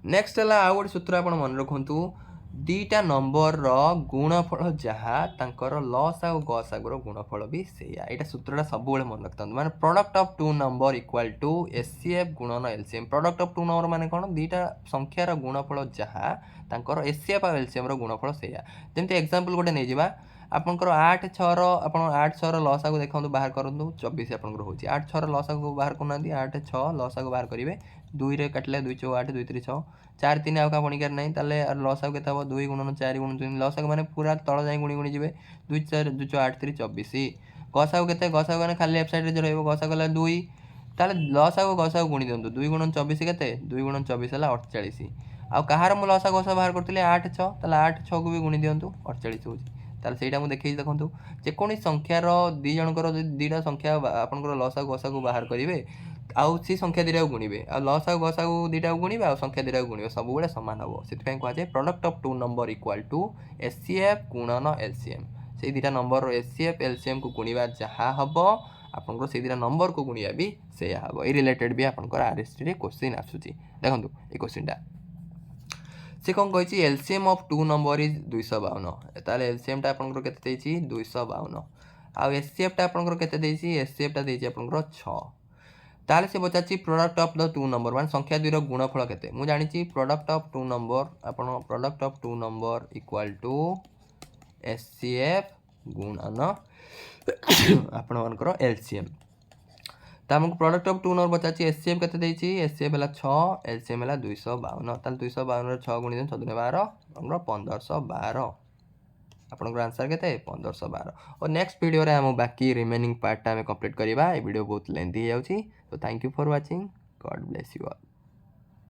नेक्स्ट हला आ गोटे सूत्र आपण मन रखंतु दीटा नंबर रो गुणफल जहा तांकर लॉस आ गसागु रो गुणफल भी सेया एटा सूत्रटा सब बेले मन रखतन माने product of two number equal to HCF गुणन LCM product of two number माने कोन दीटा संख्या रो गुणफल जहा तांकर एचसीएफ आ एलसीएम रो गुणफल सेया जेमते एग्जांपल गोटे नै जिबा आपनकर 8 6 रो आपण 8 6 रो लॉस आगु देखंतु बाहर करंतु 24 आपनकर होची 8 6 रो लॉस आगु बाहर करनांती 8 6 लॉस आगु बाहर करिवे 2 रे काटले 2 4 8 2 3 6 4 3 आउ का पणिकार नै ताले लॉस आगु केता हो 2 गुणन 4 गुणन 3 लॉस आगु माने पूरा तळ जाई गुणी गुणी जिवे 2 4 2 4 8 3 24 गस आगु केते गस आगु माने खाली लेफ्ट साइड रे जे रहइबो गस आगु ला 2 ताले लॉस आगु गस आगु गुणी दियंतु 2 गुणन 24 केते 2 गुणन 24 हला 48 आ कहार मु लॉस आगु बाहर करथिले 8 6 ताले 8 6 को भी गुणी दियंतु 48 होची ताले सेटा मु देखै देखंतु जे कोनी संख्या रो दी जनकर दीटा संख्या आपनकर लॉस आगु गस आगु बाहर करिवे आउ सी संख्या दीटा गुणीबे आ लॉस आगु गस आगु दीटा गुणीबे आ संख्या दीटा गुणीबे सब बेले समान हबो सेति पय कहै छै product of two number equal to HCF गुणन एलसीएम से दीटा नंबर रो एचसीएफ एलसीएम को गुणीबा जहा हबो आपनकर से दीटा नंबर को गुणीबा भी सेया हबो ए रिलेटेड भी आपनकर आरएसटी रे क्वेश्चन आसुची देखंतु ए क्वेश्चनटा से कौन कही LCM of two number is 252 ताले एलसीएम टा आपनकर केते देछि 252 आ एचसीएफ टा आपनकर केते देछि एचसीएफ टा देछि आपनकर 6 ताले से बचाछि product of the two number माने संख्या दुई रो गुणफल केते मु जानि छि प्रोडक्ट ऑफ टू नंबर आपन product of two number equal to HCF गुणन आपन मानकर एलसीएम ता हमको प्रोडक्ट ऑफ टू नंबर बचाछि एचसीएफ केते देछि एचसीएफ हला 6 एलसीएम हला 252 ताले 252 रे 6 गुणी 6 12 हमरो 1512 आपनकर आंसर केते 1512 और नेक्स्ट वीडियो रे हम बाकी रिमेनिंग पार्ट टा हम कंप्लीट करिबा ए वीडियो बहुत लेंथी हे जाउछि तो thank you for watching God bless you all.